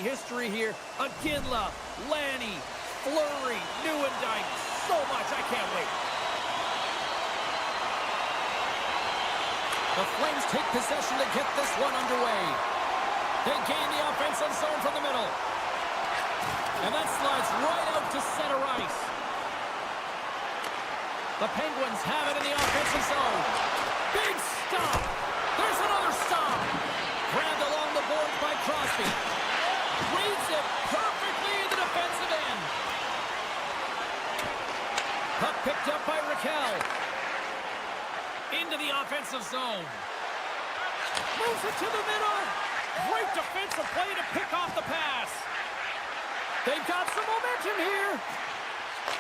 history here. Aginla, Lanny, Fleury, Nieuwendyk. So much, I can't wait. The Flames take possession to get this one underway. They gain the offensive zone from the middle. And that slides right out to center ice. The Penguins have it in the offensive zone. Big stop. There's another stop. Grabbed along the boards by Crosby. Reads it perfectly in the defensive end. Puck picked up by Raquel. Into the offensive zone. Moves it to the middle. Great defensive play to pick off the pass. They've got some momentum here.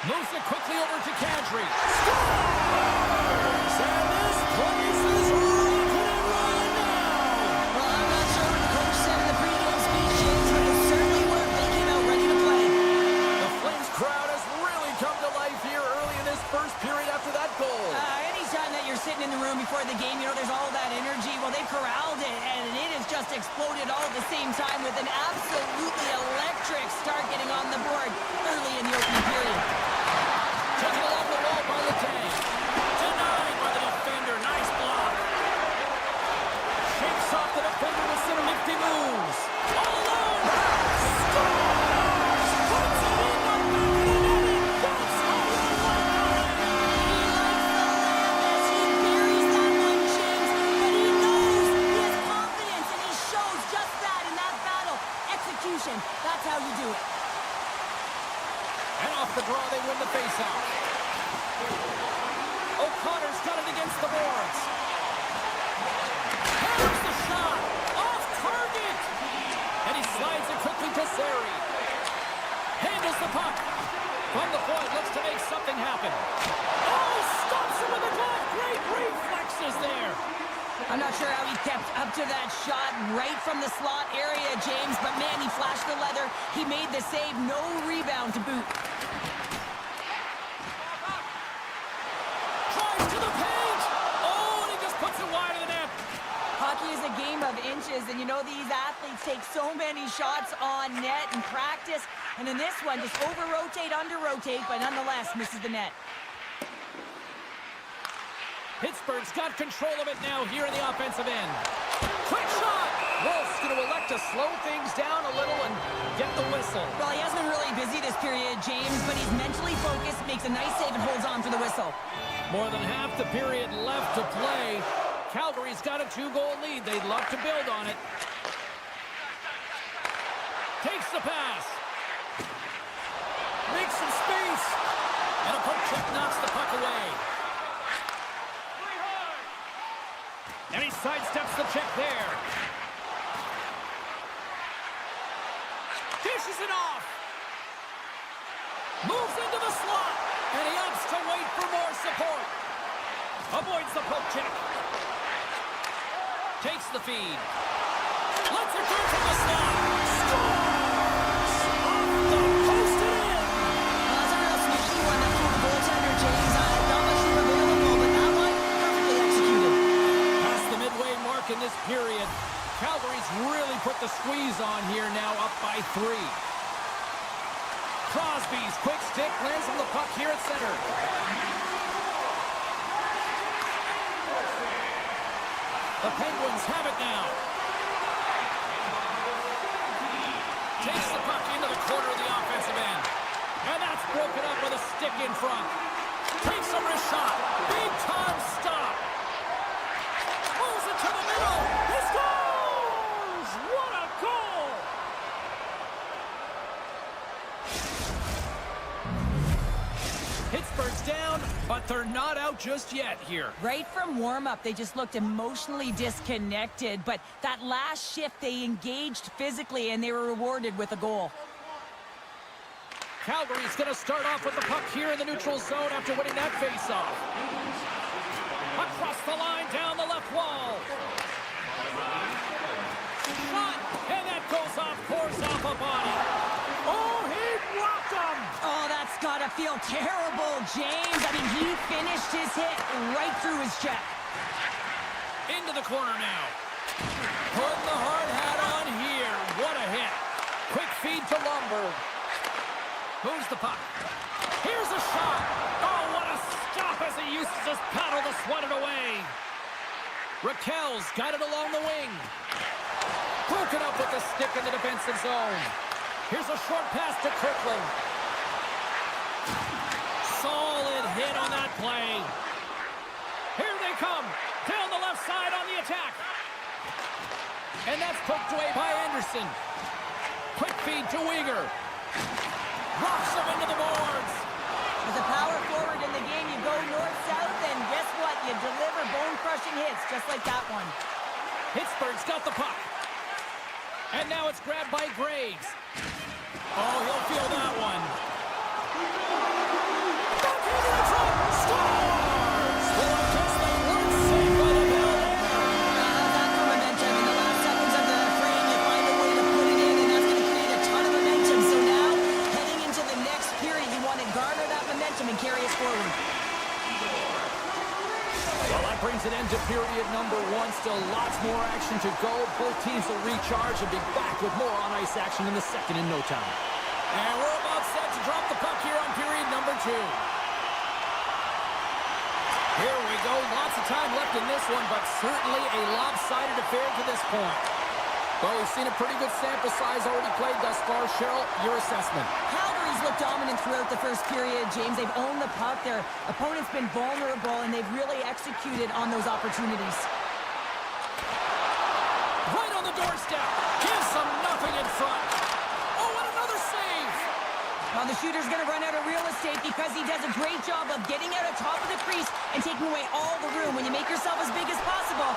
Moves it quickly over to Calgary. Scores! And this place is rocking and rolling now. Well, I'm not sure what the coach said in the pregame speech, James, but it certainly worked. They came out ready to play. The Flames crowd has really come to life here early in this first period after that goal. Anytime that you're sitting in the room before the game, you know, there's all that energy. Well, they've corralled it, and it has just exploded all at the same time with an absolutely electric start getting on the board early in the opening period. Taken along the wall by Letang. Denied by the defender. Nice block. Shakes off the defender with some nifty moves. All alone. Scores! Puts it in the back of the net. It goes home. He buries that one, James, but he knows he has confidence, and he shows just that in that battle. Execution, that's how you do it. And off the draw, they win the faceoff. O'Connor's got it against the boards. There's the shot. Off target. And he slides it quickly to Zary. Handles the puck. From the point, looks to make something happen. Oh, stops him with the glove. Great reflexes there. I'm not sure how he kept up to that shot right from the slot area, James, but man, he flashed the leather. He made the save, no rebound to boot. Drives to the paint. Oh, and he just puts it wide of the net. Hockey is a game of inches, and you know these athletes take so many shots on net in practice, and in this one, just over-rotate, under-rotate, but nonetheless misses the net. Pittsburgh's got control of it now here in the offensive end. Quick shot! Wolf's going to elect to slow things down a little and get the whistle. Well, he has been really busy this period, James, but he's mentally focused, makes a nice save, and holds on for the whistle. More than half the period left to play. Calgary's got a 2-goal lead. They'd love to build on it. Takes the pass. Makes some space. And a poke check knocks the puck away. And he sidesteps the check there. Dishes it off. Moves into the slot. And he opts to wait for more support. Avoids the poke check. Takes the feed. Lets it go from the slot. Scores! Off the post and in. Well, that's a real sneaky one that threw the goaltender, James. Not much room available, but that one perfectly executed. Past the midway mark in this period, Calgary's really put the squeeze on here now, up by 3. Crosby's quick stick lands on the puck here at center. The Penguins have it now. Takes the puck into the corner of the offensive end. And that's broken up with a stick in front. Takes a wrist shot. Big time stop. Moves it to the middle. He scores! What a goal! Pittsburgh's down, but they're not out just yet here. Right from warm-up, they just looked emotionally disconnected, but that last shift, they engaged physically, and they were rewarded with a goal. Calgary's going to start off with the puck here in the neutral zone after winning that faceoff. Across the line, down the left wall. Shot, and that goes off, pours off a body. Oh, he blocked him! Oh, that's got to feel terrible, James. I mean, he finished his hit right through his check. Into the corner now. Putting the hard hat on here. What a hit. Moves the puck. Here's a shot. Oh, what a stop as he uses his paddle to swat it away. Raquel's got it along the wing. Broken up with the stick in the defensive zone. Here's a short pass to Kirkland. Solid hit on that play. Here they come. Down the left side on the attack. And that's poked away by Anderson. Quick feed to Uyghur. Rocks him into the boards. As a power forward in the game, you go north-south, and guess what? You deliver bone-crushing hits, just like that one. Pittsburgh's got the puck. And now it's grabbed by Graves. Oh, he'll feel that one. Backhand in the front. Scores! Well, I guess they weren't safe by the Bill. That momentum in the last seconds of the frame, you find a way to put it in, and that's going to create a ton of momentum. So now, heading into the next period, you want to garner that momentum and carry it forward. Well, that brings an end to period number one. Still lots more action to go. Both teams will recharge and be back with more on-ice action in the second in no time. And we're about set to drop the puck here on period number two. Here we go. Lots of time left in this one, but certainly a lopsided affair to this point. Well, we've seen a pretty good sample size already played thus far. Cheryl, your assessment. Calgary's looked dominant throughout the first period, James. They've owned the puck. Their opponent's been vulnerable, and they've really executed on those opportunities. Right on the doorstep. Gives them nothing in front. Oh, and another save. Well, the shooter's going to run out of real estate because he does a great job of getting out of top of the crease and taking away all the room. When you make yourself as big as possible,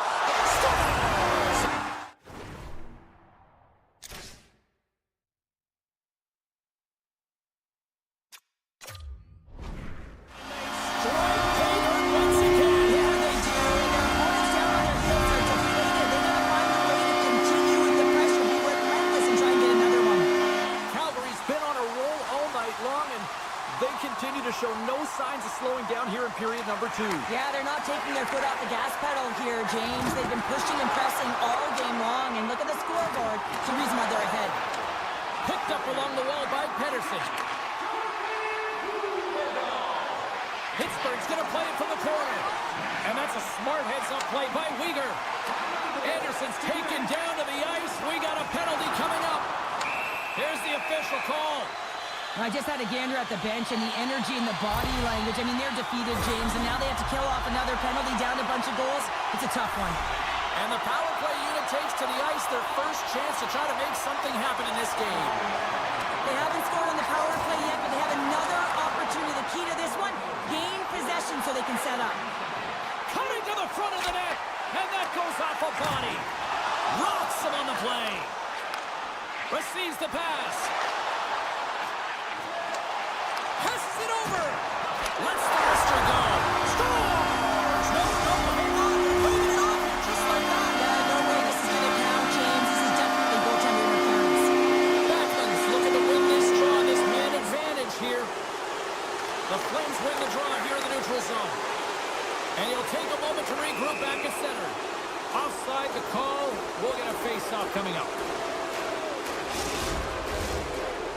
show no signs of slowing down here in period number two. Yeah, they're not taking their foot off the gas pedal here, James. They've been pushing and pressing all game long, and look at the scoreboard. It's the reason why they're ahead. Picked up along the wall by Pedersen. Pittsburgh's going to play it from the corner. And that's a smart heads-up play by Uyghur. Anderson's taken down to the ice. We got a penalty coming up. Here's the official call. I just had a gander at the bench, and the energy and the body language, I mean, they're defeated, James, and now they have to kill off another penalty, down a bunch of goals. It's a tough one. And the power play unit takes to the ice their first chance to try to make something happen in this game. They haven't scored on the power play yet, but they have another opportunity. The key to this one, gain possession so they can set up. Cutting to the front of the net, and that goes off a body. Rocks him on the play. Receives the pass. Passes it over. Lets the wrister go. Scores! No, hang on. Moving it off just like that. Yeah, no way this is going to count, James. This is definitely goaltender interference. Backlund's looking to win this draw, this man advantage here. The Flames win the draw here in the neutral zone. And he'll take a moment to regroup back at center. Offside the call. We'll get a face-off coming up.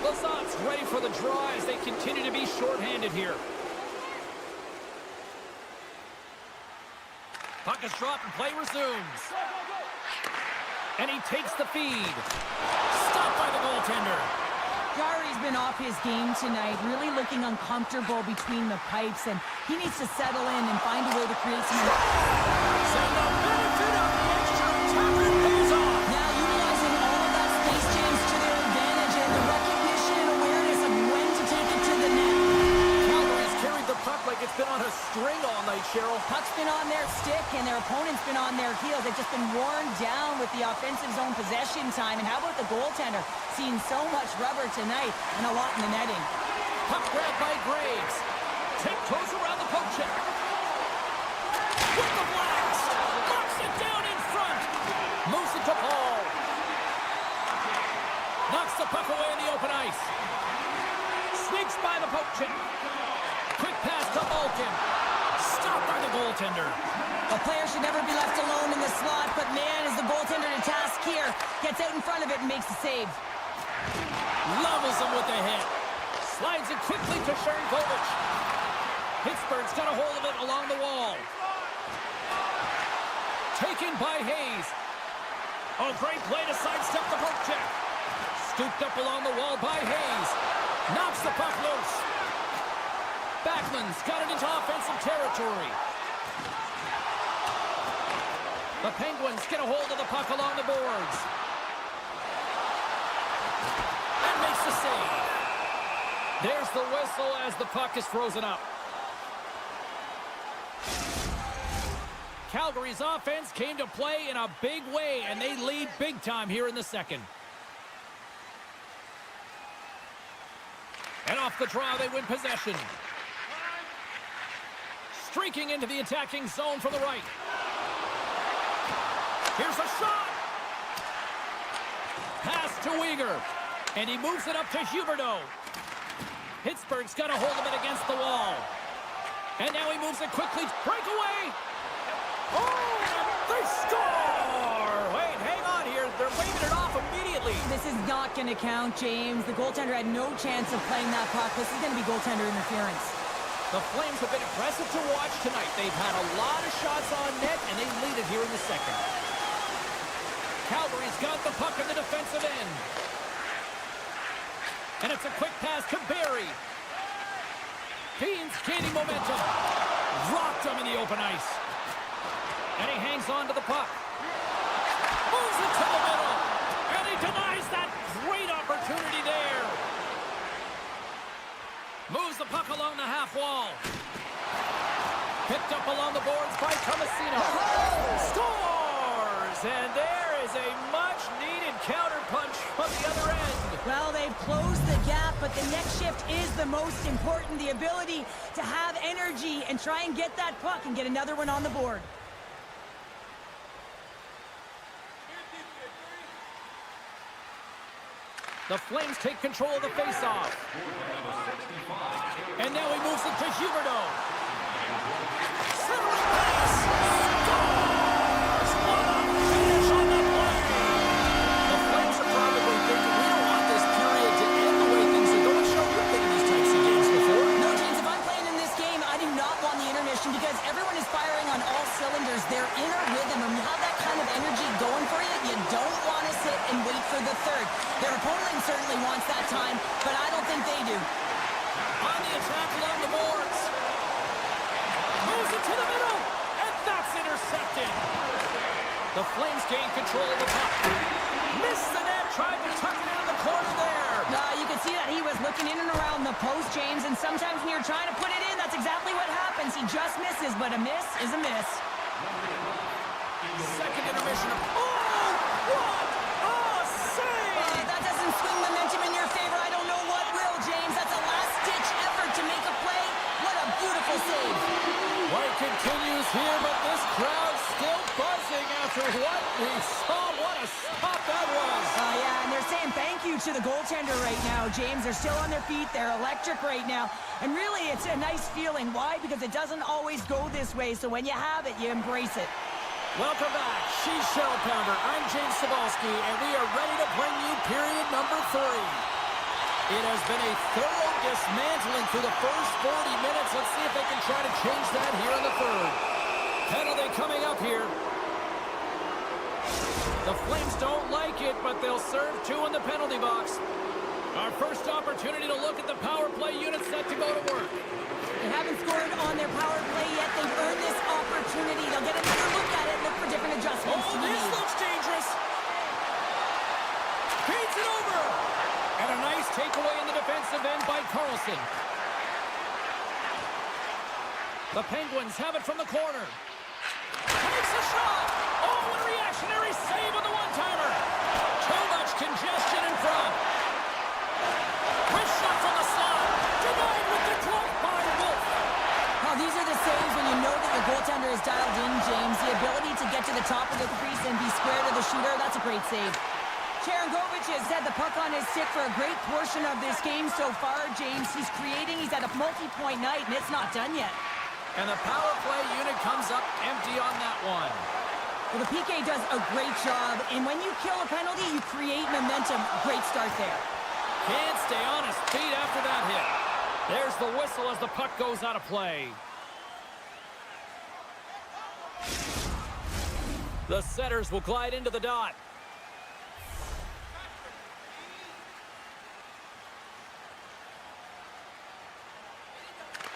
Lazat's ready for the draw as they continue to be shorthanded here. Puck is dropped and play resumes. And he takes the feed. Stopped by the goaltender. Jari's been off his game tonight, really looking uncomfortable between the pipes, and he needs to settle in and find a way to create some... So the benefit of the extra time pays off. Now utilizing all of that space, James, to their advantage, and the recognition and awareness of when to take it to the net. Calgary's carried the puck like it's been on a string all night, Cheryl. Puck's been on their stick, and their opponent's been on their heels. They've just been worn down with the offensive zone possession time. And how about the goaltender? Seen so much rubber tonight and a lot in the netting. Puck grabbed by Graves. Tiptoes around the poke check. With the blast. Knocks it down in front. Moves it to Paul. Knocks the puck away in the open ice. Sneaks by the poke check. Quick pass to Malkin. Stopped by the goaltender. A player should never be left alone in the slot, but man, is the goaltender to task here. Gets out in front of it and makes the save. Levels him with the hit. Slides it quickly to Sharangovich. Pittsburgh's got a hold of it along the wall. Taken by Hayes. Oh, great play to sidestep the poke check. Scooped up along the wall by Hayes. Knocks the puck loose. Backman's got it into offensive territory. The Penguins get a hold of the puck along the boards. And makes the save. There's the whistle as the puck is frozen up. Calgary's offense came to play in a big way, and they lead big time here in the second. And off the draw, they win possession. Streaking into the attacking zone from the right. Here's a shot. Pass to Uyghur. And he moves it up to Huberdeau. Pittsburgh's got a hold of it against the wall. And now he moves it quickly. Breakaway. Oh, they score! Wait, hang on here. They're waving it off immediately. This is not going to count, James. The goaltender had no chance of playing that puck. This is going to be goaltender interference. The Flames have been impressive to watch tonight. They've had a lot of shots on net, and they lead it here in the second. Calgary's got the puck in the defensive end. And it's a quick pass to Barry. Beans gaining momentum. Rocked him in the open ice. And he hangs on to the puck. Moves it to the middle. And he denies that great opportunity there. Moves the puck along the half wall. Picked up along the boards by Tomasino. Scores! And there is a much-needed counterpunch from the other end. Well, they've closed the gap, but the next shift is the most important. The ability to have energy and try and get that puck and get another one on the board. The Flames take control of the faceoff. And now he moves it to Huberdeau. Centering pass. Scores! What a finish on the play. The Flames are probably thinking, we don't want this period to end the way things are going. Show you've been in these types of games before. No, James, if I'm playing in this game, I do not want the intermission because everyone is firing on all cylinders. They're in a rhythm. When you have that kind of energy going for you, you don't want to sit and wait for the third. Their opponent certainly wants that time, but I don't think they do. On the attack along the boards. Moves it to the middle, and that's intercepted. The Flames gain control of the puck. Missed the net, tried to tuck it into the corner there. You can see that he was looking in and around the post, James, and sometimes when you're trying to put it in, that's exactly what happens. He just misses, but a miss is a miss. Second intermission. Oh, what a save! That doesn't swing momentum in your favor. I don't know what will, James. That's a last-ditch effort to make a play. What a beautiful save. White continues here, but this crowd's still buzzing after what we saw. What a stop that was. Yeah, and they're saying thank you to the goaltender right now, James. They're still on their feet. They're electric right now. And really, it's a nice feeling. Why? Because it doesn't always go this way. So when you have it, you embrace it. Welcome back. She's Cheryl Pounder. I'm James Cybulski, and we are ready to bring you period number 3. It has been a thorough dismantling through the first 40 minutes. Let's see if they can try to change that here in the third. Penalty coming up here. The Flames don't like it, but they'll serve 2 in the penalty box. Our first opportunity to look at the power play unit set to go to work. They haven't scored on their power play yet. They've earned this opportunity. They'll get another look at it, look for different adjustments. Oh, this looks dangerous. Feeds it over. And a nice takeaway in the defensive end by Carlson. The Penguins have it from the corner. Takes a shot. Oh, what a reactionary save on the one-timer. Too much congestion in front. Quick shot from the slot. Denied with the glove by Wolf. Well, these are the saves when you know that your goaltender is dialed in, James. The ability to get to the top of the crease and be square to the shooter, that's a great save. Sharangovich has had the puck on his stick for a great portion of this game so far, James. He's creating, he's had a multi-point night, and it's not done yet. And the power play unit comes up empty on that one. Well, the PK does a great job, and when you kill a penalty, you create momentum. Great start there. Can't stay on his feet after that hit. There's the whistle as the puck goes out of play. The setters will glide into the dot.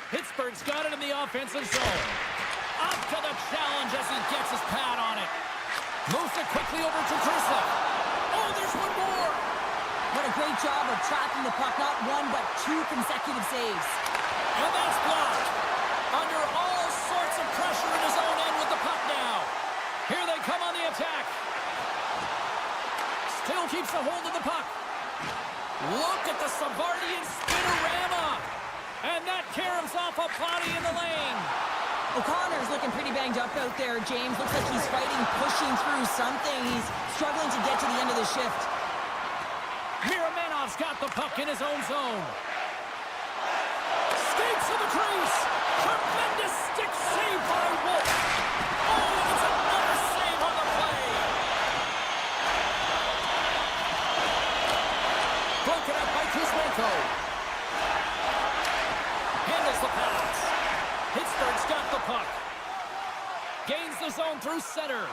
Pittsburgh's got it in the offensive zone. Up to the challenge as he gets his pad on it. Moves it quickly over to Drisa. Oh, there's one more. What a great job of tracking the puck. Not one, but 2 consecutive saves. And that's blocked. Under all sorts of pressure in his own end with the puck now. Here they come on the attack. Still keeps a hold of the puck. Look at the Savardian spinorama. And that caroms off a body in the lane. O'Connor's looking pretty banged up out there, James. Looks like he's fighting, pushing through something. He's struggling to get to the end of the shift. Miramenov's got the puck in his own zone. Skates to the crease. Tremendous stick save by Wolf. Oh, and it's another save on the play. Broken up by Kuzmenko. Handles the pass. Pittsburgh's got the puck. Gains the zone through center.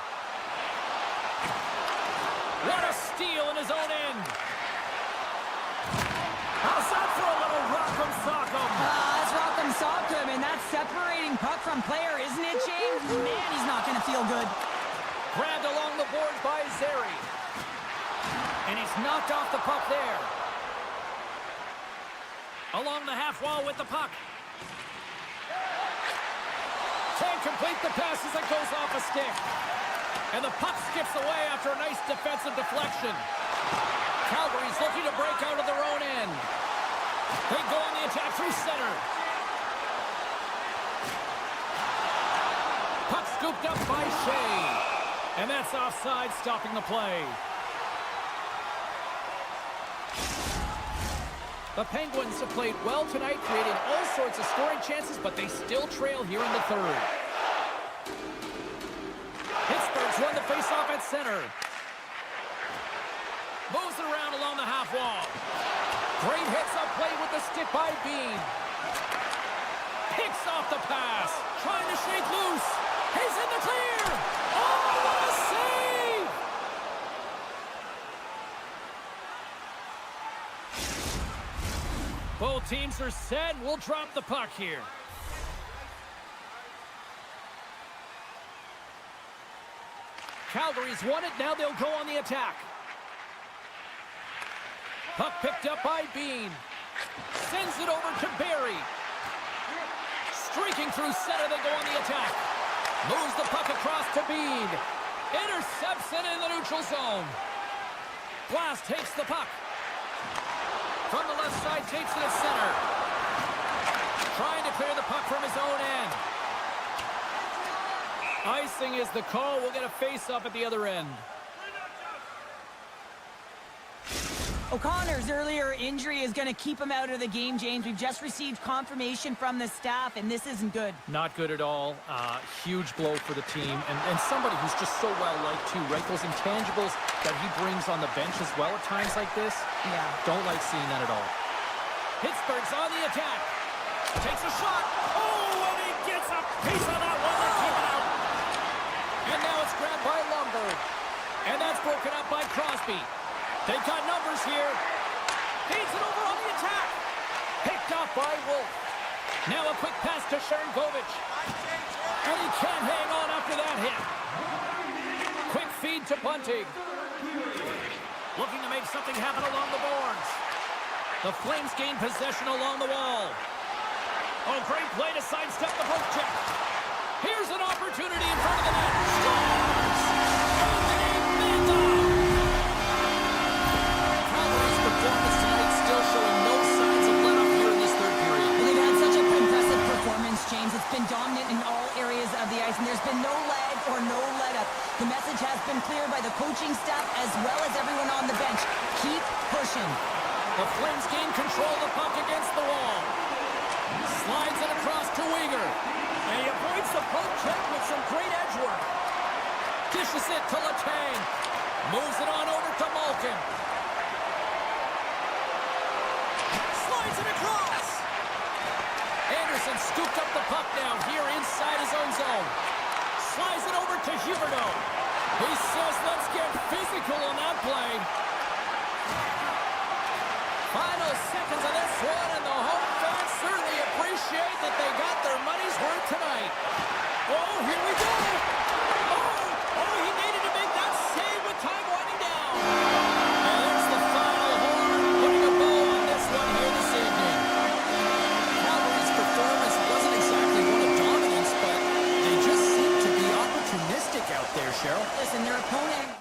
What a steal in his own end. How's that for a little rock'em sock'em? That's rock'em sock'em, and that's separating puck from player, isn't it, James? Man, he's not going to feel good. Grabbed along the board by Zary. And he's knocked off the puck there. Along the half wall with the puck. Can't complete the pass as it goes off a stick. And the puck skips away after a nice defensive deflection. Calgary's looking to break out of their own end. They go on the attack through center. Puck scooped up by Shea. And that's offside, stopping the play. The Penguins have played well tonight, creating all sorts of scoring chances, but they still trail here in the third. Pittsburgh's won the faceoff at center. Moves it around along the half wall. Great hits up play with the stick by Bean. Picks off the pass. Trying to shake loose. He's in the clear. Oh, what a save! Both teams are set. We'll drop the puck here. Calgary's won it. Now they'll go on the attack. Puck picked up by Bean. Sends it over to Barry. Streaking through center, they go on the attack. Moves the puck across to Bean. Intercepts it in the neutral zone. Blast takes the puck. From the left side, takes it at center. Trying to clear the puck from his own end. Icing is the call. We'll get a face-up at the other end. O'Connor's earlier injury is going to keep him out of the game, James. We've just received confirmation from the staff, and this isn't good. Not good at all. Huge blow for the team. And somebody who's just so well-liked, too, right? Those intangibles that he brings on the bench as well at times like this. Yeah. Don't like seeing that at all. Pittsburgh's on the attack. Takes a shot. Oh, and he gets a piece of that one to keep it out. And now it's grabbed by Lumberg. And that's broken up by Crosby. They've got numbers here. Feeds it over on the attack. Picked off by Wolf. Now a quick pass to Sharangovich. And he can't hang on after that hit. Quick feed to Bunting. Looking to make something happen along the boards. The Flames gain possession along the wall. Oh, great play to sidestep the poke check. Here's an opportunity in front of the net. Scores! Calgary's performance tonight still showing no signs of let-up here in this third period. Well, they've had such a impressive performance, James. It's been dominant in all areas of the ice, and there's been no lag or no let-up. The message has been clear by the coaching staff as well as everyone on the bench. Keep pushing. The Flames gain control of the puck against the wall. Slides it across to Weegar. And he avoids the poke check with some great edge work. Dishes it to Letang. Moves it on over to Malkin. and scooped up the puck now here inside his own zone. Slides it over to Huberdeau. He says, let's get physical on that play. Final seconds of this one, and the home fans certainly appreciate that they got their money's worth tonight. Oh, here we go. Oh, he needed to make that save with time winding down. And there's the final horn, putting a bow on this one here this evening. Calgary's performance wasn't exactly one of dominance, but they just seem to be opportunistic out there, Cheryl. Listen, their opponent...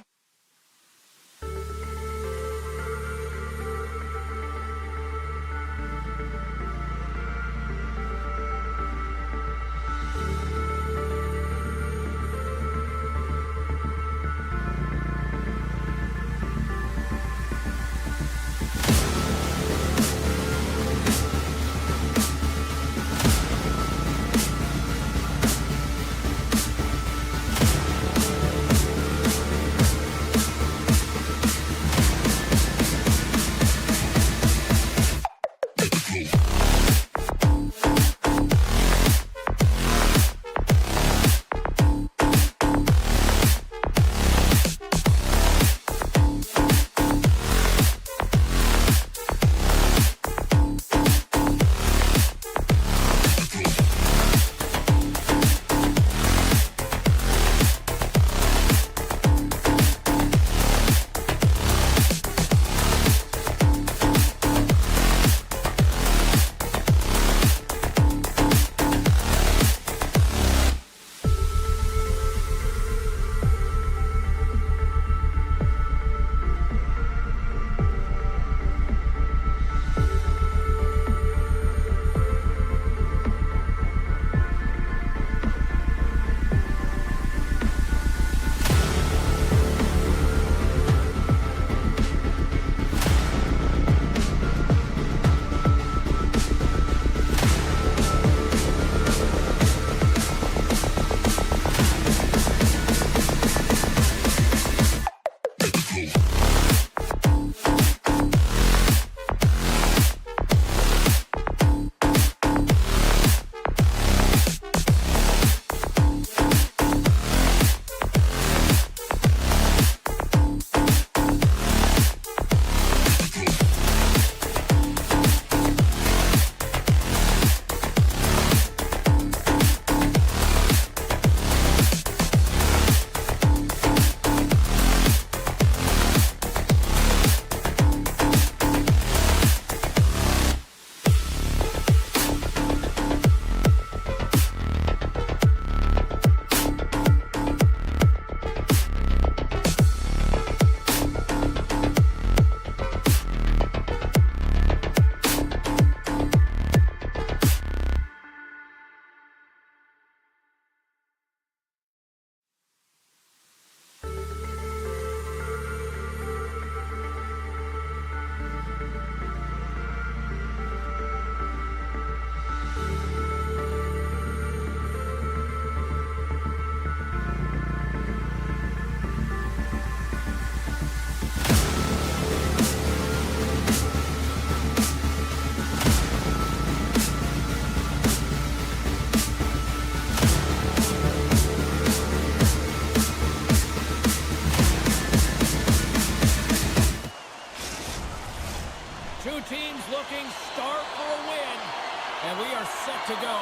to go.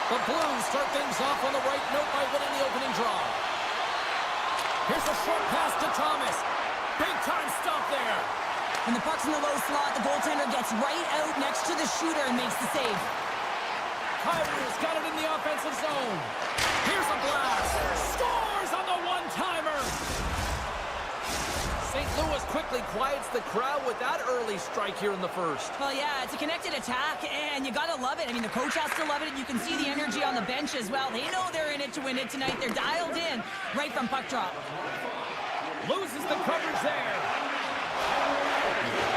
The Blues start things off on the right note by winning the opening draw. Here's a short pass to Thomas. Big time stop there. When the puck's in the low slot, the goaltender gets right out next to the shooter and makes the save. Kyler's got it in the offensive zone. Here's a blast. Scores on the one-timer. St. Louis quickly quiets the crowd with that early strike here in the first. Well, yeah, it's a connected attack, and you gotta love it. I mean, the coach has to love it, and you can see the energy on the bench as well. They know they're in it to win it tonight. They're dialed in right from puck drop. Loses the coverage there.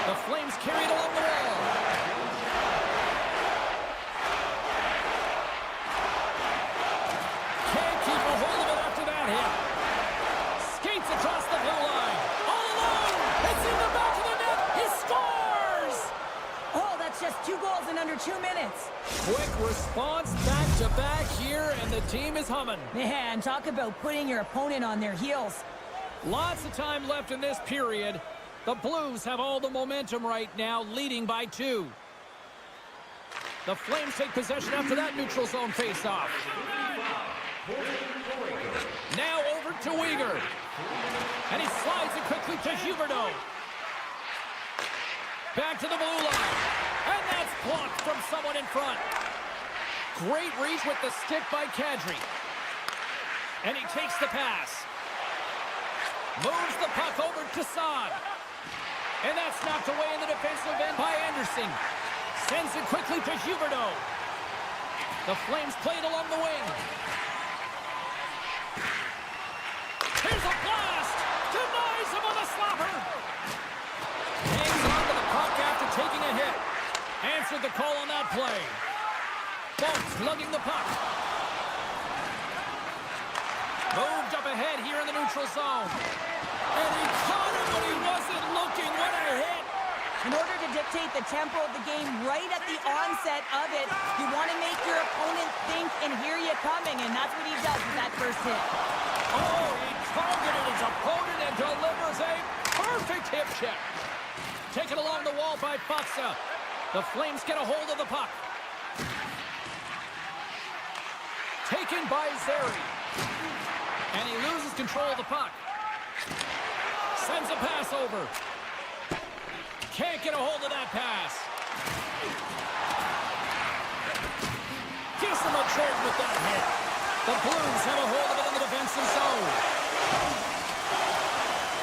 The Flames carry it along the wall. Can't keep a hold of it after that hit. Skates across the blue line. All alone. It's in the back of the net. He scores! Oh, that's just 2 goals in under 2 minutes. Quick response back-to-back here, and the team is humming. Man, talk about putting your opponent on their heels. Lots of time left in this period. The Blues have all the momentum right now, leading by 2. The Flames take possession after that neutral zone faceoff. Now over to Uyghur. And he slides it quickly to Huberdeau. Back to the blue line. And that's blocked from someone in front. Great reach with the stick by Kadri. And he takes the pass. Moves the puck over to Saad. And that's knocked away in the defensive end by Anderson. Sends it quickly to Huberdeau. The Flames play it along the wing. Here's a blast! Denies him on the slapper! Hangs on to the puck after taking a hit. Answered the call on that play. Bolts lugging the puck. Moved up ahead here in the neutral zone. And he caught him when he wasn't looking. What a hit! In order to dictate the tempo of the game right at the onset of it, you want to make your opponent think and hear you coming, and that's what he does with that first hit. Oh, he targeted his opponent and delivers a perfect hip check. Taken along the wall by Faksa. The Flames get a hold of the puck. Taken by Zeri. And he loses control of the puck. Sends a pass over. Can't get a hold of that pass. Gives him a charge with that hit. The Blues have a hold of it in the defensive zone.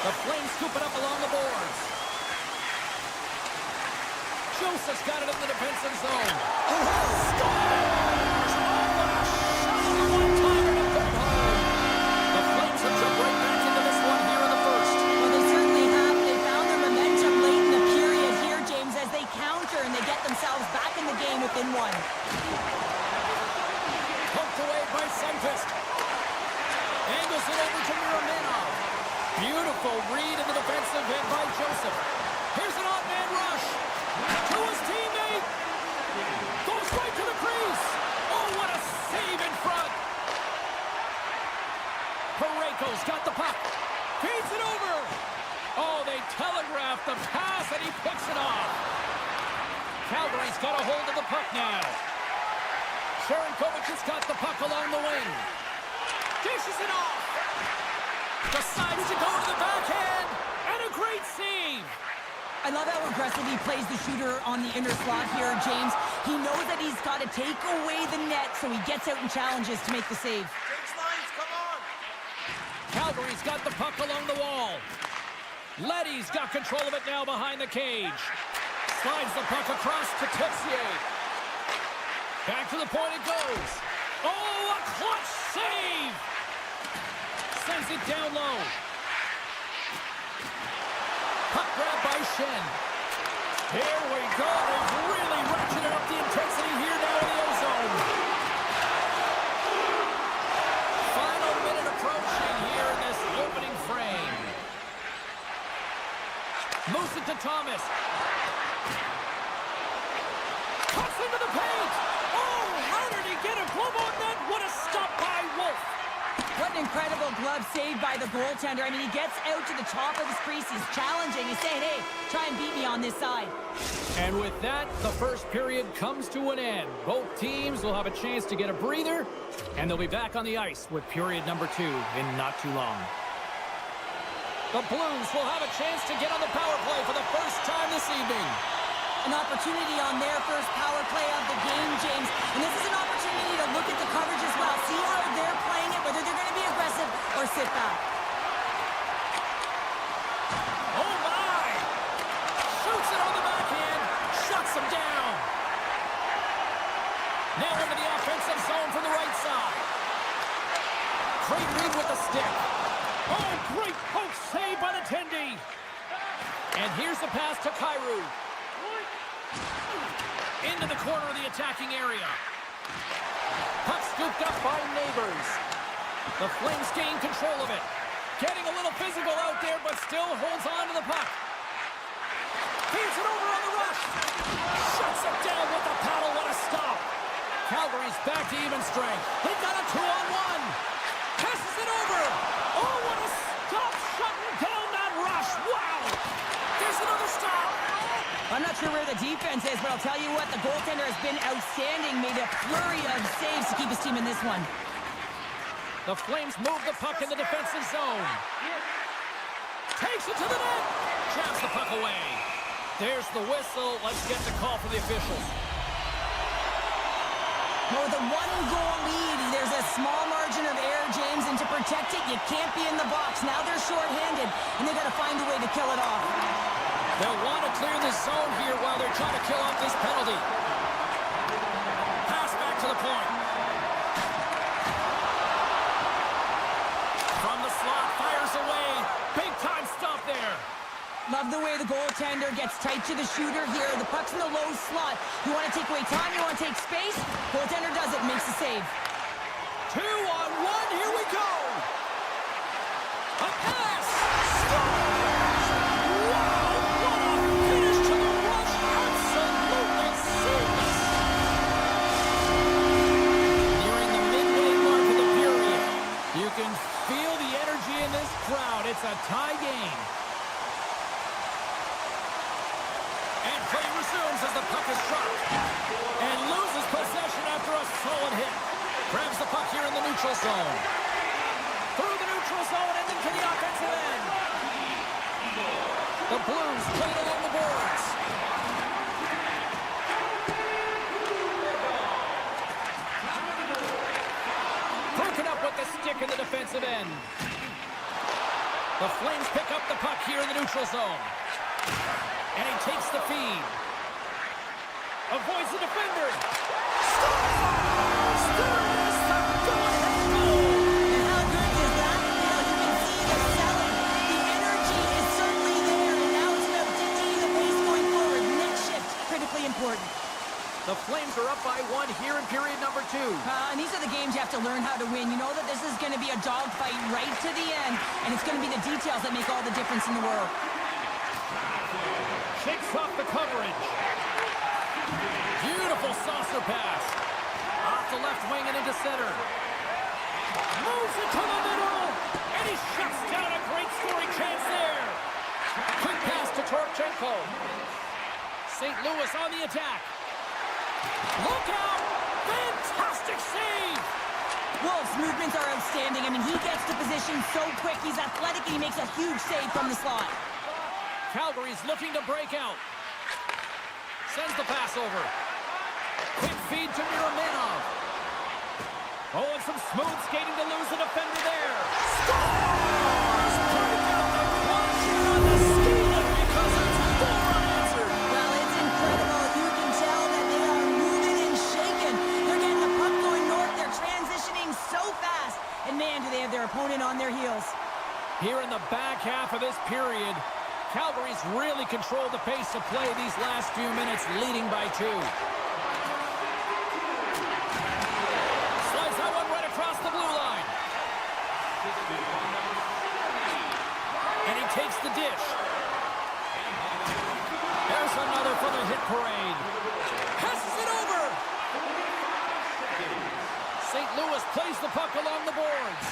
The Flames scoop it up along the boards. Joseph's got it in the defensive zone. Scores! Oh, what a shot! One-timer to put it home. The Flames have jumped right back into this one here in the first. Well, they certainly have. They found their momentum late in the period here, James, as they counter and they get themselves back in the game within one. Poked away by Sundqvist. Angles it over to Miraminov. Beautiful read in the defensive end by Joseph. Here's an off-man rush. To his teammate. Goes right to the crease. Oh, what a save in front. Parayko's got the puck. Feeds it over. Oh, they telegraphed the pass, and he picks it off. Calgary's got a hold of the puck now. Sharankovic has got the puck along the wing. Dishes it off. Decides to go to the backhand. And a great save. I love how aggressive he plays the shooter on the inner slot here, James. He knows that he's got to take away the net, so he gets out and challenges to make the save. Come on. Calgary's got the puck along the wall. Leddy's got control of it now behind the cage. Slides the puck across to Texier. Back to the point it goes. Oh, a clutch save! Sends it down low. Puck grab by Shen. Here we go. They've really ratcheted up the intensity here now in the O-zone. Final minute approaching here in this opening frame. Moves it to Thomas. Cuts into the paint. Oh, how did he get a glove on that? What a stop by Wolf. What an incredible glove save by the goaltender. I mean, he gets out to the top of his crease. He's challenging. He's saying, hey, try and beat me on this side. And with that, the first period comes to an end. Both teams will have a chance to get a breather, and they'll be back on the ice with period number 2 in not too long. The Blues will have a chance to get on the power play for the first time this evening. An opportunity on their first power play of the game, James. And this is an opportunity to look at the coverage as well. See how they're playing it, whether they're going to be aggressive or sit back. Oh, my! Shoots it on the backhand. Shuts him down. Now into the offensive zone from the right side. Great read with the stick. Oh, great poke save by the Tendy. And here's the pass to Kyrou. Into the corner of the attacking area. Puck scooped up by Neighbors. The Flames gain control of it. Getting a little physical out there, but still holds on to the puck. Feeds it over on the rush. Shuts it down with the Calgary's back to even strength. They got a 2-on-1. Passes it over. Oh, what a stop shutting down that rush. Wow. There's another stop. I'm not sure where the defense is, but I'll tell you what, the goaltender has been outstanding. Made a flurry of saves to keep his team in this one. The Flames move the puck in the defensive zone. Takes it to the net. Jabs the puck away. There's the whistle. Let's get the call for the officials. Well, with a one-goal lead, there's a small margin of error, James, and to protect it, you can't be in the box. Now they're shorthanded, and they got to find a way to kill it off. They'll want to clear the zone here while they're trying to kill off this penalty. Pass back to the point. From the slot, fires away. Big time stop there. Love the way the goaltender gets tight to the shooter here. The puck's in the low slot. You want to take away time, you want to take space. Goaltender does it, makes the save. 2-on-1, here we go. A pass. Scores! Wow, what a finish to the rush. Absolutely seamless. Nearing the midway mark of the period. You can feel the energy in this crowd. It's a tie game. And play resumes as the puck is dropped. And loses possession after a solid hit. Grabs the puck here in the neutral zone. Through the neutral zone and into the offensive end. The Blues play it along the boards. Broken up with the stick in the defensive end. The Flames pick up the puck here in the neutral zone. And he takes the feed. Avoids the defender. Scores! There is the go-ahead goal! And how good is that? You can see the selling. The energy is certainly there, and now it's about dictating the pace going forward. Next shift, critically important. The Flames are up by 1 here in period number 2. And these are the games you have to learn how to win. You know that this is going to be a dogfight right to the end, and it's going to be the details that make all the difference in the world. Shakes off the coverage. Beautiful saucer pass. Off the left wing and into center. Moves it to the middle. And he shuts down a great scoring chance there. Quick pass to Torchenko. St. Louis on the attack. Look out! Fantastic save! Wolf's movements are outstanding. I mean, he gets to position so quick. He's athletic, and he makes a huge save from the slot. Calgary's looking to break out. Sends the pass over. Quick feed to Miromanov. Oh, and some smooth skating to lose the defender there. Scores! Break out the closure on the skating because it's full unanswered. Well, it's incredible. You can tell that they are moving and shaking. They're getting the puck going north. They're transitioning so fast. And man, do they have their opponent on their heels. Here in the back half of this period, Calgary's really controlled the pace of play these last few minutes, leading by 2. Slides that one right across the blue line. And he takes the dish. There's another for the hit parade. Passes it over. St. Louis plays the puck along the boards.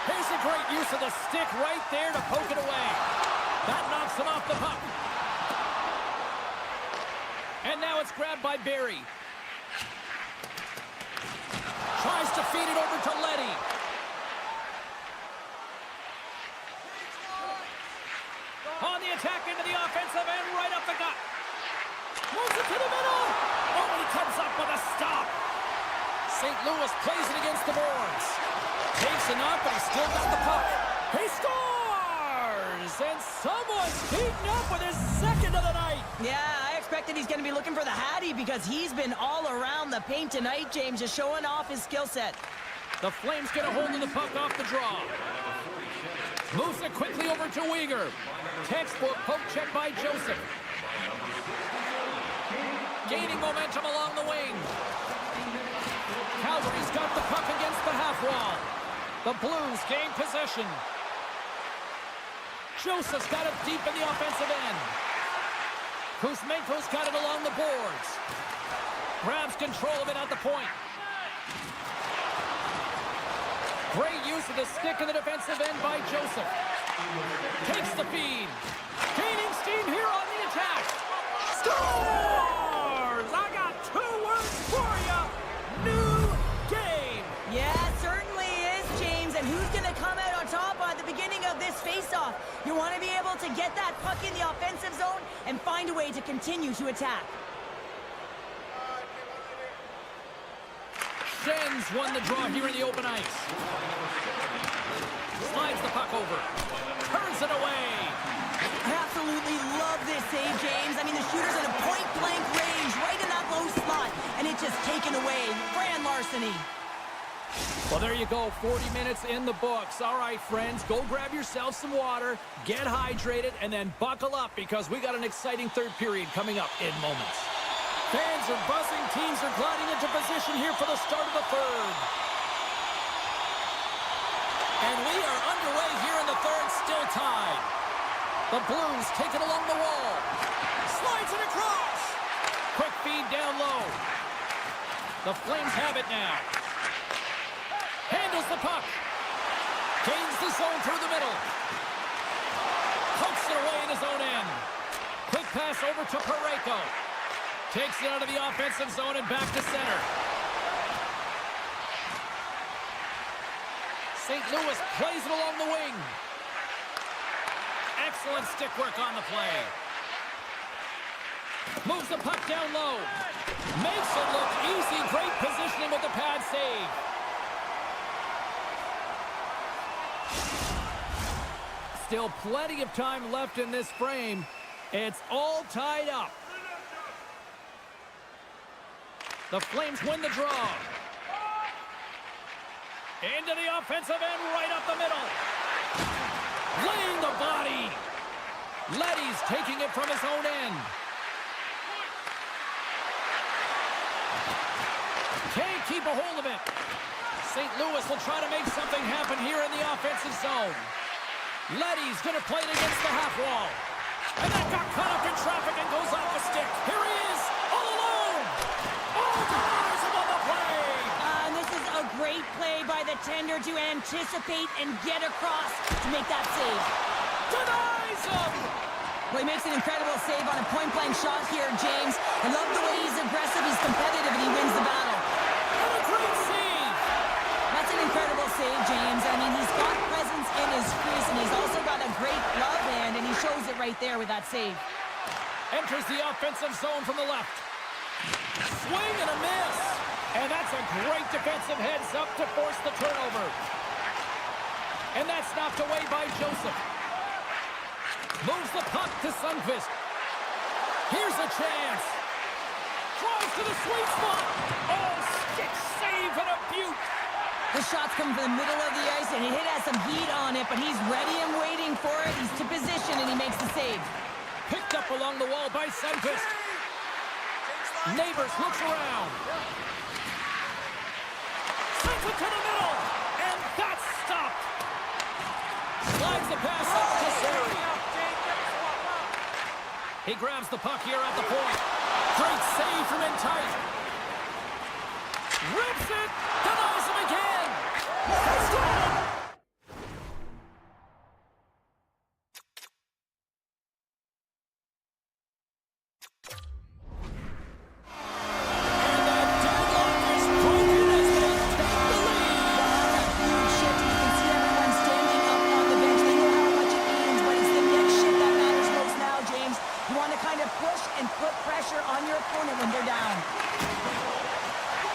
Here's a great use of the stick right there to poke it away. That knocks him off the puck. And now it's grabbed by Barry. Tries to feed it over to Leddy. On the attack into the offensive end, right up the gut. Moves it to the middle. Oh, and he comes up with a stop. St. Louis plays it against the boards. Takes enough, but he's still got the puck. He scores! And someone's heating up with his second of the night. Yeah, I expected he's going to be looking for the Hattie because he's been all around the paint tonight, James, just showing off his skill set. The Flames get a hold of the puck off the draw. Moves it quickly over to Uyghur. Textbook poke check by Joseph. Gaining momentum along the wing. Calgary's got the puck against the half wall. The Blues gain possession. Joseph's got it deep in the offensive end. Kuzmenko's got it along the boards. Grabs control of it at the point. Great use of the stick in the defensive end by Joseph. Takes the feed. Gaining steam here on the attack. Scores! I got 2 words for you. New game. Yeah, it certainly is, James. And who's going to come out on top at the beginning of this face-off? You want to be able to get that puck in the offensive zone and find a way to continue to attack. Shen's won the draw here in the open ice. Slides the puck over. Turns it away. I absolutely love this save, James. I mean, the shooter's in a point-blank range, right in that low spot, and it's just taken away. Grand larceny. Well, there you go. 40 minutes in the books. All right, friends, go grab yourself some water, get hydrated, and then buckle up because we got an exciting third period coming up in moments. Fans are buzzing. Teams are gliding into position here for the start of the third. And we are underway here in the third, still tied. The Blues take it along the wall. Slides it across. Quick feed down low. The Flames have it now. Handles the puck. Gains the zone through the middle. Pokes it away in his own end. Quick pass over to Parayko. Takes it out of the offensive zone and back to center. St. Louis plays it along the wing. Excellent stick work on the play. Moves the puck down low. Makes it look easy. Great positioning with the pad save. Still plenty of time left in this frame. It's all tied up. The Flames win the draw. Into the offensive end, right up the middle. Laying the body. Leddy's taking it from his own end. Can't keep a hold of it. St. Louis will try to make something happen here in the offensive zone. Leddy's going to play it against the half wall. And that got caught up in traffic and goes off the stick. Here he is, all alone. Oh, denies him on the play. And this is a great play by the tender to anticipate and get across to make that save. Denies him. Well, he makes an incredible save on a point-blank shot here, James. I love the way he's aggressive, he's competitive, and he wins the battle. And a great save. That's an incredible save, James. I mean, he's got presence in his crease, and he's also got a great glove hand, and he shows it right there with that save. Enters the offensive zone from the left. Swing and a miss. And that's a great defensive heads-up to force the turnover. And that's knocked away by Joseph. Moves the puck to Sundqvist. Here's a chance. Throws to the sweet spot. Oh, stick save and a beaut. The shot's coming from the middle of the ice, and it has some heat on it, but he's ready and waiting for it. He's to position, and he makes the save. Picked up along the wall by Sundqvist. Neighbors looks around. Sends it to the middle, and that's stopped. Slides the pass up to Sari. He grabs the puck here at the point. Great save from in tight. Rips it, denies him again. Touchdown!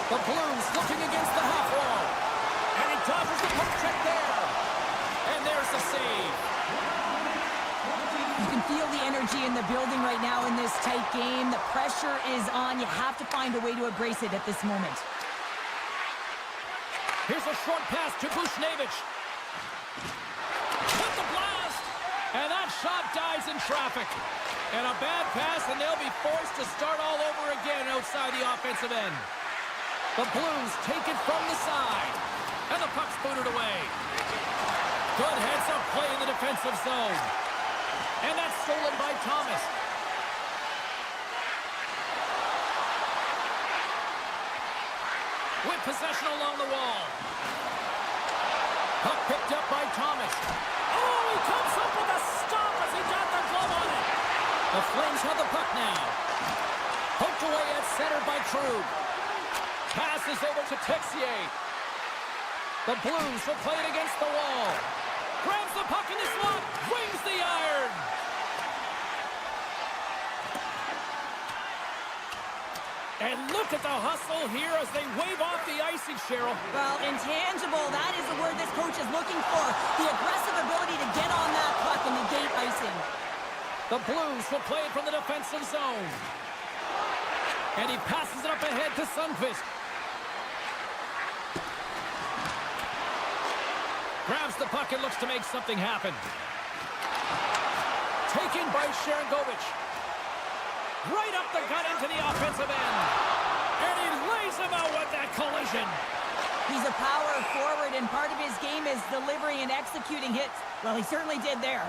The Blues looking against the half wall. And he dodges the puck check there. And there's the save. You can feel the energy in the building right now in this tight game. The pressure is on. You have to find a way to embrace it at this moment. Here's a short pass to Bushnevich. With the blast. And that shot dies in traffic. And a bad pass, and they'll be forced to start all over again outside the offensive end. The Blues take it from the side. And the puck's booted away. Good heads-up play in the defensive zone. And that's stolen by Thomas. With possession along the wall. Puck picked up by Thomas. Oh, he comes up with a stop as he got the glove on it. The Flames have the puck now. Poked away at center by Krug. Passes over to Texier. The Blues will play it against the wall. Grabs the puck in the slot. Rings the iron. And look at the hustle here as they wave off the icing, Cheryl. Well, intangible, that is the word this coach is looking for. The aggressive ability to get on that puck and negate icing. The Blues will play it from the defensive zone. And he passes it up ahead to Sundqvist. Grabs the puck and looks to make something happen. Taken by Sharangovich. Right up the gut into the offensive end. And he lays him out with that collision. He's a power forward, and part of his game is delivering and executing hits. Well, he certainly did there.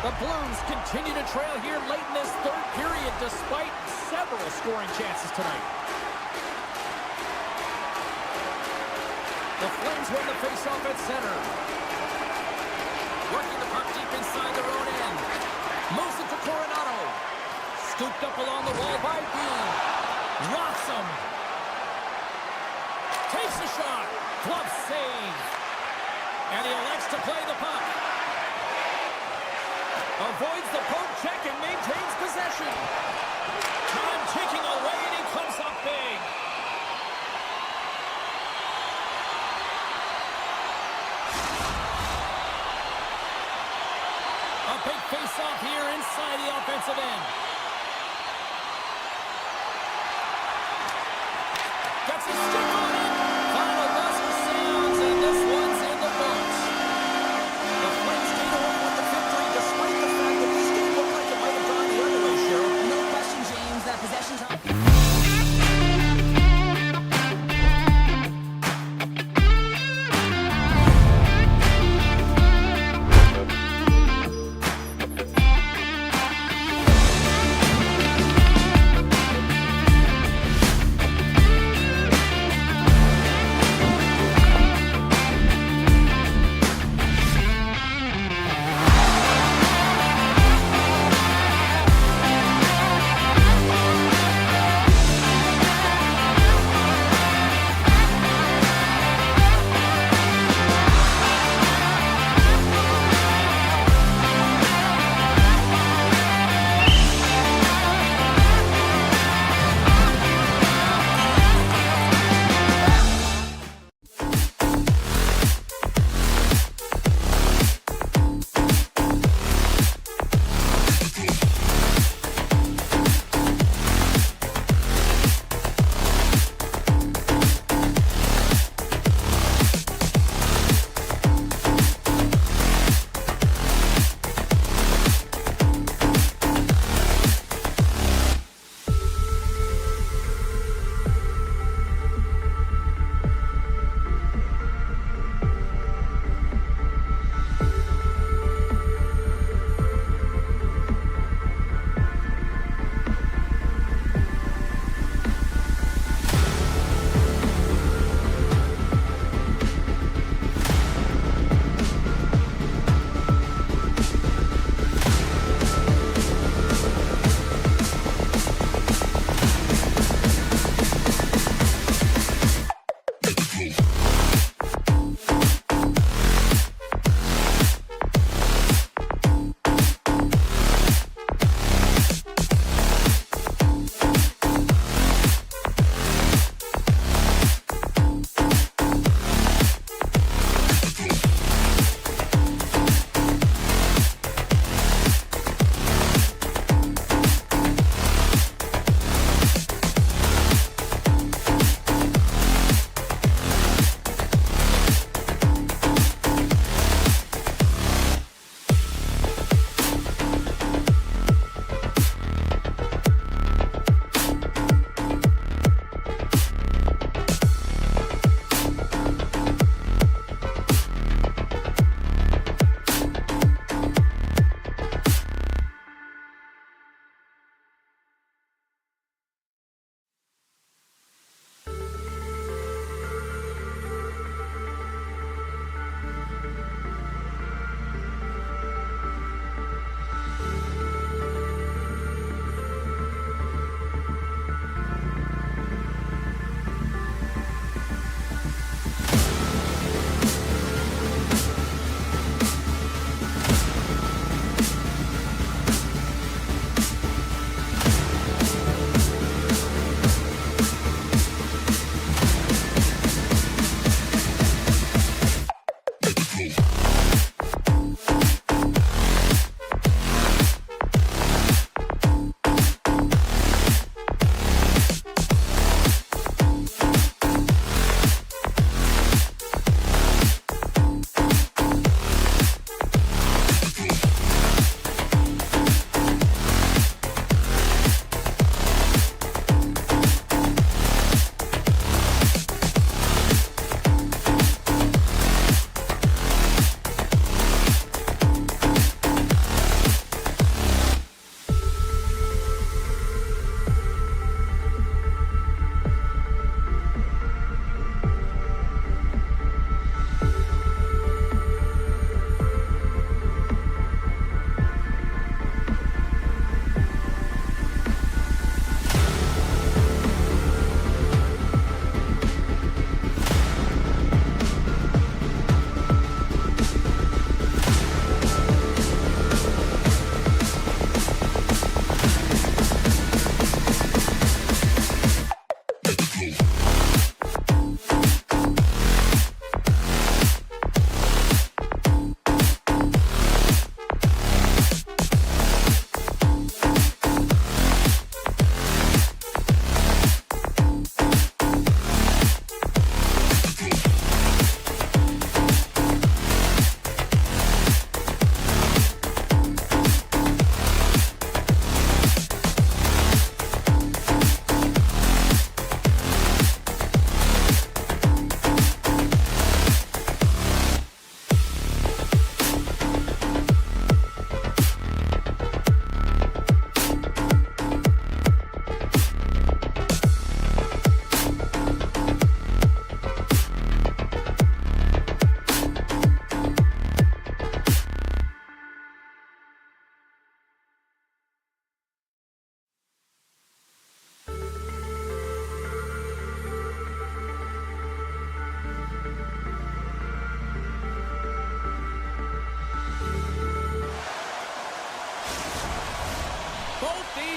The Blues continue to trail here late in this third period despite several scoring chances tonight. The Flames win the faceoff at center. Working the puck deep inside their own end. Moves it to Coronado. Scooped up along the wall by Bean. Rocks him. Takes a shot. Glove save. And he elects to play the puck. Avoids the poke check and maintains possession. Time ticking away and he comes up big. A big face-off here inside the offensive end. Gets a stick on it. Final buzzer sounds, and this one's in the books. The Flames came away with the victory despite the fact that this game looked like it might have gone the other way, Cheryl. No question, James, that possession time.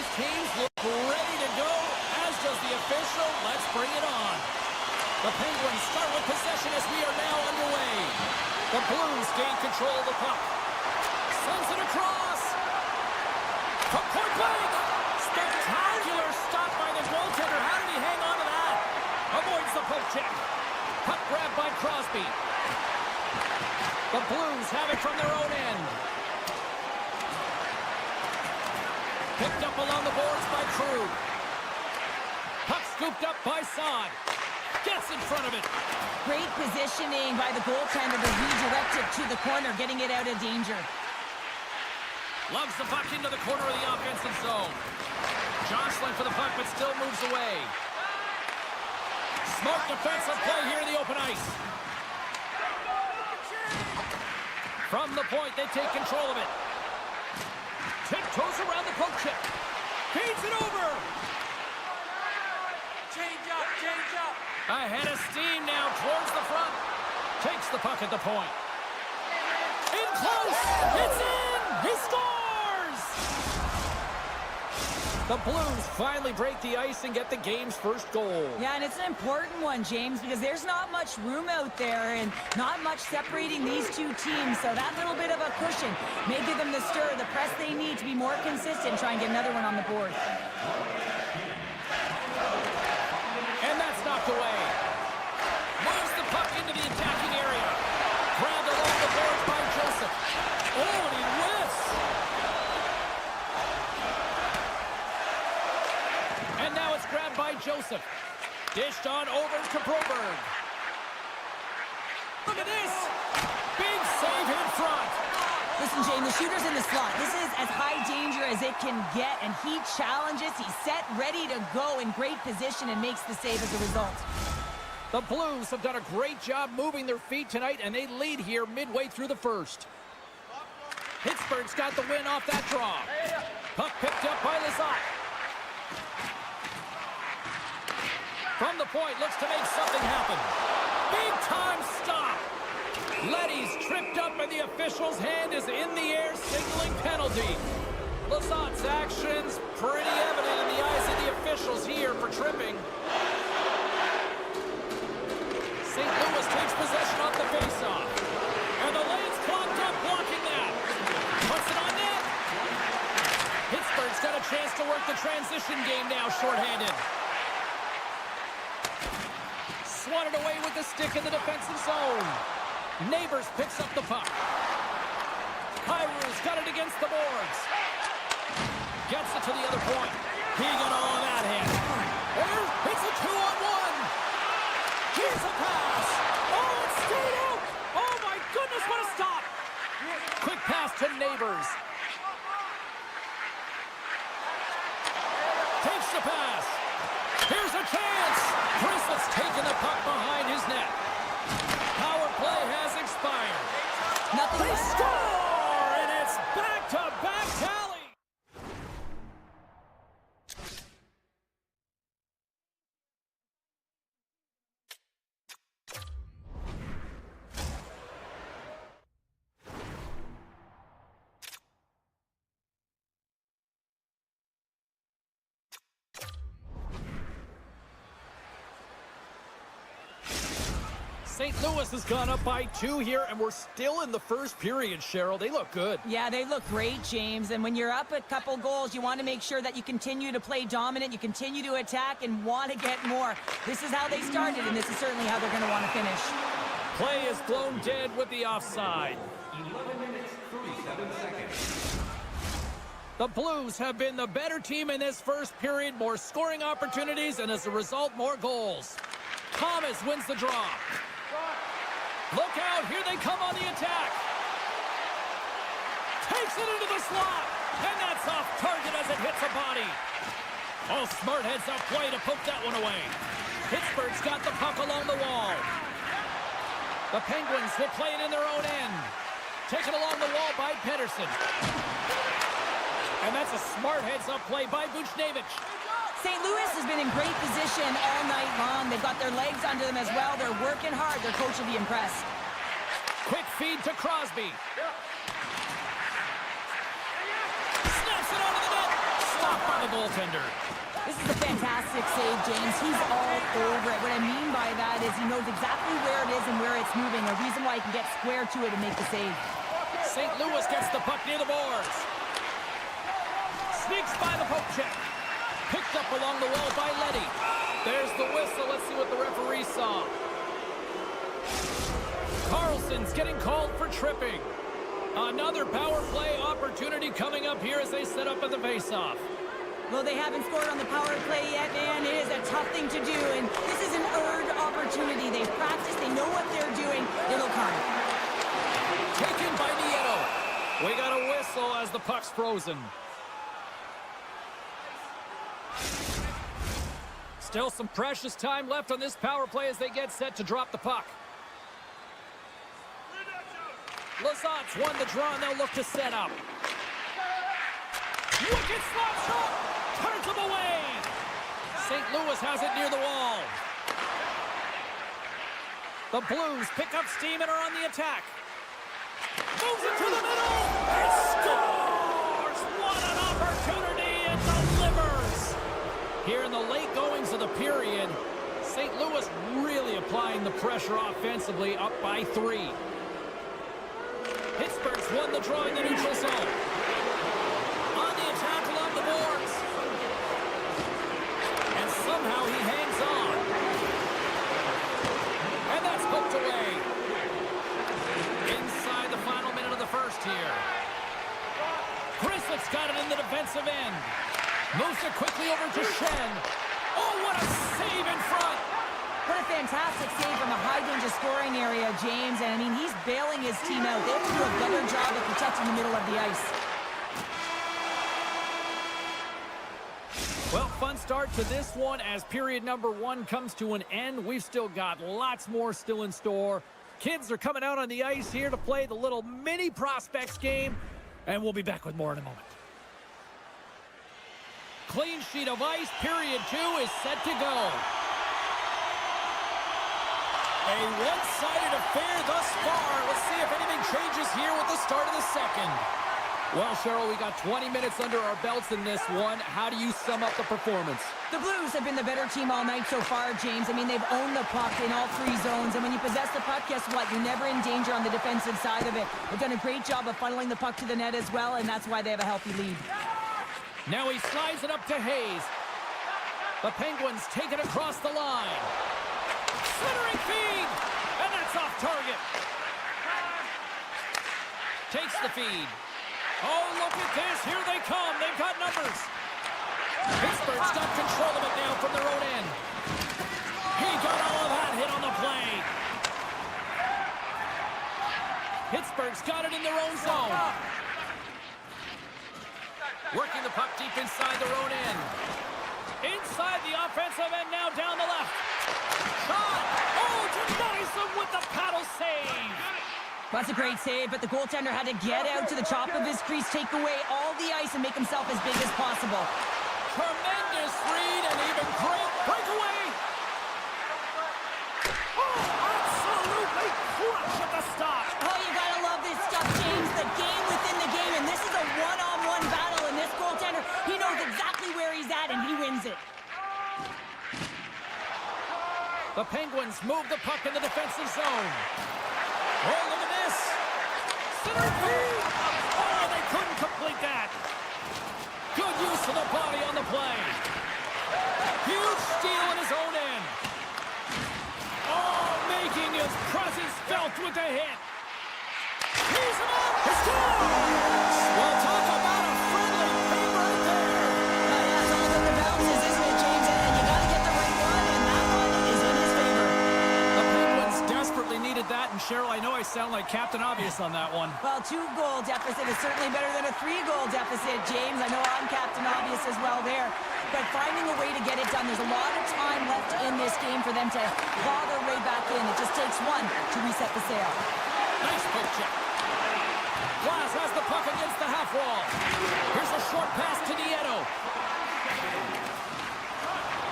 these teams look ready to go, as does the official. Let's bring it on. The Penguins start with possession as we are now underway. The Blues gain control of the puck. Sends it across. From point blank. Spectacular stop by the goaltender. How did he hang on to that? Avoids the poke check. Puck grabbed by Crosby. The Blues have it from their own end. Picked up along the boards by Crew. Puck scooped up by Saad. Gets in front of it. Great positioning by the goaltender to redirect it to the corner, getting it out of danger. Loves the puck into the corner of the offensive zone. Jostling for the puck, but still moves away. Smart defensive play here in the open ice. From the point, they take control of it. Tiptoes around the poke check. Feeds it over. Change up. Ahead of steam now towards the front. Takes the puck at the point. In close. It's in. He scores. The Blues finally break the ice and get the game's first goal. Yeah, and it's an important one, James, because there's not much room out there and not much separating these two teams. So that little bit of a cushion may give them the stir, the press they need to be more consistent, try and get another one on the board. And that's knocked away. Moves the puck into the attacking area. Grabbed along the boards by Joseph. Oh, and he whiffs. And now it's grabbed by Joseph. Dished on over to Broberg. Look at this. Big save in front. Listen, James, the shooter's in the slot. This is as high danger as it can get, and he challenges. He's set, ready to go, in great position, and makes the save as a result. The Blues have done a great job moving their feet tonight, and they lead here midway through the first. Pittsburgh's got the win off that draw. Puck picked up by Lizotte. From the point, looks to make something happen. Big time stop. Letty's tripped up and the official's hand is in the air, signaling penalty. Lizotte's actions pretty evident in the eyes of the officials here for tripping. St. Louis takes possession off the faceoff. And the lane's clogged up, blocking that. Puts it on net. Pittsburgh's got a chance to work the transition game now, shorthanded. Swatted away with the stick in the defensive zone. Neighbors picks up the puck. Kyrie's got it against the boards. Gets it to the other point. He got all of that hit. It's a 2-on-1. Here's a pass. Oh, it stayed out. Oh, my goodness, what a stop. Quick pass to Neighbors. Takes the pass. Here's a chance. Brisslett's taking the puck behind his net. Power play has expired. They score, and it's back-to-back tally. St. Louis has gone up by 2 here, and we're still in the first period, Cheryl. They look good. Yeah, they look great, James. And when you're up a couple goals, you want to make sure that you continue to play dominant, you continue to attack, and want to get more. This is how they started, and this is certainly how they're going to want to finish. Play is blown dead with the offside. 11 minutes, 37 seconds. The Blues have been the better team in this first period, more scoring opportunities, and as a result, more goals. Thomas wins the draw. Look out, here they come on the attack. Takes it into the slot, and that's off target as it hits a body. Oh, smart heads up play to poke that one away. Pittsburgh's got the puck along the wall. The Penguins will play it in their own end. Taken along the wall by Pedersen. And that's a smart heads-up play by Buchnevich. St. Louis has been in great position all night long. They've got their legs under them as well. They're working hard. Their coach will be impressed. Quick feed to Crosby. Snaps it onto the net. Stopped by the goaltender. This is a fantastic save, James. He's all over it. What I mean by that is he knows exactly where it is and where it's moving. A reason why he can get square to it and make the save. St. Louis gets the puck near the boards. Sneaks by the poke check. Picked up along the wall by Letty. There's the whistle. Let's see what the referee saw. Carlson's getting called for tripping. Another power play opportunity coming up here as they set up at the faceoff. Well, they haven't scored on the power play yet, man. It is a tough thing to do, and this is an earned opportunity. They've practiced. They know what they're doing. It'll come. Taken by Nieto. We got a whistle as the puck's frozen. Still some precious time left on this power play as they get set to drop the puck. Lazat's won the draw, and they'll look to set up. Wicked slap shot! Turns them away! St. Louis has it near the wall. The Blues pick up steam and are on the attack. Moves it to the middle! And scores! What an opportunity! It delivers! Here in the late goings of the period, St. Louis really applying the pressure offensively, up by 3. Pittsburgh's won the draw in the neutral zone. On the attack along the boards. And somehow he hangs on. And that's poked away. Inside the final minute of the first here. Grisslett's got it in the defensive end. Moves it quickly over to Shen. Oh, what a save in front. What a fantastic save from a high-danger scoring area, James. And, I mean, he's bailing his team out. They have to do a better job of protecting the middle of the ice. Well, fun start to this one as period number 1 comes to an end. We've still got lots more still in store. Kids are coming out on the ice here to play the little mini prospects game. And we'll be back with more in a moment. Clean sheet of ice. Period 2 is set to go. A one-sided affair thus far. Let's see if anything changes here with the start of the second. Well, Cheryl, we got 20 minutes under our belts in this one. How do you sum up the performance? The Blues have been the better team all night so far, James. I mean, they've owned the puck in all 3 zones. And when you possess the puck, guess what? You're never in danger on the defensive side of it. They've done a great job of funneling the puck to the net as well, and that's why they have a healthy lead. Now he slides it up to Hayes. The Penguins take it across the line. Centering feed, and that's off target. Takes the feed. Oh, look at this. Here they come. They've got numbers. Pittsburgh's got control of it now from their own end. He got all of that hit on the play. Pittsburgh's got it in their own zone. Working the puck deep inside their own end. Inside the offensive end, now down the left. Shot! Oh, denies them with the paddle save! That's a great save, but the goaltender had to get out to the top of his crease, take away all the ice, and make himself as big as possible. Tremendous read and even great breakaway! Oh, absolutely crushed at the stop! Oh, you gotta love this stuff, James. The game within the game, and this is a one-on-one battle, and this goaltender, he knows exactly where he's at, and he wins it. The Penguins move the puck in the defensive zone. Oh, look at this. Center feed. Oh, they couldn't complete that. Good use of the body on the play. Huge steal in his own end. Oh, making his presence felt with the hit. He's him up. He scores. Well, talk about a friendly game right there. That's all in the bounces, isn't it, James? And you gotta get the right one, and that one is in his favor. The Penguins desperately needed that, and Cheryl, I know I sound like Captain Obvious on that one. Well, 2-goal deficit is certainly better than a 3-goal deficit, James. I know I'm Captain Obvious as well there. But finding a way to get it done, there's a lot of time left in this game for them to claw their way back in. It just takes one to reset the sail. Nice poke check. Glass has the puck against the half wall. Here's a short pass to Nieto.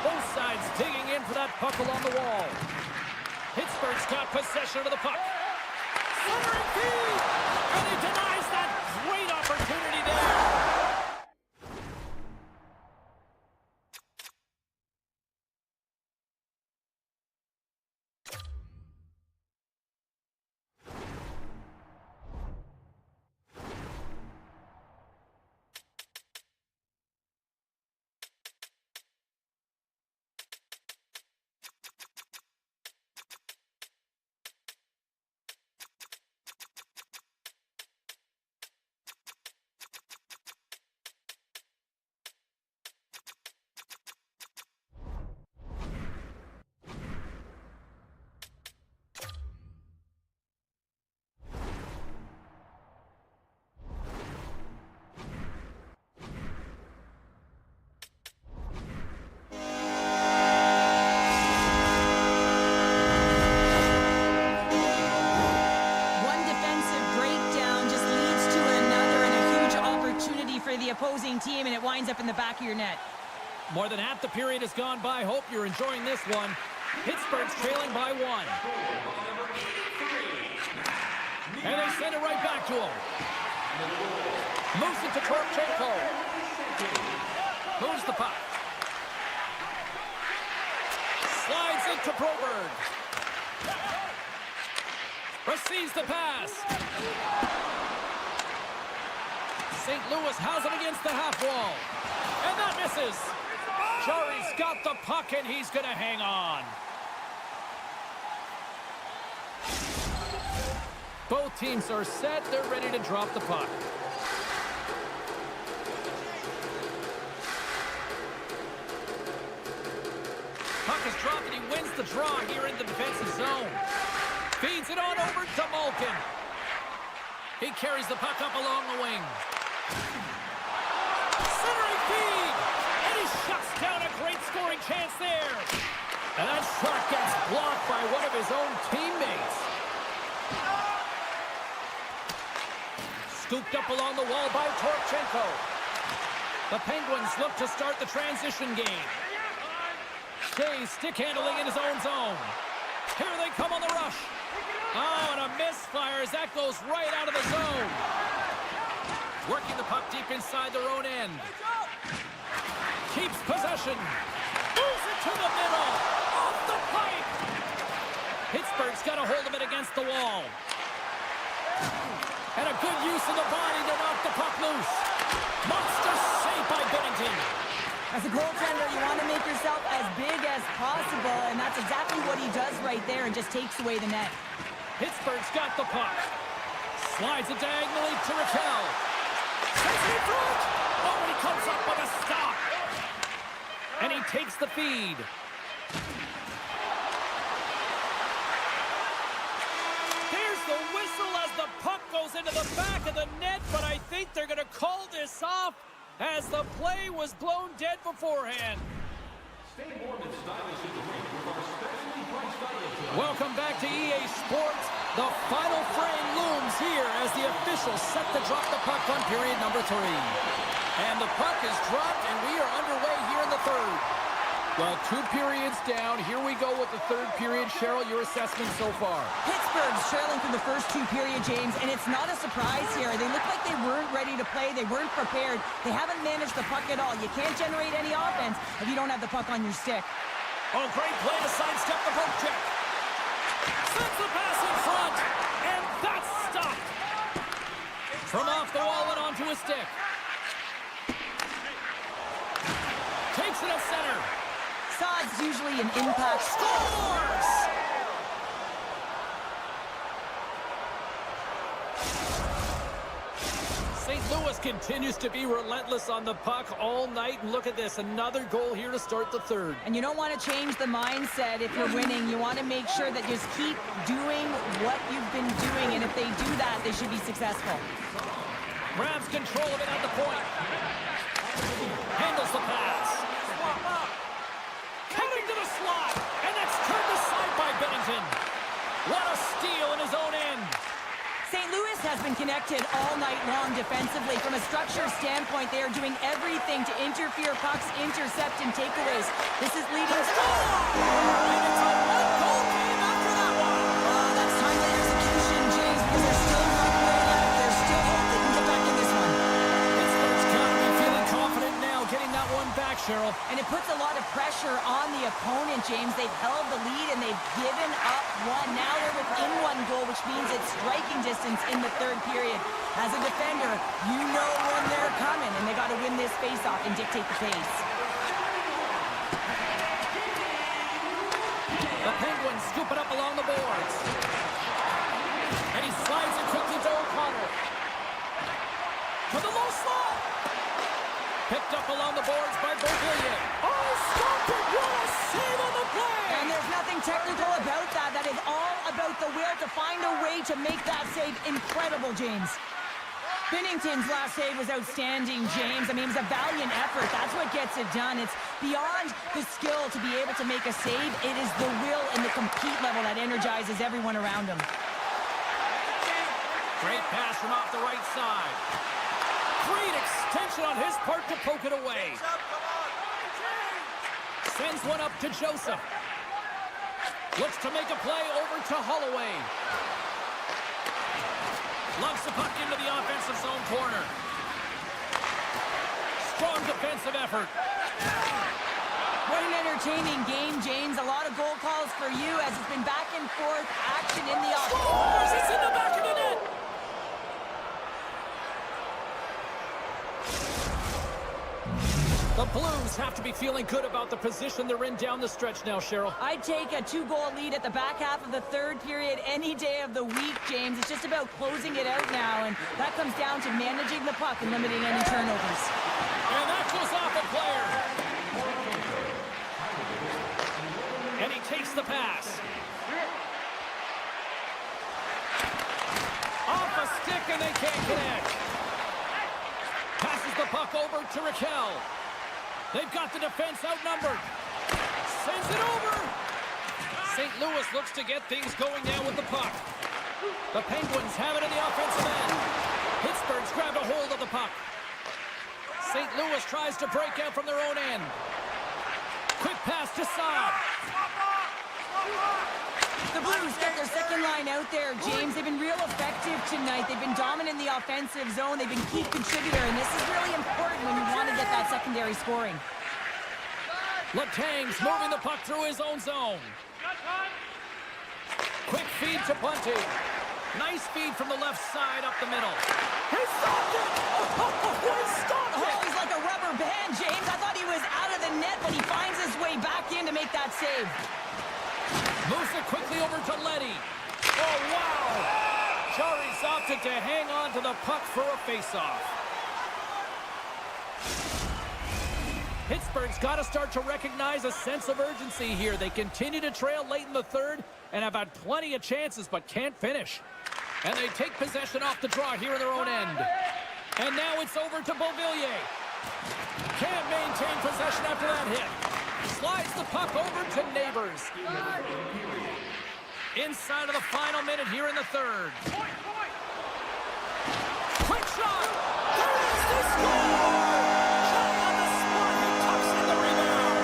Both sides digging in for that puck along the wall. Pittsburgh's got possession of the puck. Centering feed! And he denies that great opportunity there. winds up in the back of your net. More than half the period has gone by. Hope you're enjoying this one. Pittsburgh's trailing by 1. And they send it right back to him. Moves it to Torchenko. Moves the puck. Slides into Broberg. Receives the pass. St. Louis has it against the half wall. And that misses. Jari's got the puck, and he's going to hang on. Both teams are set. They're ready to drop the puck. Puck is dropped, and he wins the draw here in the defensive zone. Feeds it on over to Malkin. He carries the puck up along the wing. Centering feed! And he shuts down a great scoring chance there. And that shot gets blocked by one of his own teammates. Scooped up along the wall by Torchenko. The Penguins look to start the transition game. Shea stick handling in his own zone. Here they come on the rush. Oh, and a misfire as that goes right out of the zone. Working the puck deep inside their own end. Keeps possession. Moves it to the middle. Off the pipe. Pittsburgh's got a hold of it against the wall. And a good use of the body to knock the puck loose. Monster save by Bennington. As a goaltender, you want to make yourself as big as possible, and that's exactly what he does right there and just takes away the net. Pittsburgh's got the puck. Slides it diagonally to Raquel. Takes it in front. Oh, and he comes up with a stop. And he takes the feed. There's the whistle as the puck goes into the back of the net, but I think they're going to call this off as the play was blown dead beforehand. Welcome back to EA Sports. The final frame looms here as the officials set to drop the puck on period number 3. And the puck is dropped, and we are underway here in the third. Well, 2 periods down. Here we go with the third period. Cheryl, your assessment so far? Pittsburgh's trailing through the first 2 periods, James, and it's not a surprise here. They look like they weren't ready to play. They weren't prepared. They haven't managed the puck at all. You can't generate any offense if you don't have the puck on your stick. Oh, great play to sidestep the poke check. Sends the pass in front, and that's stopped. From off the wall and onto a stick. Takes it at center. Sod's usually an impact. Scores! St. Louis continues to be relentless on the puck all night. And look at this, another goal here to start the third. And you don't want to change the mindset if you're winning. You want to make sure that you just keep doing what you've been doing. And if they do that, they should be successful. Grabs control of it at the point. Handles the pass. Cutting to the slot. And that's turned aside by Bennington. What a steal in his own end. St. Louis has been connected all night long defensively. From a structure standpoint, they are doing everything to interfere pucks, intercept, and takeaways. This is leading to... And it's a one-goal game after that one. That's timely execution, James, because they're still not playing out. There's still hope they can get back in this one. Pittsburgh's got to be feeling confident now, getting that one back, Cheryl. And it puts a lot of pressure on the opponent, James. They've held the lead, and they've given up one. Now they're within 1 goal, which means it's striking distance in the third period. As a defender, you know when they're coming, and they got to win this face-off and dictate the pace. The Penguins scoop it up along the boards. And he slides it quickly to O'Connor. To the low slot. Picked up along the boards by Beauvillier. Oh, stop it! What a save on the play! And there's nothing technical about that. That is all about the will to find a way to make that save incredible, James. Binnington's last save was outstanding, James. I mean, it was a valiant effort. That's what gets it done. It's beyond the skill to be able to make a save. It is the will and the compete level that energizes everyone around him. Great pass from off the right side. Great extension on his part to poke it away. Sends one up to Joseph. Looks to make a play over to Holloway. Lumps the puck into the offensive zone corner. Strong defensive effort. What an entertaining game, James. A lot of goal calls for you as it's been back and forth action in the offense. Scores! It's in the back of the net! The Blues have to be feeling good about the position they're in down the stretch now, Cheryl. I'd take a 2-goal lead at the back half of the third period any day of the week, James. It's just about closing it out now, and that comes down to managing the puck and limiting any turnovers. And that goes off a player. And he takes the pass. Off a stick, and they can't connect. Passes the puck over to Raquel. They've got the defense outnumbered. Sends it over. St. Louis looks to get things going now with the puck. The Penguins have it in the offensive end. Pittsburgh's grabbed a hold of the puck. St. Louis tries to break out from their own end. Quick pass to Saad. The Blues get their second line out there, James. They've been real effective tonight. They've been dominant in the offensive zone. They've been key contributor, and this is really important when you want to get that secondary scoring. Letang's moving the puck through his own zone. Quick feed to Bunty. Nice feed from the left side up the middle. He stopped it! He stopped it! Oh, he's like a rubber band, James. I thought he was out of the net, but he finds his way back in to make that save. Moves it quickly over to Letty. Oh, wow! Jari's opted to hang on to the puck for a faceoff. Pittsburgh's got to start to recognize a sense of urgency here. They continue to trail late in the third and have had plenty of chances but can't finish. And they take possession off the draw here in their own end. And now it's over to Beauvillier. Can't maintain possession after that hit. Slides the puck over to Neighbors. Inside of the final minute here in the third. Quick shot! There is the score! Shot on the spot, he tucks in the rebound.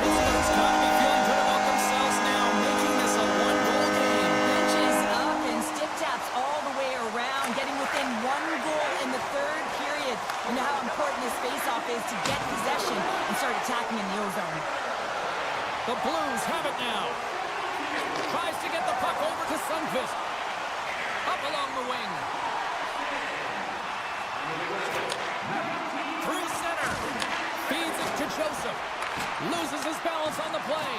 Pittsburgh's got to be feeling good about themselves now, making this a one-goal game. Benches up and stick taps all the way around, getting within 1 goal in the third period. You know how important this faceoff is to get possession and start attacking in the O-zone. The Blues have it now. Tries to get the puck over to Sundqvist. Up along the wing. Through center. Feeds it to Joseph. Loses his balance on the play.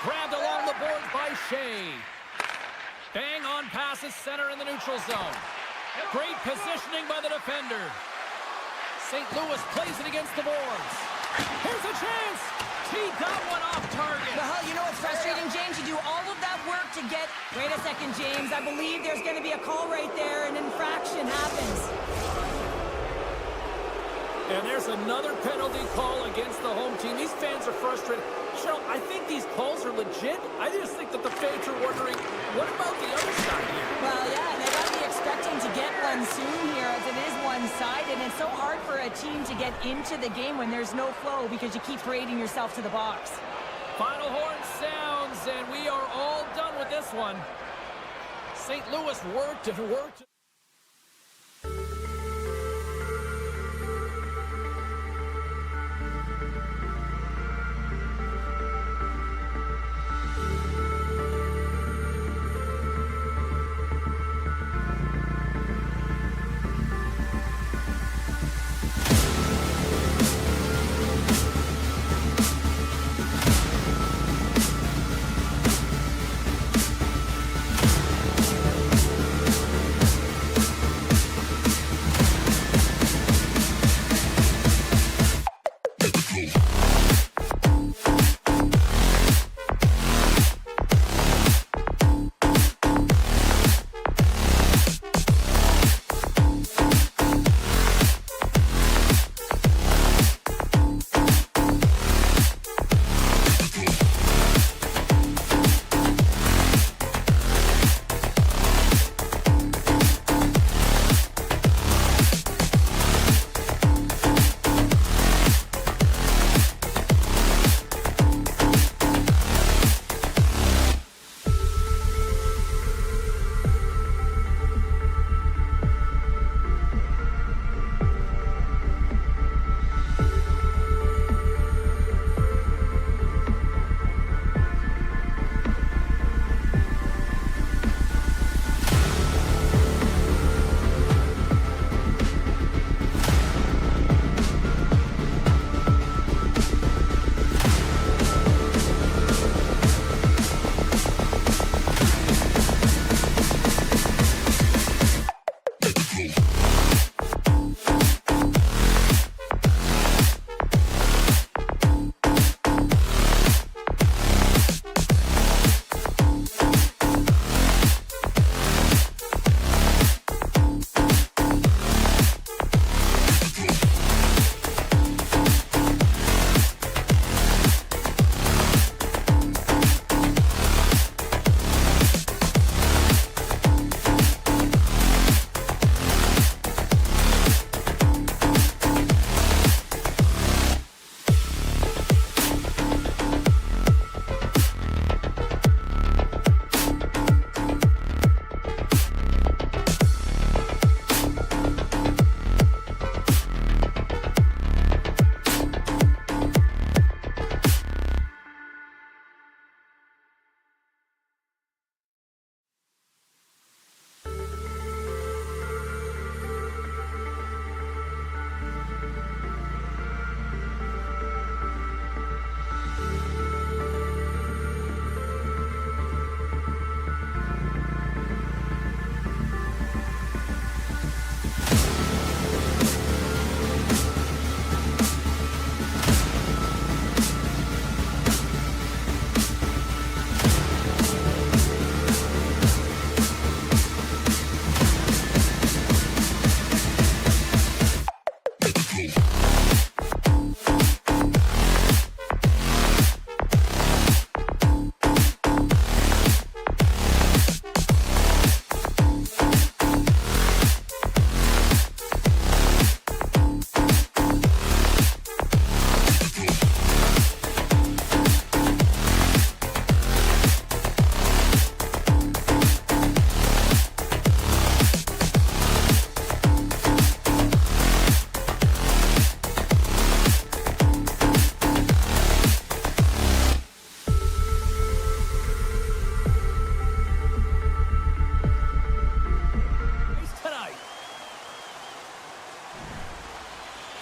Grabbed along the boards by Shea. Bang on passes center in the neutral zone. Great positioning by the defender. St. Louis plays it against the boards. Here's a chance. He got one off target. Well, you know what's frustrating, James? You do all of that work to get... Wait a second, James. I believe there's going to be a call right there. An infraction happens. And there's another penalty call against the home team. These fans are frustrated. Cheryl, I think these calls are legit. I just think that the fans are wondering, what about the other side here? Well, yeah, and they got to be expecting to get one soon here as it is one-sided. And it's so hard for a team to get into the game when there's no flow because you keep parading yourself to the box. Final horn sounds, and we are all done with this one. St. Louis worked and worked.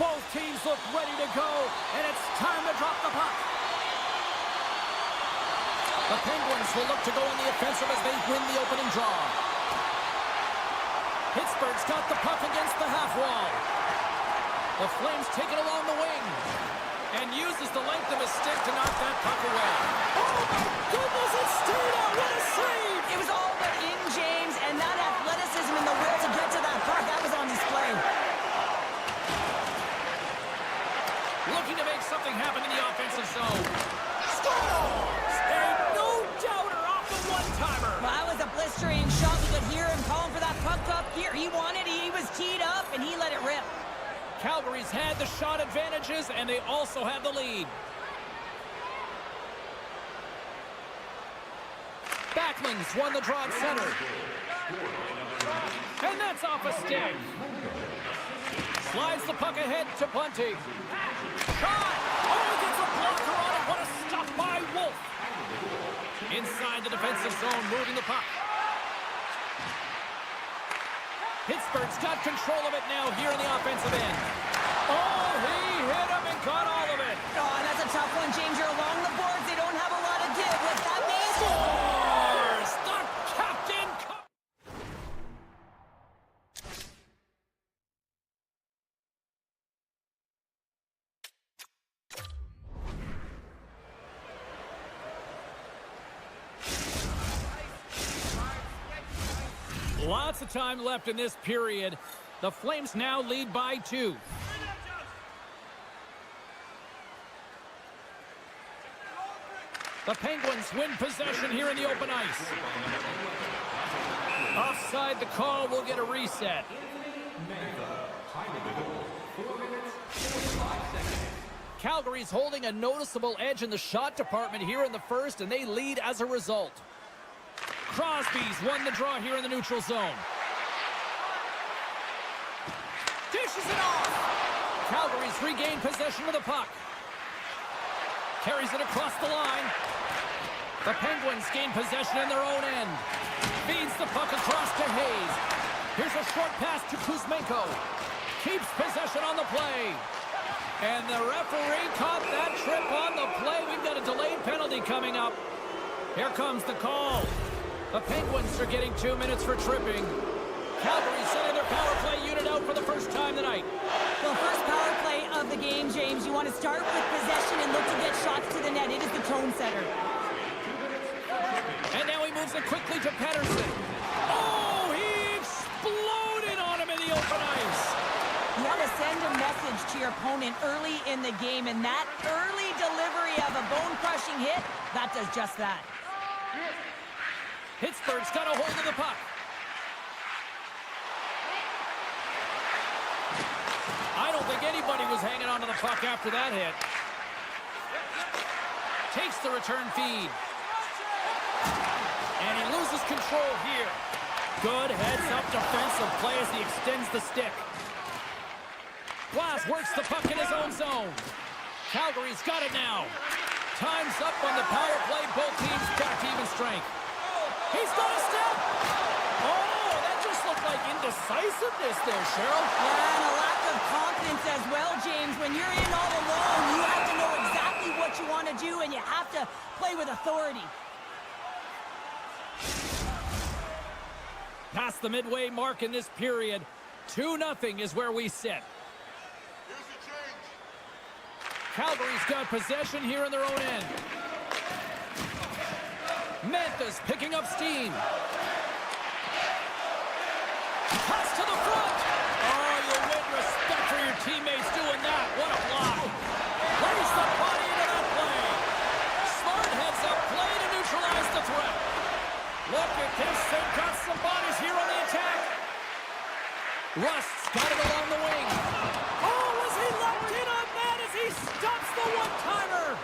Both teams look ready to go, and it's time to drop the puck. The Penguins will look to go on the offensive as they win the opening draw. Pittsburgh's got the puck against the half wall. The Flames take it along the wing and uses the length of his stick to knock that puck away. Oh my goodness, it stayed out. What a save! It was all but in, James, and that athleticism and the will to get to that puck, that was on display. Looking to make something happen in the offensive zone. Scores! And no doubter off the one-timer. Well, that was a blistering shot. We could hear him calling for that puck up here. He wanted it. He was teed up, and he let it rip. Calgary's had the shot advantages, and they also have the lead. Backlund's won the draw at center. And that's off a stick. Slides the puck ahead to Bunting. Shot! Oh, he gets a blocker on it. What a stop by Wolf. Inside the defensive zone, moving the puck. Pittsburgh's got control of it now here in the offensive end. Oh, he hit him and got all of it. Oh, that's a tough one, James. You're along the boards. They don't have a lot of give. What that means? Scores! The captain. Lots of time left in this period. The Flames now lead by 2. The Penguins win possession here in the open ice. Offside the call, will get a reset. Calgary's holding a noticeable edge in the shot department here in the first, and they lead as a result. Crosby's won the draw here in the neutral zone. Dishes it off. Calgary's regained possession of the puck. Carries it across the line. The Penguins gain possession in their own end. Feeds the puck across to Hayes. Here's a short pass to Kuzmenko. Keeps possession on the play. And the referee caught that trip on the play. We've got a delayed penalty coming up. Here comes the call. The Penguins are getting 2 minutes for tripping. Calgary sending their power play unit out for the first time tonight. Well, first power play of the game, James. You want to start with possession and look to get shots to the net. It is the tone setter. And now he moves it quickly to Pettersson. Oh, he exploded on him in the open ice. You want to send a message to your opponent early in the game, and that early delivery of a bone-crushing hit, that does just that. Pittsburgh's got a hold of the puck. I don't think anybody was hanging on to the puck after that hit. Takes the return feed. And he loses control here. Good heads-up defensive play as he extends the stick. Glass works the puck in his own zone. Calgary's got it now. Time's up on the power play. Both teams back to even strength. He's got a step. Oh, that just looked like indecisiveness there, Cheryl. Yeah, and a lack of confidence as well, James. When you're in all alone, you have to know exactly what you want to do, and you have to play with authority. Past the midway mark in this period, 2-0 is where we sit. Calgary's got possession here in their own end. Memphis picking up steam. Pass to the front. Oh, you win respect for your teammates doing that. What a block. Plays the body into that play. Smart heads up play to neutralize the threat. Look at this. They've got some bodies here on the attack. Rust's got it along the wing. Oh, was he locked in on that as he stops the one-timer?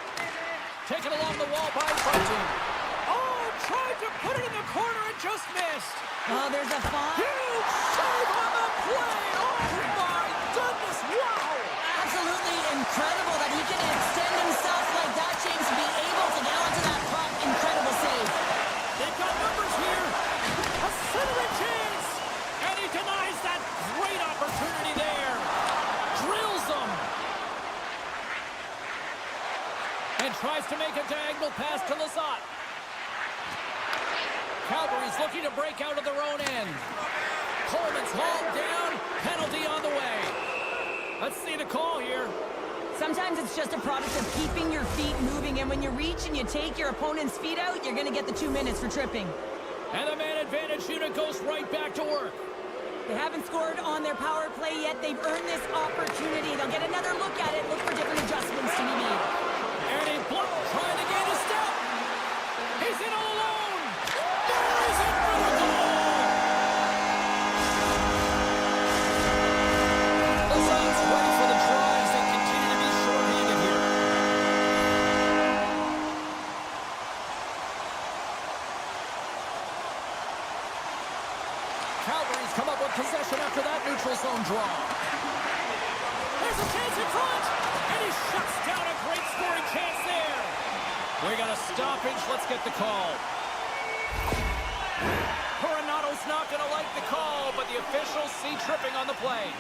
Taken along the wall by Bunting. Oh, tried to put it in the corner and just missed. Oh, there's a fine. Huge save on the play. Oh, my goodness. Wow. Absolutely incredible that he can extend himself like that, James, to be able to get onto that puck. Incredible save. They've got numbers here. A centering chance. And he denies that great opportunity there. Drills them. tries to make a diagonal pass to Lazat. Calgary's looking to break out of their own end. Coleman's hauled down. Penalty on the way. Let's see the call here. Sometimes it's just a product of keeping your feet moving, and when you reach and you take your opponent's feet out, you're going to get the 2 minutes for tripping. And the man advantage unit goes right back to work. They haven't scored on their power play yet. They've earned this opportunity. They'll get another look at it, look for different adjustments to be made. And he blocked, trying to gain a step. He's in all alone. There is it for the goal. Lazat's ready for the tries. They continue to be short-handed here. Calgary's come up with possession after that neutral zone draw. There's a chance in front, and he shuts down a great scoring chance there. We got a stoppage. Let's get the call. Coronato's not going to like the call, but the officials see tripping on the play.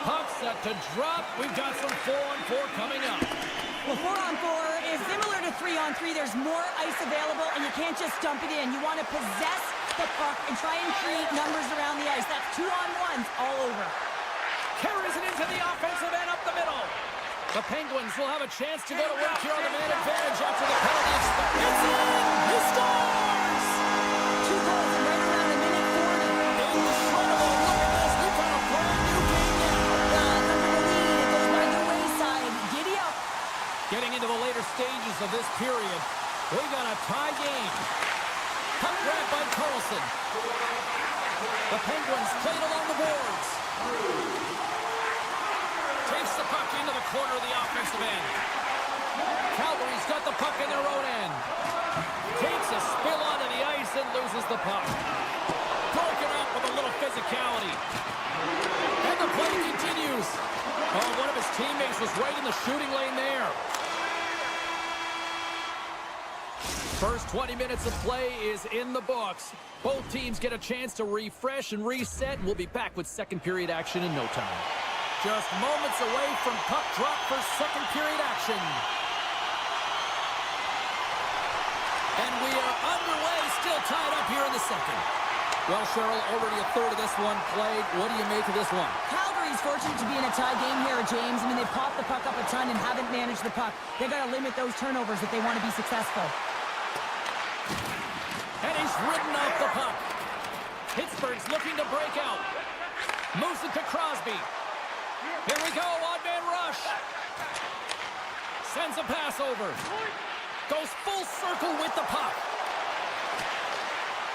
Puck set to drop. We've got some 4-on-4 coming up. Well, 4-on-4 is similar to 3-on-3. There's more ice available, and you can't just dump it in. You want to possess the puck and try and create numbers around the ice. That's 2-on-1s all over. Carries it into the offensive end up the middle. The Penguins will have a chance to go to work here on the man advantage after the penalty. It's in! He scores! 2 goals in right around a minute 40. Incredible! Look at this. We've got a brand new game now. Comfortable lead. It goes by the wayside. Giddy up. Getting into the later stages of this period, we got a tie game. Puck grabbed by Carlson. The Penguins played along the boards. Takes the puck into the corner of the offensive end. Calgary's got the puck in their own end. Takes a spill onto the ice and loses the puck. Broken up with a little physicality. And the play continues. Oh, one of his teammates was right in the shooting lane there. First 20 minutes of play is in the books. Both teams get a chance to refresh and reset, and we'll be back with second period action in no time. Just moments away from puck drop for second period action. And we are underway, still tied up here in the second. Well, Cheryl, already a third of this one played. What do you make of this one? Calgary's fortunate to be in a tie game here, James. I mean, they've popped the puck up a ton and haven't managed the puck. They've got to limit those turnovers if they want to be successful. And he's ridden off the puck. Pittsburgh's looking to break out. Moves it to Crosby. Here we go, odd-man rush. Sends a pass over. Goes full circle with the puck.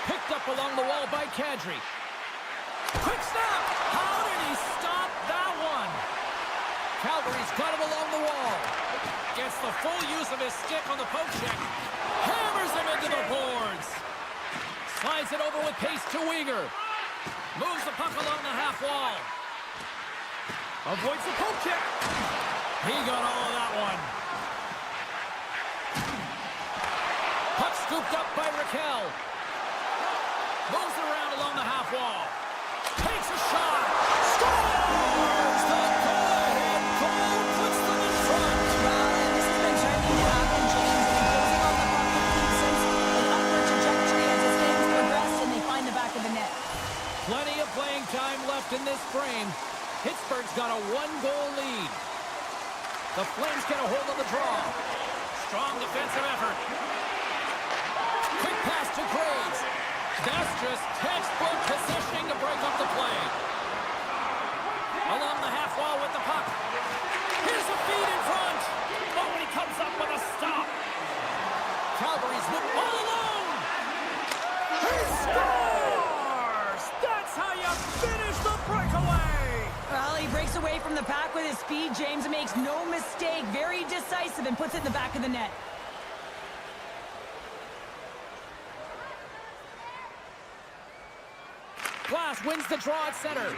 Picked up along the wall by Kadri. Quick snap! How did he stop that one? Calgary's got him along the wall. Gets the full use of his stick on the poke check. Hammers him into the boards. Slides it over with pace to Uyghur. Moves the puck along the half wall. Avoids the poke check. He got all of that one. Puck scooped up by Raquel. Moves it around along the half wall. Takes a shot. Scores! The go-ahead goal puts them in front. Well, and this has been starting to happen, James. They've been closing on the puck with decent, an upward trajectory as this game's progressed, and they find the back of the net. Plenty of playing time left in this frame. Pittsburgh's got a 1-goal lead. The Flames get a hold of the draw. Strong defensive effort. Quick pass to Graves. That's just textbook positioning to break up the play. Along the half wall with the puck. Here's a feed in front. Oh, and he comes up with a stop. Calgary's all alone. He scores! That's how you finish the breakaway. Well, he breaks away from the pack with his speed, James, and makes no mistake. Very decisive and puts it in the back of the net. Glass wins the draw at center.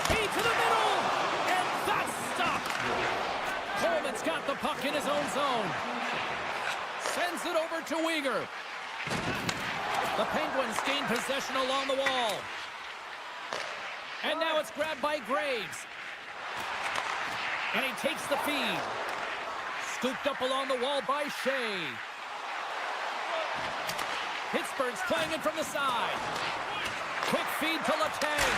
Feed to the middle, and that's stopped. Coleman's got the puck in his own zone. Sends it over to Uyghur. The Penguins gain possession along the wall. And now it's grabbed by Graves. And he takes the feed. Scooped up along the wall by Shea. Pittsburgh's playing it from the side. Quick feed to Letang.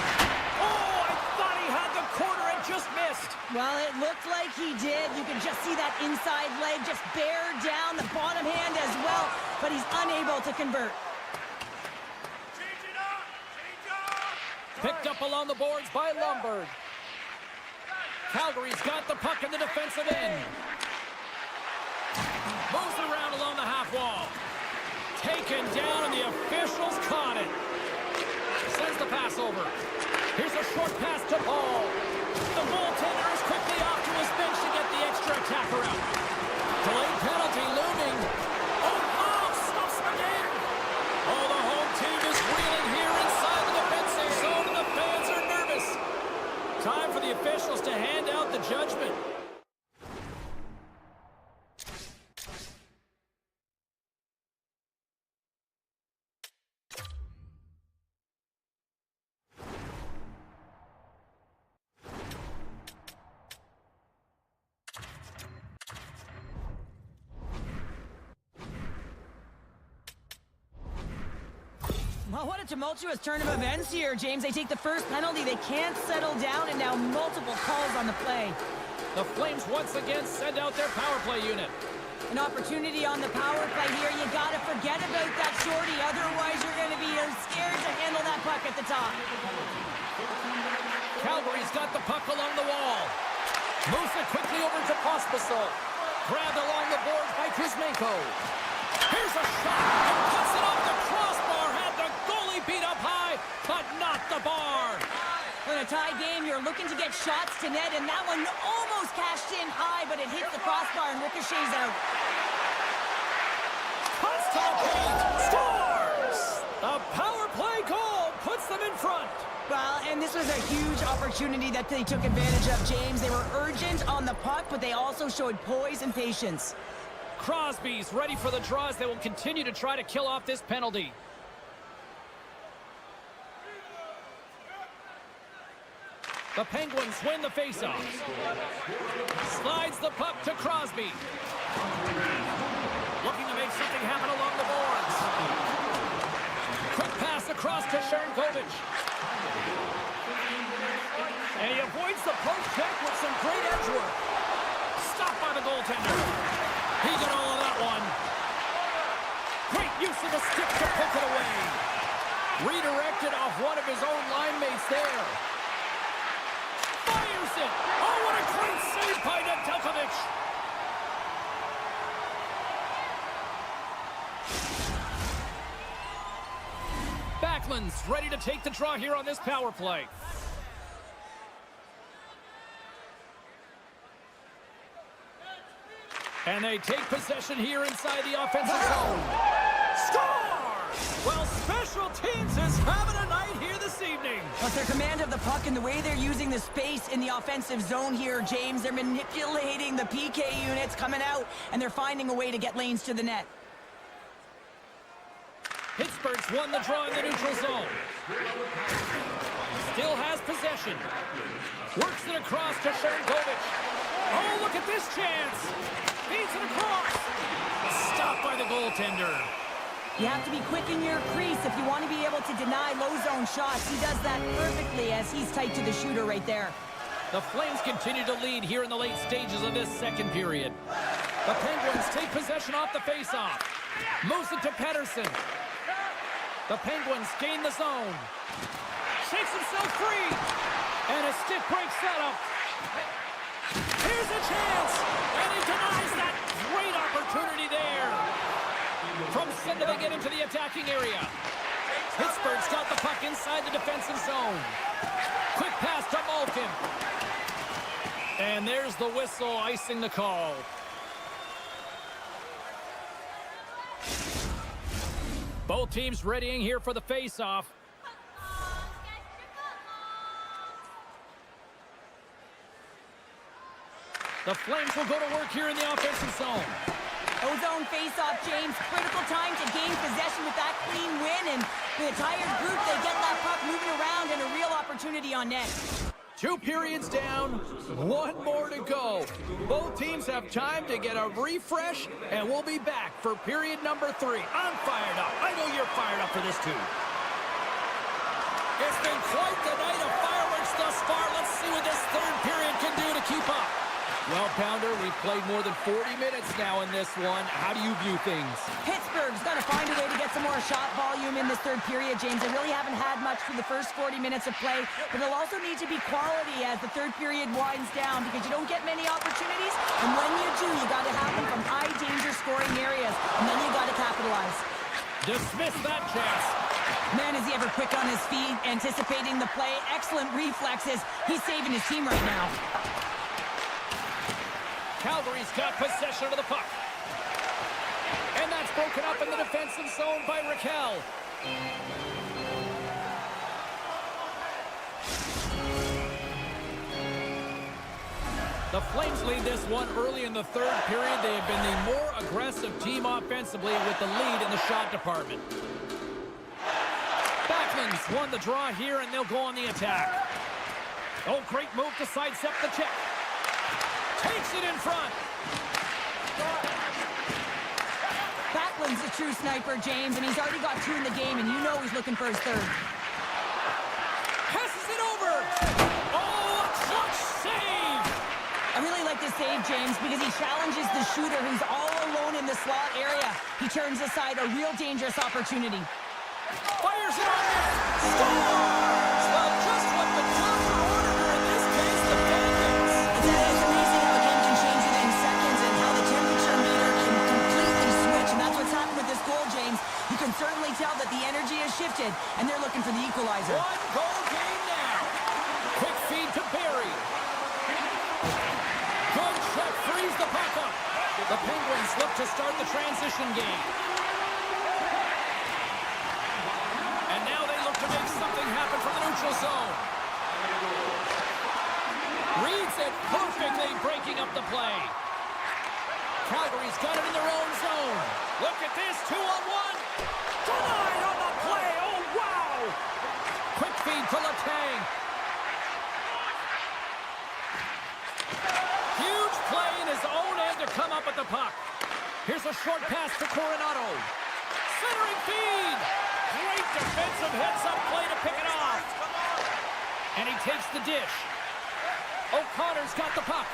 Oh, I thought he had the corner and just missed. Well, it looked like he did. You can just see that inside leg just bear down the bottom hand as well, but he's unable to convert. Picked up along the boards by Lombard. Calgary's got the puck in the defensive end. Moves it around along the half wall. Taken down, and the officials caught it. Sends the pass over. Here's a short pass to Paul. The goaltender is quickly off to his bench to get the extra attacker out. Delayed penalty looming. Oh, stops him again. Oh, the home team is reeling here inside the defensive zone, and the fans are nervous. Time for the officials to hand out the judgment. Well, what a tumultuous turn of events here, James. They take the first penalty. They can't settle down, and now multiple calls on the play. The Flames once again send out their power play unit. An opportunity on the power play here. You got to forget about that shorty. Otherwise, you're going to be scared to handle that puck at the top. Calgary's got the puck along the wall. Moves it quickly over to Pospisil. Grabbed along the boards by Kuzmenko. Here's a shot. And cuts it off the crossbar. Had the goalie beat up high, but not the bar. In a tie game, you're looking to get shots to net, and that one almost cashed in high, but it hits the crossbar and ricochets out. Cuts to the paint. Scores! The power play goal puts them in front. Well, and this was a huge opportunity that they took advantage of, James. They were urgent on the puck, but they also showed poise and patience. Crosby's ready for the draws. They will continue to try to kill off this penalty. The Penguins win the faceoff. Slides the puck to Crosby. Looking to make something happen along the boards. Quick pass across to Sharangovich. And he avoids the poke check with some great edge work. Stopped by the goaltender. He got all of that one. Great use of the stick to poke it away. Redirected off one of his own line mates there. Fires it. Oh, what a great save by Nedeljkovic. Backlund's ready to take the draw here on this power play. And they take possession here inside the offensive zone. Score! Well, special teams is having a night here this evening. But their command of the puck and the way they're using the space in the offensive zone here, James, they're manipulating the PK units coming out, and they're finding a way to get lanes to the net. Pittsburgh's won the draw in the neutral zone. Still has possession. Works it across to Sharangovich. Oh, look at this chance. Feeds it across. Stopped by the goaltender. You have to be quick in your crease if you want to be able to deny low zone shots. He does that perfectly as he's tight to the shooter right there. The Flames continue to lead here in the late stages of this second period. The Penguins take possession off the faceoff. Moves it to Pettersson. The Penguins gain the zone. Shakes himself free. And a stick break setup. Here's a chance. And he denies that great opportunity there. From center they get into the attacking area. Pittsburgh's got the puck inside the defensive zone. Quick pass to Malkin. And there's the whistle icing the call. Both teams readying here for the face-off. The Flames will go to work here in the offensive zone. O-zone face-off, James. Critical time to gain possession with that clean win. And with a tired group, they get that puck moving around and a real opportunity on net. 2 periods down, 1 more to go. Both teams have time to get a refresh, and we'll be back for period number 3. I'm fired up. I know you're fired up for this too. It's been quite the night of fireworks thus far. Let's see what this third period can do to keep up. Well, Pounder, we've played more than 40 minutes now in this one. How do you view things? Pittsburgh's got to find a way to get some more shot volume in this third period, James. They really haven't had much for the first 40 minutes of play, but they'll also need to be quality as the third period winds down because you don't get many opportunities, and when you do, you got to have them from high-danger scoring areas, and then you got to capitalize. Dismiss that chance. Man, is he ever quick on his feet, anticipating the play. Excellent reflexes. He's saving his team right now. Calgary's got possession of the puck. And that's broken up in the defensive zone by Raquel. The Flames lead this one early in the third period. They have been the more aggressive team offensively with the lead in the shot department. Backlund's won the draw here, and they'll go on the attack. Oh, great move to sidestep the check. Takes it in front. Backlund's a true sniper, James, and he's already got 2 in the game, and you know he's looking for his third. Passes it over. Oh, a clutch save. I really like this save, James, because he challenges the shooter who's all alone in the slot area. He turns aside a real dangerous opportunity. Fires it on net. Scores! Well, just what the doctor ordered her in this case, the Bengals. It's amazing how a game can change within seconds and how the temperature meter can completely switch, and that's what's happened with this goal, James. You can certainly tell that the energy has shifted, and they're looking for the equalizer. 1 goal game now. Quick feed to Barry. Good check, frees the puck up. The Penguins look to start the transition game. And now they look to make something happen from the neutral zone. Reads it perfectly, breaking up the play. Calgary's got it in their own zone. Look at this, 2-on-1. Denied on the play, oh wow! Quick feed to Letang. Huge play in his own end to come up with the puck. Here's a short pass to Coronado. Centering feed. Great defensive heads-up play to pick it off. And he takes the dish. O'Connor's got the puck.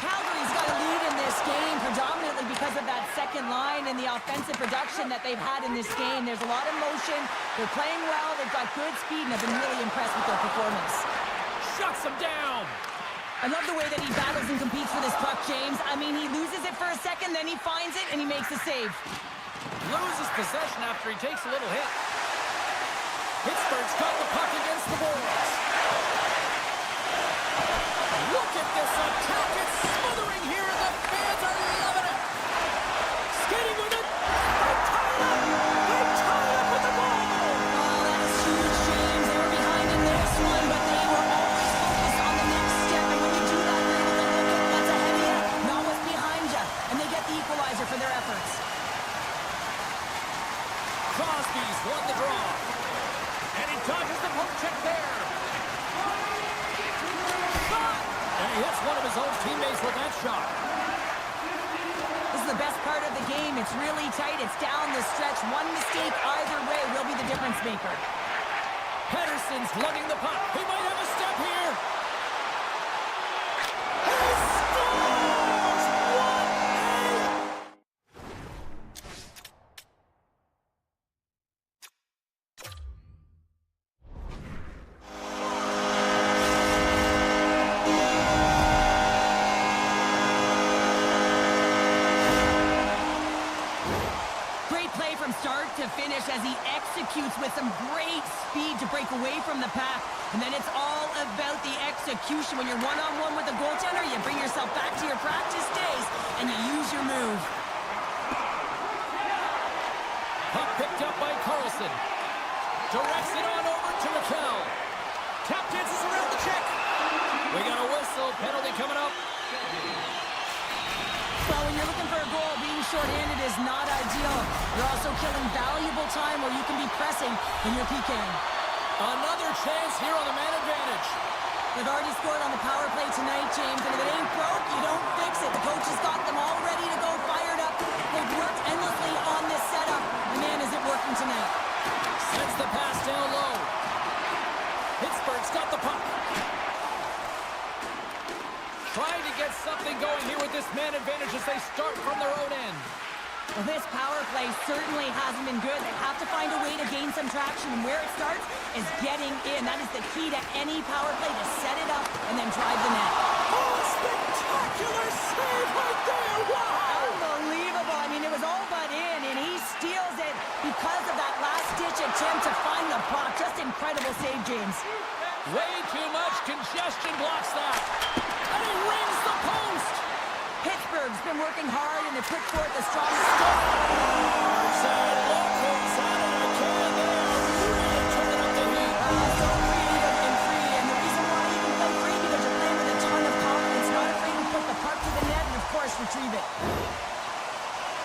Calgary's got a lead in this game predominantly because of that second line and the offensive production that they've had in this game. There's a lot of motion. They're playing well. They've got good speed, and I've been really impressed with their performance. Shuts him down. I love the way that he battles and competes for this puck, James. I mean, he loses it for a second, then he finds it, and he makes a save. Loses possession after he takes a little hit. Pittsburgh's got the puck against the boards. Look at this attack. It's smothering here, and the fans are loving it. Skating with it. They tie it up. They tie it up with the ball. Oh, that is huge, James. They were behind in this one, but they were always focused on the next step. And when you do that, you're able to look at what's ahead of you, not what's behind you. And they get the equalizer for their efforts. Crosby's won the draw. And he dodges the poke check there. Shot! And he hits one of his own teammates with that shot. This is the best part of the game. It's really tight. It's down the stretch. One mistake either way will be the difference maker. Pedersen's lugging the puck. He might have a step here. He scores! 1-8! Start to finish as he executes with some great speed to break away from the pack. And then it's all about the execution. When you're one-on-one with a goaltender, you bring yourself back to your practice days and you use your move. Puck picked up by Carlson. Directs it on over to Raquel. Tap dances around the check. We got a whistle. Penalty coming up. Well, when you're looking for a goal, being shorthanded is not ideal. You're also killing valuable time where you can be pressing when you're PKing. Another chance here on the man advantage. They've already scored on the power play tonight, James, and if it ain't broke, you don't fix it. The coach has got them all ready to go, fired up. They've worked endlessly on this setup. And man, is it working tonight. Sends the pass down low. Pittsburgh's got the puck. Trying to get something going here with this man advantage as they start from their own end. Well, this power play certainly hasn't been good. They have to find a way to gain some traction, and where it starts is getting in. That is the key to any power play, to set it up and then drive the net. Oh, spectacular save right there! Wow! Unbelievable. I mean, it was all but in, and he steals it because of that last-ditch attempt to find the puck. Just incredible save, James. Way too much congestion blocks that. And he rings the post! Pittsburgh's been working hard, and they put forth a strong start. So look who's out of the can there. Really turn up the heat. So creative and free, and the reason why you can play free because you're playing with a ton of confidence, not afraid to put the puck to the net and, of course, retrieve it.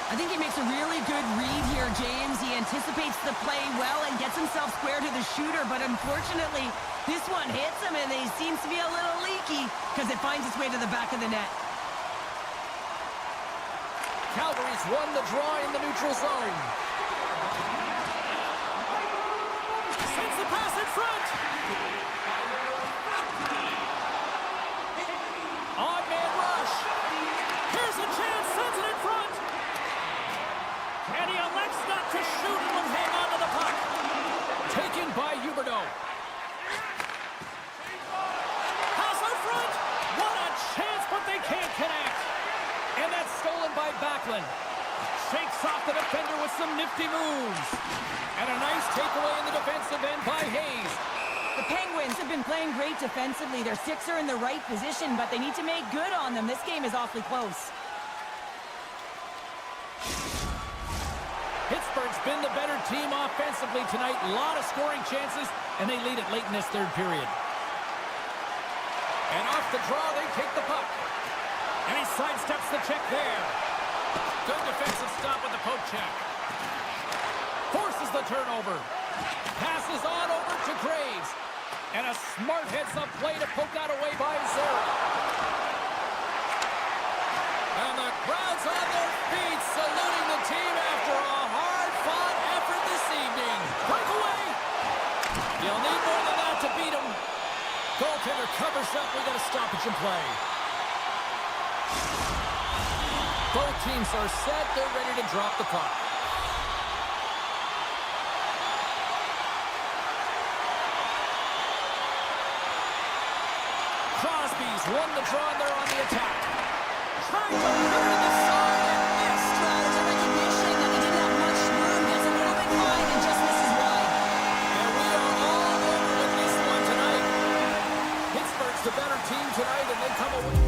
I think he makes a really good read here, James. He anticipates the play well and gets himself square to the shooter, but unfortunately, this one hits him, and he seems to be a little leaky because it finds its way to the back of the net. Calgary's won the draw in the neutral zone. Sends the pass in front. On man rush. Here's a chance. Sends it in front. And he elects not to shoot and will hang on to the puck. Taken by Huberdeau. Pass out front. What a chance, but they can't connect. And that's stolen by Backlund. Shakes off the defender with some nifty moves. And a nice takeaway in the defensive end by Hayes. The Penguins have been playing great defensively. Their six are in the right position, but they need to make good on them. This game is awfully close. Pittsburgh's been the better team offensively tonight. A lot of scoring chances, and they lead it late in this third period. And off the draw, they take the puck. And he sidesteps the check there. Good defensive stop with the poke check. Forces the turnover. Passes on over to Graves. And a smart heads-up play to poke that away by Zara. And the crowd's on their feet, saluting the team after a hard-fought effort this evening. Breakaway! You'll need more than that to beat him. Goaltender covers up. We got a stoppage in play. Both teams are set. They're ready to drop the puck. Crosby's won the draw, and they're on the attack. Trying to put it in the side and missed. There's a recognition that he didn't have much room. Gets a little bit wide and just misses wide. And we are all over with this one tonight. Pittsburgh's the better team tonight, and they come away.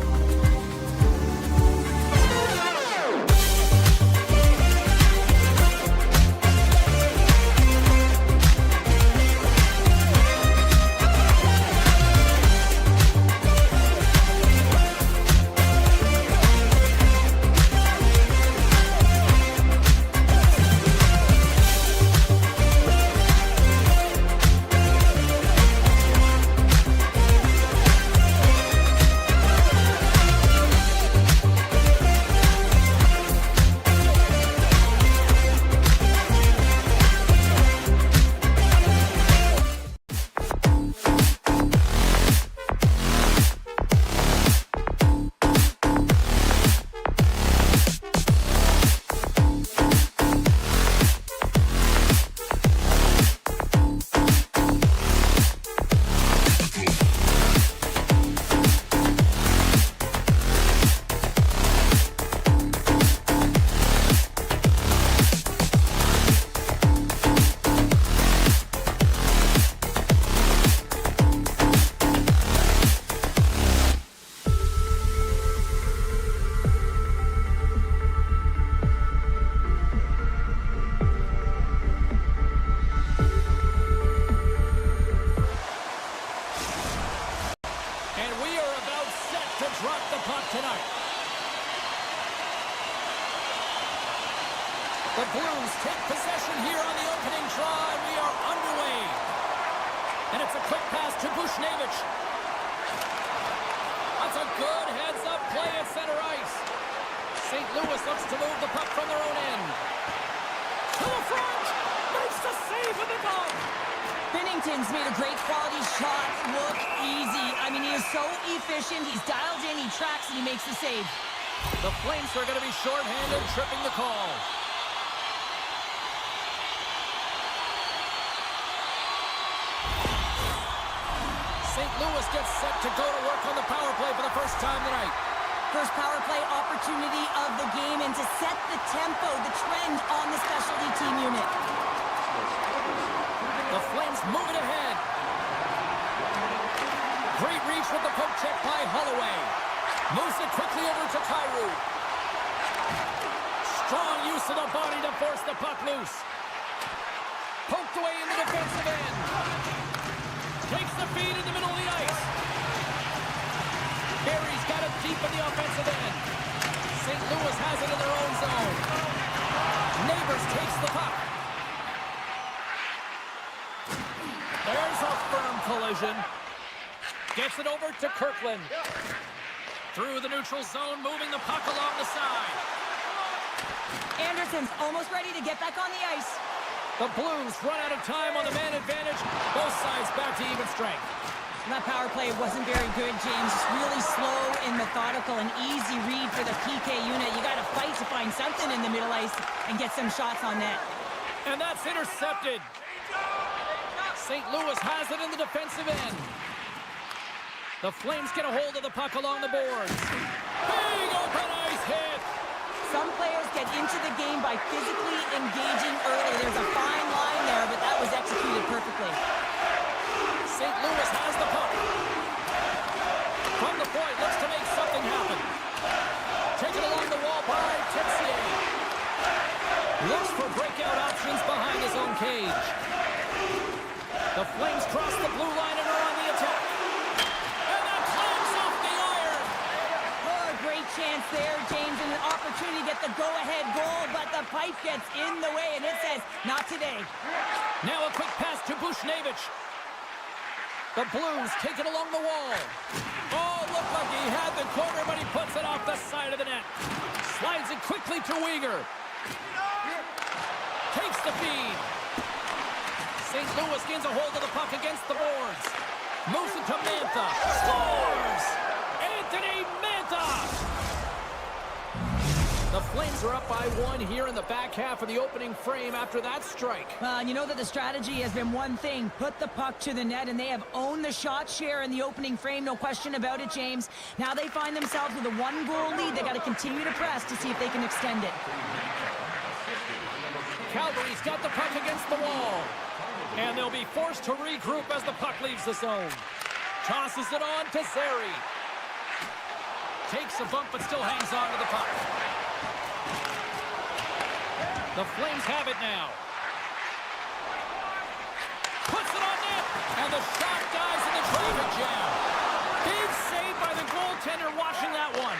The Blues take possession here on the opening draw, and we are underway. And it's a quick pass to Bushnevich. play at center ice. St. Louis looks to move the puck from their own end. To the front! Makes the save in the glove! Binnington's made a great quality shot look easy. I mean, he is so efficient. He's dialed in, he tracks, and he makes the save. The Flames are going to be shorthanded, tripping the call. St. Louis gets set to go to work on the power play for the first time tonight. First power play opportunity of the game, and to set the tempo, the trend on the specialty team unit. The Flames move it ahead. Great reach with the poke check by Holloway. Moves it quickly over to Kyrou. Strong use of the body to force the puck loose. Poked away in the defensive end. Takes the feed in the middle of the ice. Barry's got it deep in the offensive end. St. Louis has it in their own zone. Neighbors takes the puck. There's a firm collision. Gets it over to Kirkland. Through the neutral zone, moving the puck along the side. Anderson's almost ready to get back on the ice. The Blues run out of time on the man advantage. Both sides back to even strength. That power play wasn't very good, James. Just really slow and methodical, an easy read for the PK unit. You got to fight to find something in the middle ice and get some shots on net. And that's intercepted. St. Louis has it in the defensive end. The Flames get a hold of the puck along the boards. Big open ice hit. Some players get into the game by physically engaging early. There's a fine line there, but that was executed perfectly. St. Louis has the puck. From the point, looks to make something happen. Taken along the wall by Texier. Looks for breakout options behind his own cage. The Flames cross the blue line and are on the attack. And that clamps off the iron. Oh, a great chance there, James, and an opportunity to get the go-ahead goal, but the pipe gets in the way, and it says, not today. Now a quick pass to Bushnevich. The Blues take it along the wall. Oh, looked like he had the corner, but he puts it off the side of the net. Slides it quickly to Uyghur. Takes the feed. St. Louis gains a hold of the puck against the boards. Moves it to Mantha. Scores! Anthony Mantha! The Flames are up by one here in the back half of the opening frame after that strike. You know that the strategy has been one thing, put the puck to the net, and they have owned the shot share in the opening frame, no question about it, James. Now they find themselves with a one-goal lead. They got to continue to press to see if they can extend it. Calgary's got the puck against the wall. And they'll be forced to regroup as the puck leaves the zone. Tosses it on to Zary. Takes a bump but still hangs on to the puck. The Flames have it now. Puts it on net. And the shot dies in the traffic jam. Big save by the goaltender watching that one.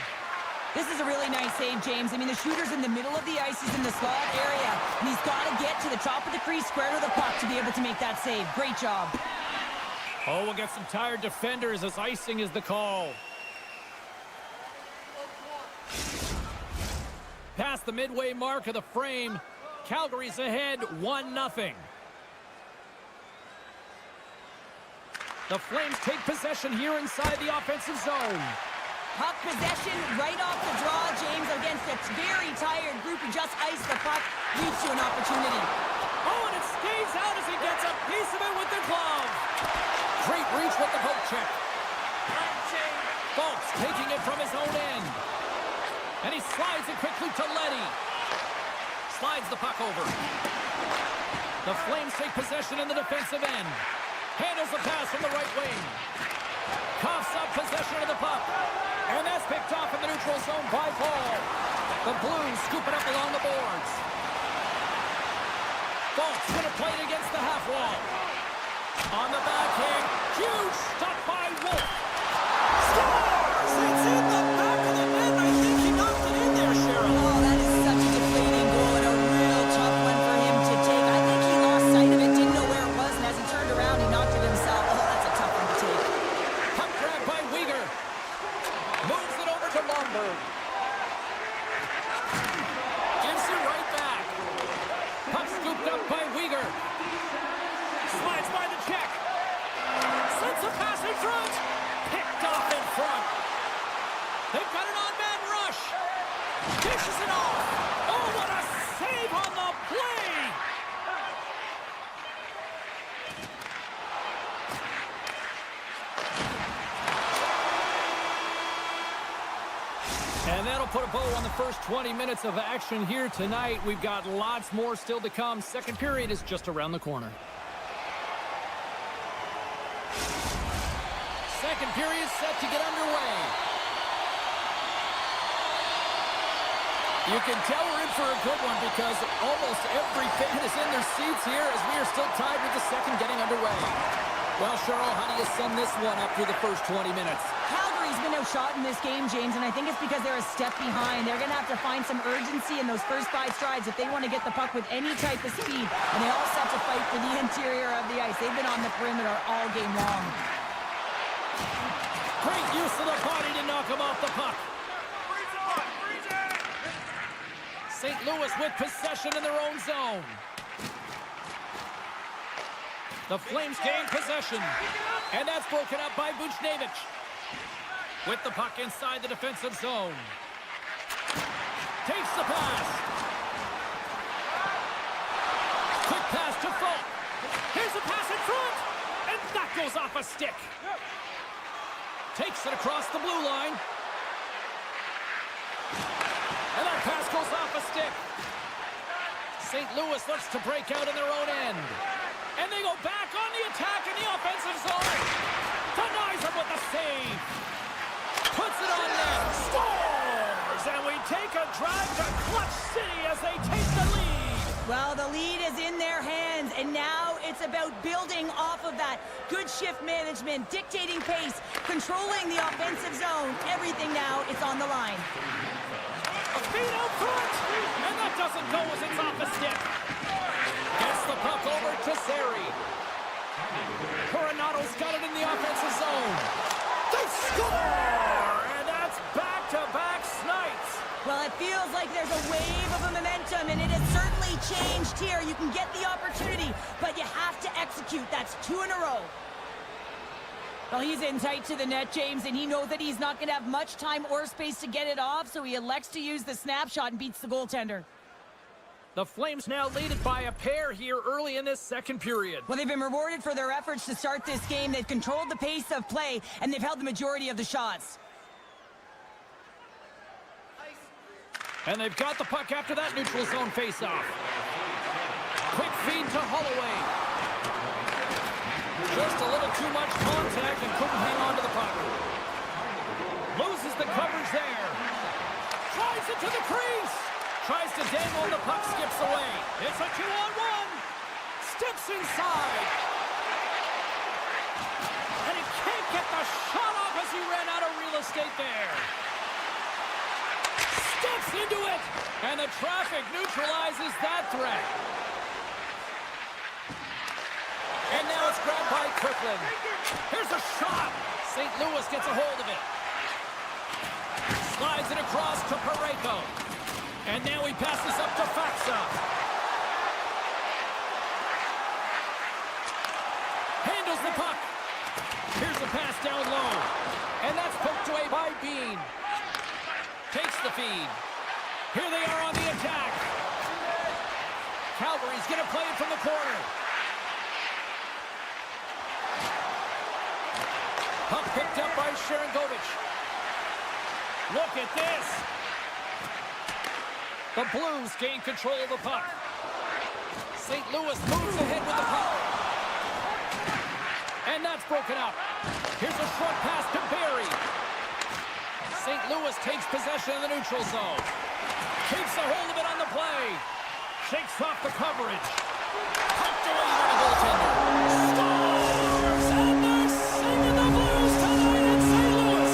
This is a really nice save, James. I mean, the shooter's in the middle of the ice. He's in the slot area. And he's got to get to the top of the crease, square to the puck to be able to make that save. Great job. Oh, we'll get some tired defenders as icing is the call. Past the midway mark of the frame, Calgary's ahead 1-0. The Flames take possession here inside the offensive zone. Puck possession right off the draw, James, against a very tired group who just iced the puck, leads to an opportunity. Oh, and it skates out as he gets a piece of it with the glove. Great reach with the poke check. Fultz taking it from his own end. And he slides it quickly to Leddy. Slides the puck over. The Flames take possession in the defensive end. Handles the pass from the right wing. Coughs up possession of the puck. And that's picked off in the neutral zone by Paul. The Blues scoop it up along the boards. Fultz gonna play it against the half wall. On the backhand, huge stop by Wolf. Scores! It's in the back of the net. I think he knocked it in there, Cheryl. Oh, that is such a deflating goal and a real tough one for him to take. I think he lost sight of it, didn't know where it was, and as he turned around, he knocked it himself. Oh, that's a tough one to take. Puck grab by Uyghur. Moves it over to Long. Pittsburgh. Gives it right back. Puck scooped up by Uyghur. Slides by the check. Sends a pass in front. Picked off in front. They've got an on-man rush. Dishes it off. Oh, what a save on the play. And that'll put a bow on the first 20 minutes of action here tonight. We've got lots more still to come. Second period is just around the corner. Second period set to get underway. You can tell we're in for a good one because almost every fan is in their seats here as we are still tied with the second getting underway. Well, Cheryl, how do you sum this one up through the first 20 minutes? Calgary's been outshot in this game, James, and I think it's because they're a step behind. They're going to have to find some urgency in those first 5 strides if they want to get the puck with any type of speed. And they all set to fight for the interior of the ice. They've been on the perimeter all game long. Great use of the body to knock him off the puck. St. Louis with possession in their own zone. The Flames gain possession. And that's broken up by Buchnevich. With the puck inside the defensive zone. Takes the pass. Quick pass to Folk. Here's a pass in front. And that goes off a stick. Takes it across the blue line. And that pass goes off a stick. St. Louis looks to break out in their own end. And they go back on the attack in the offensive zone. Denies him with the save. Puts it on net. Scores! And we take a drive to Clutch City as they take the lead. Well, the lead is in their hands, and now it's about building off of that. Good shift management, dictating pace, controlling the offensive zone. Everything now is on the line. Feet out front, and that doesn't go as it's off a stick. Gets the puck over to Seri. Coronado's got it in the offensive zone. They score! And that's back-to-back Snites. Well, it feels like there's a wave of momentum, and it has certainly changed here. You can get the opportunity, but you have to execute. That's 2 in a row. Well, he's in tight to the net, James, and he knows that he's not going to have much time or space to get it off, so he elects to use the snapshot and beats the goaltender. The Flames now leaded by a pair here early in this second period. Well, they've been rewarded for their efforts to start this game. They've controlled the pace of play, and they've held the majority of the shots. And they've got the puck after that neutral zone faceoff. Quick feed to Holloway. Just a little too much contact and couldn't hang on to the puck. Loses the coverage there. Tries it to the crease. Tries to dangle and the puck skips away. It's a 2-on-1. Steps inside. And he can't get the shot off as he ran out of real estate there. Steps into it. And the traffic neutralizes that threat. And now it's grabbed by Kirkland. Here's a shot. St. Louis gets a hold of it. Slides it across to Parayko. And now he passes up to Faksa. Handles the puck. Here's a pass down low. And that's poked away by Bean. Takes the feed. Here they are on the attack. Calgary's going to play it from the corner. Puck picked up by Sharangovich. Look at this. The Blues gain control of the puck. St. Louis moves ahead with the puck. And that's broken up. Here's a short pass to Barry. St. Louis takes possession in the neutral zone. Keeps a hold of it on the play. Shakes off the coverage. Pucked away by the goaltender. Scores! And they're singing the Blues tonight in St. Louis.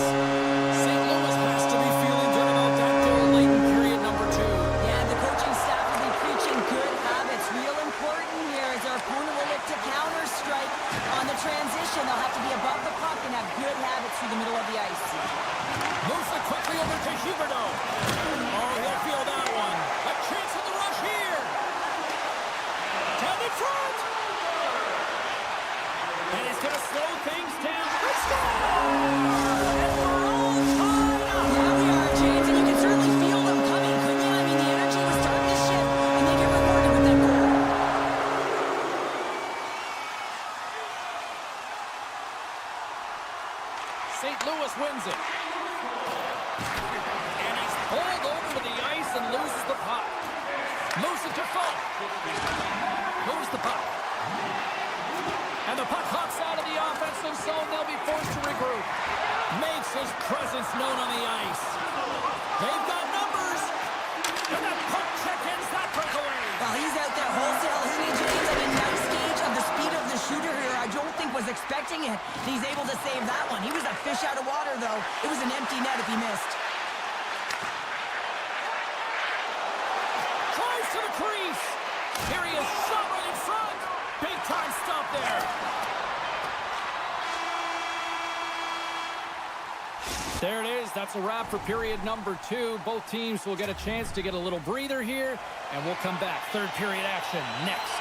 St. Louis has to be feeling good about that goal late in period number 2. Yeah, the coaching staff will be preaching good habits. Real important here as our opponent will look to counter-strike on the transition. They'll have to be above the puck and have good habits through the middle of the ice. Moves it quickly over to Huberdeau. Oh, he'll feel that one. A chance in the rush here. Down in front. And he's going to slow things down. Let's go! And we're all tied up. Yeah, we are, James, and you can certainly feel them coming, couldn't you? I mean, the energy was starting to shift, and they get rewarded with that goal. St. Louis wins it. And he's pulled over to the ice and loses the puck. Moves it to Falk. Moves the puck. And the puck hops out of the offensive zone. They'll be forced to regroup. Makes his presence known on the ice. They've got numbers. And that puck check ends that breakaway. Well, he's out there wholesale, isn't he, James? I mean, nice gauge of the speed of the shooter here. I don't think was expecting it. He's able to save that one. He was a fish out of water, though. It was an empty net if he missed. Tries to the crease. Here he is, shot right in front. Big time stop there. There it is. That's a wrap for period number 2. Both teams will get a chance to get a little breather here, and we'll come back. Third period action next.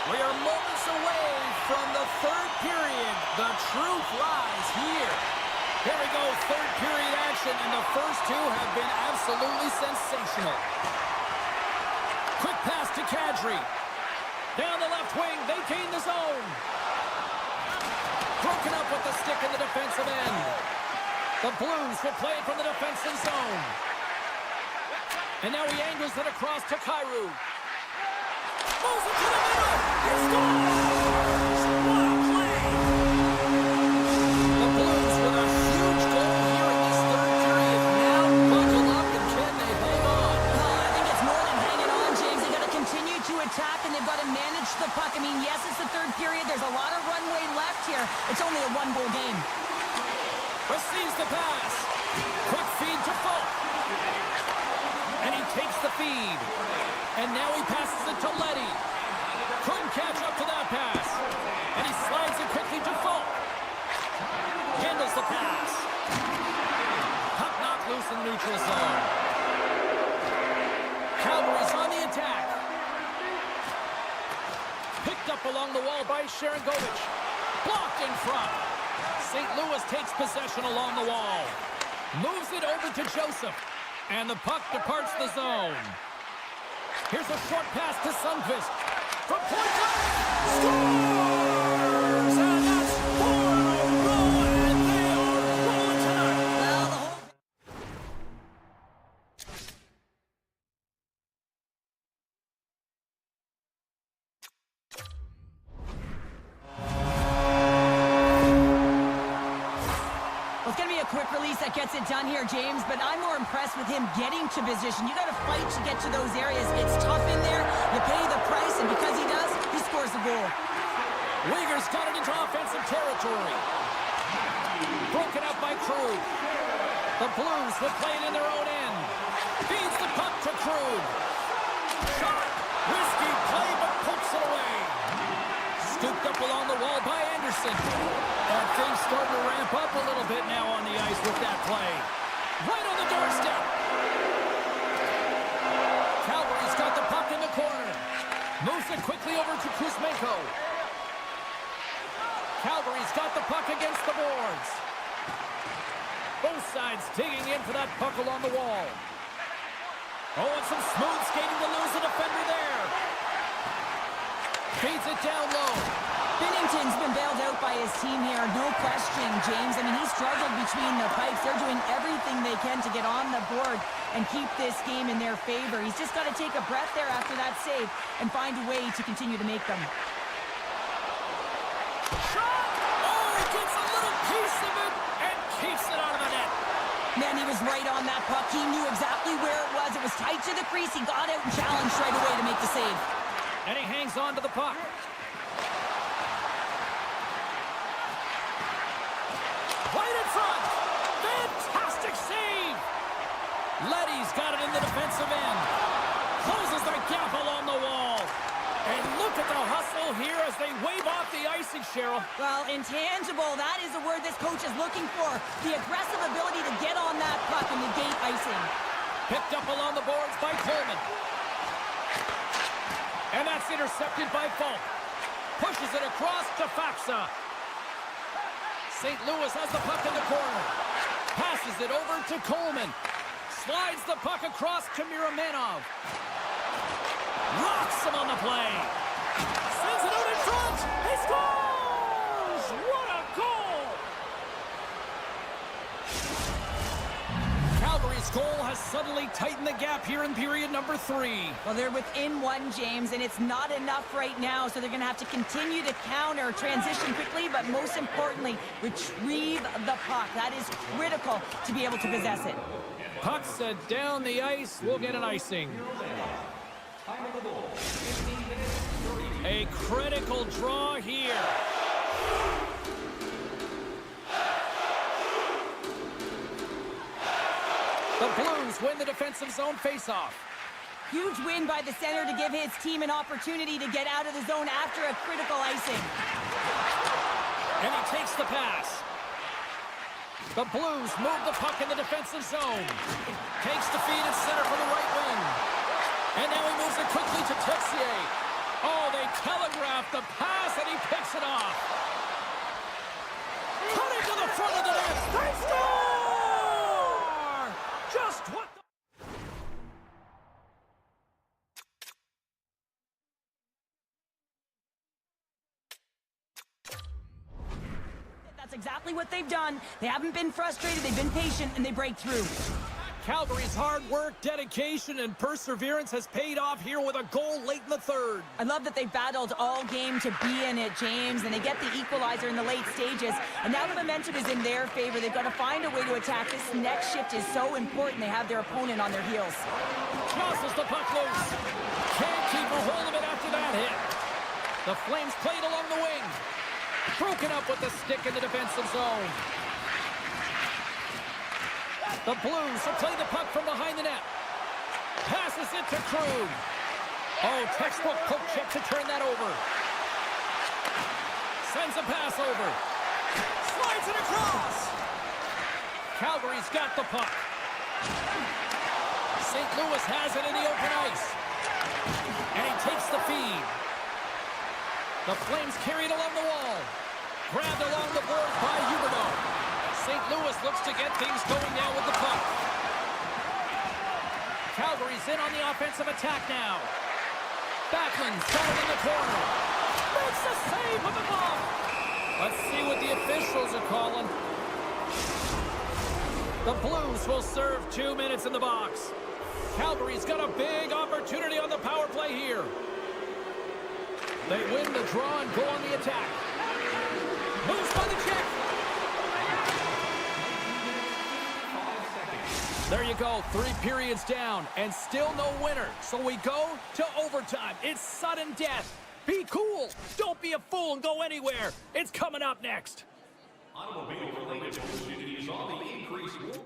We are moments away from the third period. The truth lies here. Here we go, third period action, and the first two have been absolutely sensational. Quick pass to Kadri. Down the left wing, they gain the zone. Broken up with the stick in the defensive end. The Blues will play it from the defensive zone. And now he angles it across to Kyrou. Moves it to the middle. He scores! What a play! The Blues with a huge goal here in this third period. Now buckle up and can they hang on? Oh, I think it's more than hanging on, James. They've got to continue to attack, and they've got to manage the puck. I mean, yes, it's the third period. There's a lot of runway left here. It's only a one-goal game. Receives the pass. Quick feed to Falk. And he takes the feed. And now he passes it to Letty. Couldn't catch up to that pass. And he slides it quickly to Falk. Handles the pass. Puck knocked loose in the neutral zone. Calgary's on the attack. Picked up along the wall by Sharangovich. Blocked in front. St. Louis takes possession along the wall. Moves it over to Joseph. And the puck departs the zone. Here's a short pass to Sundqvist. From point blank. Scores! And that's 4 in a row. And they are rolling tonight. Well, the whole... Well, it's going to be a quick release that gets it done here, James, but I'm more impressed with him getting to position. You got to fight to get to those areas. It's tough in there. You pay the price, and because he does, he scores the goal. Uyghur's got it into offensive territory. Broken up by Krug. The Blues will play it in their own end. Feeds the puck to Krug. Shot. Risky play, but pokes it away. Scooped up along the wall by Anderson. And things starting to ramp up a little bit now on the ice with that play. Right on the doorstep. Calgary's got the puck in the corner. Moves it quickly over to Kuzmenko. Calgary's got the puck against the boards. Both sides digging in for that puck along the wall. Oh, and some smooth skating to lose a defender there. Feeds it down low. Binnington's been bailed out by his team here, no question, James. I mean, he struggled between the pipes. They're doing everything they can to get on the board and keep this game in their favor. He's just got to take a breath there after that save and find a way to continue to make them. Shot! Oh, he gets a little piece of it and keeps it out of the net. Man, he was right on that puck. He knew exactly where it was. It was tight to the crease. He got out and challenged right away to make the save. And he hangs on to the puck. Right in front. Fantastic save. Letty's got it in the defensive end. Closes the gap along the wall. And look at the hustle here as they wave off the icing, Cheryl. Well, intangible, that is the word this coach is looking for. The aggressive ability to get on that puck. puck and negate icing. Picked up along the boards by Coleman. And that's intercepted by Falk. Pushes it across to Faksa. St. Louis has the puck in the corner. Passes it over to Coleman. Slides the puck across to Miromanov. Rocks him on the play. Sends it out in front. He scores! What a goal! Calgary's goal has suddenly tightened the gap here in period number 3. Well, they're within one, James, and it's not enough right now, so they're going to have to continue to counter, transition quickly, but most importantly, retrieve the puck. That is critical to be able to possess it. Puck set down the ice. We'll get an icing. A critical draw here. The Blues win the defensive zone faceoff. Huge win by the center to give his team an opportunity to get out of the zone after a critical icing. And he takes the pass. The Blues move the puck in the defensive zone. Takes the feed and center for the right wing. And now he moves it quickly to Texier. Oh, they telegraph the pass and he picks it off. Cutting to the front of the net. They score! Just what the... That's exactly what they've done. They haven't been frustrated, they've been patient, and they break through. Calgary's hard work, dedication, and perseverance has paid off here with a goal late in the third. I love that they battled all game to be in it, James, and they get the equalizer in the late stages. And now the momentum is in their favor. They've got to find a way to attack. This next shift is so important. They have their opponent on their heels. Tosses the puck loose. Can't keep a hold of it after that hit. The Flames played along the wing. Broken up with the stick in the defensive zone. The Blues will play the puck from behind the net. Passes it to Krug. Oh, textbook poke check to turn that over. Sends a pass over. Slides it across. Calgary's got the puck. St. Louis has it in the open ice. And he takes the feed. The Flames carried along the wall. Grabbed along the boards by Huberdeau. St. Louis looks to get things going now with the puck. Calgary's in on the offensive attack now. Backlund's got it in the corner. Makes the save with the glove. Let's see what the officials are calling. The Blues will serve 2 minutes in the box. Calgary's got a big opportunity on the power play here. They win the draw and go on the attack. Moves by the check. There you go, 3 periods down, and still no winner. So we go to overtime. It's sudden death. Be cool. Don't be a fool and go anywhere. It's coming up next. Automobile-related opportunities on the increase.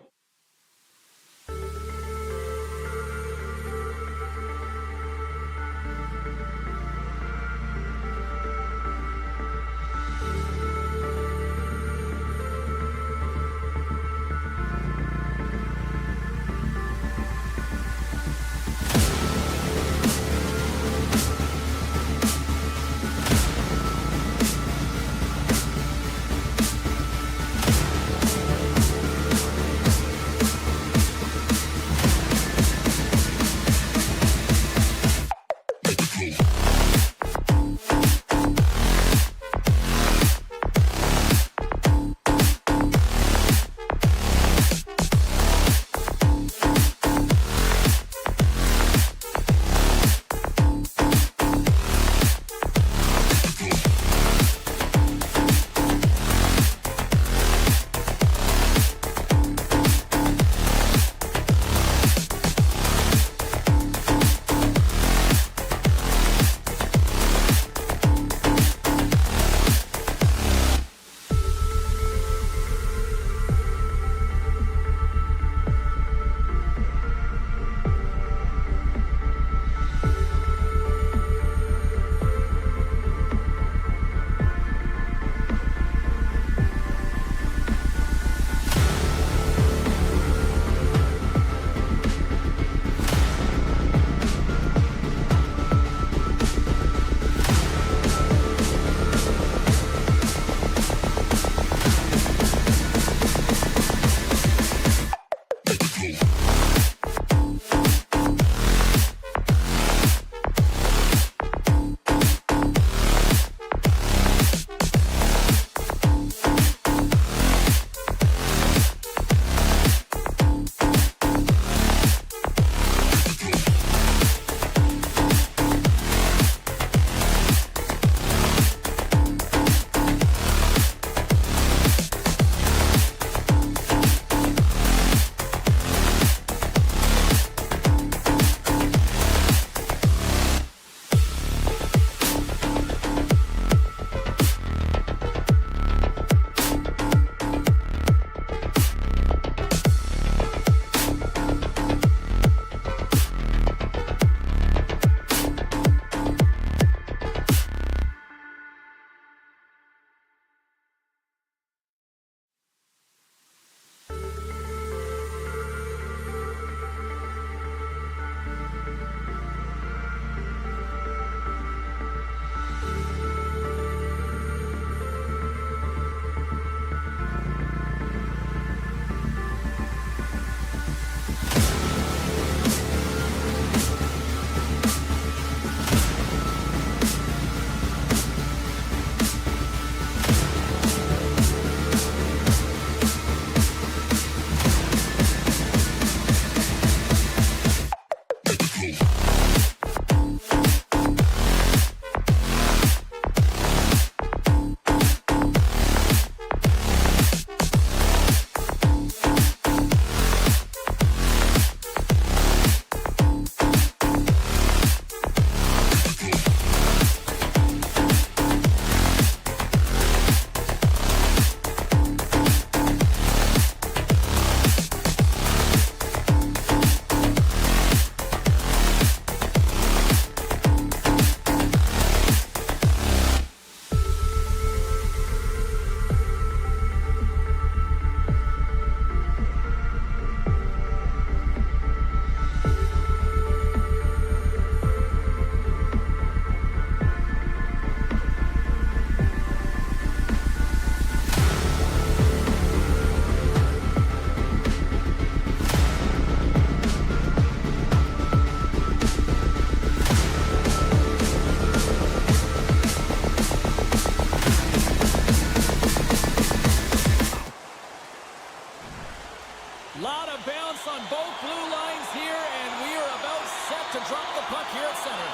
Lot of bounce on both blue lines here, and we are about set to drop the puck here at center.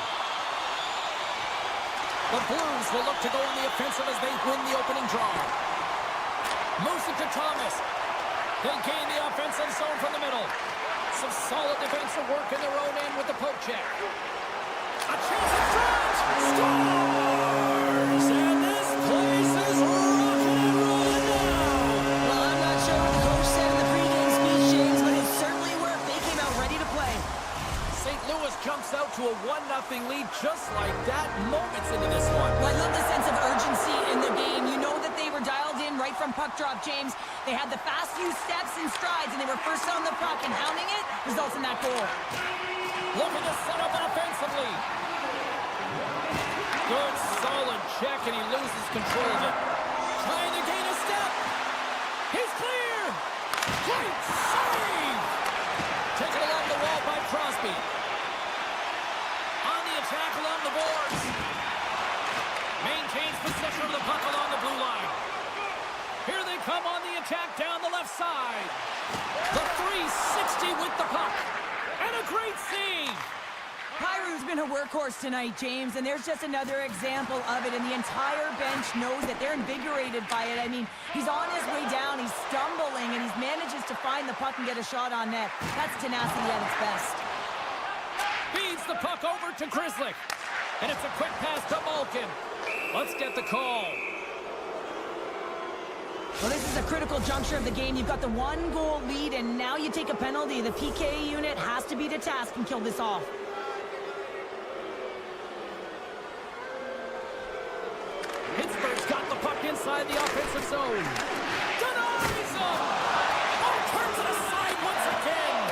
The Blues will look to go on the offensive as they win the opening draw. Moves it to Thomas. They gain the offensive zone from the middle. Some solid defensive work in their own end with the poke check. A chance at front! Scores! And this place is rocking and rolling now! Well, I'm not sure what the coach said in the pregame speech, James, but it certainly worked. They came out ready to play. St. Louis jumps out to a 1-0 lead just like that moments into this one. Well, I love the sense of urgency in the game. You know that they were dialed in right from puck drop, James. They had the fast few steps and strides, and they were first on the puck, and hounding it results in that goal. Looking to set up offensively. Good, solid check, and he loses control of it. Trying to gain a step. He's clear. Great save. Taken along the wall by Crosby. On the attack along the boards. Maintains possession of the puck along the blue line. Here they come on the attack down the left side. The 360 with the puck. And a great save. Pyrou's been a workhorse tonight, James, and there's just another example of it, and the entire bench knows that they're invigorated by it. I mean, he's on his way down, he's stumbling, and he manages to find the puck and get a shot on net. That's tenacity at its best. Feeds the puck over to Grzelcyk. And it's a quick pass to Malkin. Let's get the call. Well, this is a critical juncture of the game. You've got the 1-goal lead, and now you take a penalty. The PK unit has to be to task and kill this off. Pittsburgh's got the puck inside the offensive zone. Denies him! Oh, turns it aside once again.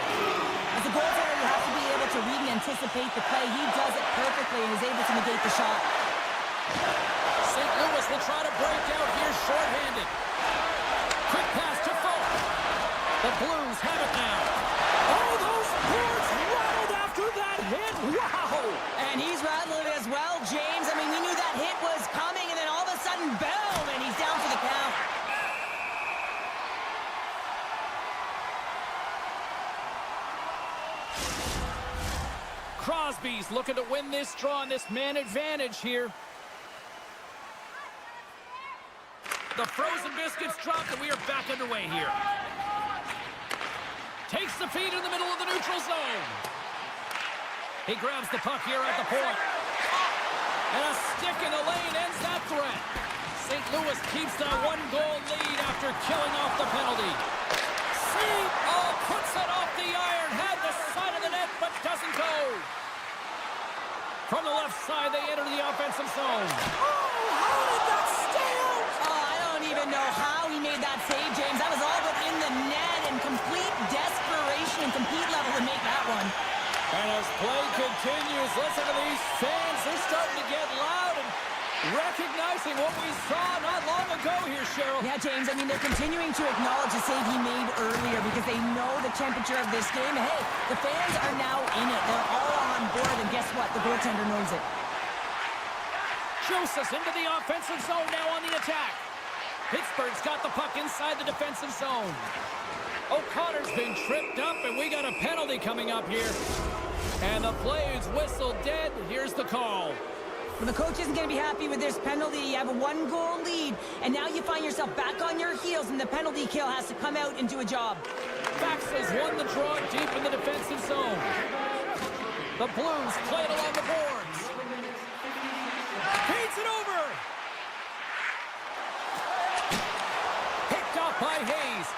As a goaltender, you have to be able to read and anticipate the play. He does it perfectly and is able to negate the shot. St. Louis will try to break out here shorthanded. Quick pass to Folk. The Blues have it now. Oh, those boards rattled after that hit. Wow! And he's rattling as well, James. I mean, we knew that hit was coming, and then all of a sudden, boom, and he's down for the count. Crosby's looking to win this draw on this man advantage here. The frozen biscuits dropped, and we are back underway here. Takes the feed in the middle of the neutral zone. He grabs the puck here at the point. And a stick in the lane ends that threat. St. Louis keeps that 1-goal lead after killing off the penalty. Puts it off the iron. Had the side of the net, but doesn't go. From the left side, they enter the offensive zone. Oh, how did that stay out? Oh, I don't even know how he made that save, James. That was all but in the net, and complete desperation and compete level to make that one. And as play continues, listen to these fans. They're starting to get loud and recognizing what we saw not long ago here, Cheryl. Yeah, James, I mean, they're continuing to acknowledge the save he made earlier because they know the temperature of this game. Hey, the fans are now in it. They're all on board, and guess what? The goaltender knows it. Joseph's into the offensive zone now on the attack. Pittsburgh's got the puck inside the defensive zone. O'Connor's been tripped up, and we got a penalty coming up here. And the play is whistled dead. Here's the call. Well, the coach isn't going to be happy with this penalty. You have a 1-goal lead, and now you find yourself back on your heels, and the penalty kill has to come out and do a job. Fax has won the draw deep in the defensive zone. The Blues play it along the boards. Feeds it over. Picked up by Hayes.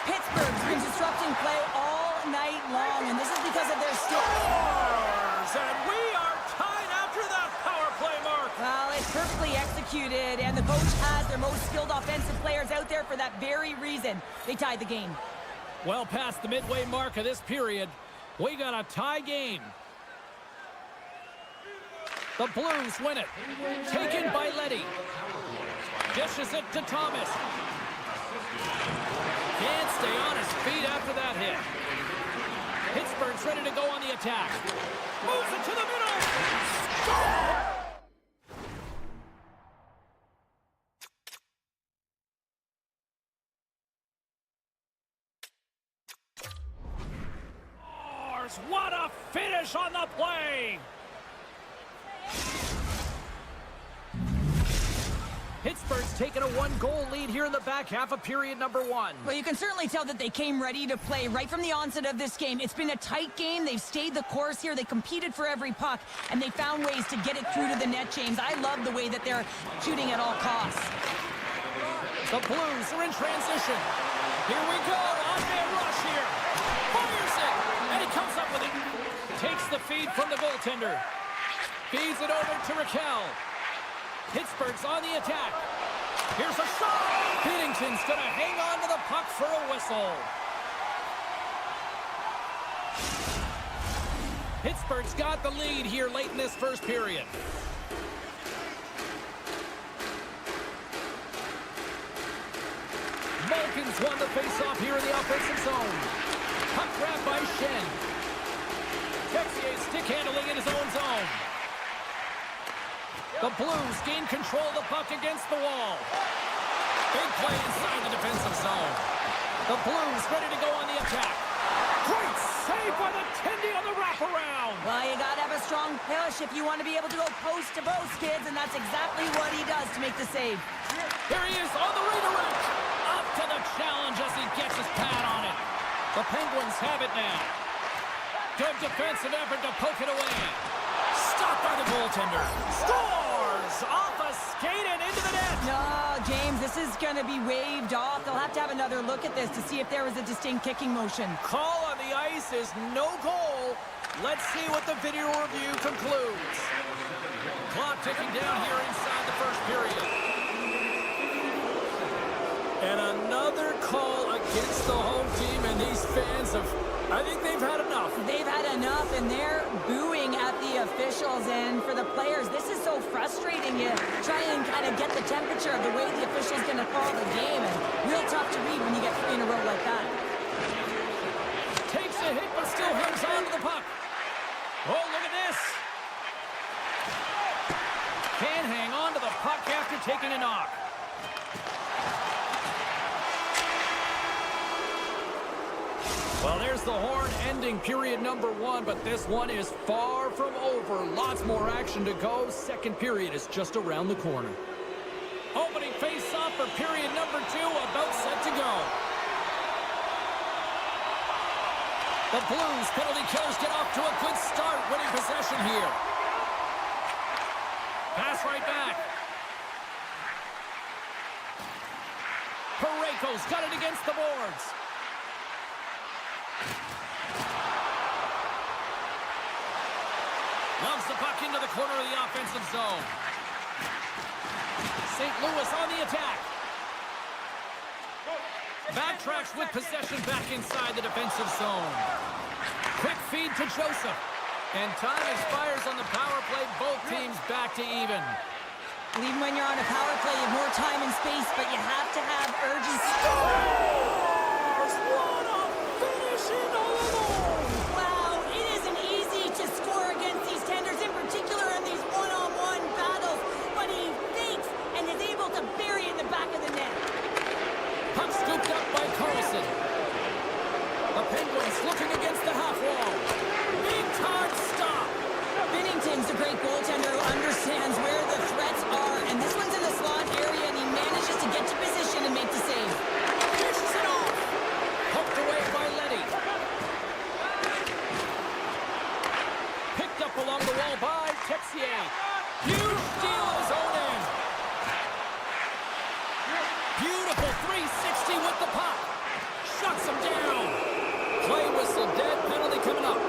Pittsburgh's been disrupting play all night long, and this is because of their Scores! And we are tied after that power play mark. Well, it's perfectly executed, and the coach has their most skilled offensive players out there for that very reason. They tied the game. Well past the midway mark of this period, we got a tie game. The Blues win it. Taken by Letty. Dishes it to Thomas. Can't stay on his feet after that hit. Pittsburgh's ready to go on the attack. Moves it to the middle. Score! scores! What a finish on the play! Pittsburgh's taken a 1-goal lead here in the back half of period number 1. Well, you can certainly tell that they came ready to play right from the onset of this game. It's been a tight game. They've stayed the course here. They competed for every puck, and they found ways to get it through to the net, James. I love the way that they're shooting at all costs. The Blues are in transition. Here we go. On-man rush here. Fires it. And he comes up with it. Takes the feed from the goaltender. Feeds it over to Raquel. Pittsburgh's on the attack. Here's a shot. Binnington's going to hang on to the puck for a whistle. Pittsburgh's got the lead here late in this first period. Malkin's won the face-off here in the offensive zone. Puck grab by Shen. Texier stick handling in his own zone. The Blues gain control of the puck against the wall. Big play inside the defensive zone. The Blues ready to go on the attack. Great save by the Tendy on the wraparound. Well, you got to have a strong push if you want to be able to go post to post, kids, and that's exactly what he does to make the save. Here he is on the redirect. Up to the challenge as he gets his pad on it. The Penguins have it now. Good defensive effort to poke it away. Stopped by the goaltender. Scores! Off a skate and into the net. No, James, this is going to be waved off. They'll have to have another look at this to see if there was a distinct kicking motion. Call on the ice is no goal. Let's see what the video review concludes. Clock ticking down here inside the first period. And another call against the home team, and these fans have, I think they've had enough. They've had enough, and they're booing at the officials. And for the players, this is so frustrating. You try and kind of get the temperature of the way the official's going to call the game, and real tough to read when you get 3 in a row like that. Takes a hit, but still hangs on to the puck. Oh, look at this. Can hang on to the puck after taking a knock. Well, there's the horn ending period number 1, but this one is far from over. Lots more action to go. Second period is just around the corner. Opening face-off for period number 2, about set to go. The Blues penalty killers get off to a good start, winning possession here. Pass right back. Parayko's got it against the boards. Loves the puck into the corner of the offensive zone. St. Louis on the attack. Backtracks with possession back inside the defensive zone. Quick feed to Joseph. And time expires on the power play. Both teams back to even. Even when you're on a power play, you have more time and space, but you have to have urgency. Scores! What a finish in alone! Wow, it isn't easy to score against these tenders, in particular in these one-on-one battles, but he fakes and is able to bury it in the back of the net. Puck scooped up by Carlson. The Penguins looking against the half wall. Big time stop. Binnington's a great goaltender who understands where the threats are, and this one's in the slot area, and he manages to get to position and make the save. Dishes it off. Poked away by Letty. Picked up along the wall by Texier. Huge steal at his own end. Beautiful 360 with the puck. Shuts him down. Play whistle dead. Penalty coming up.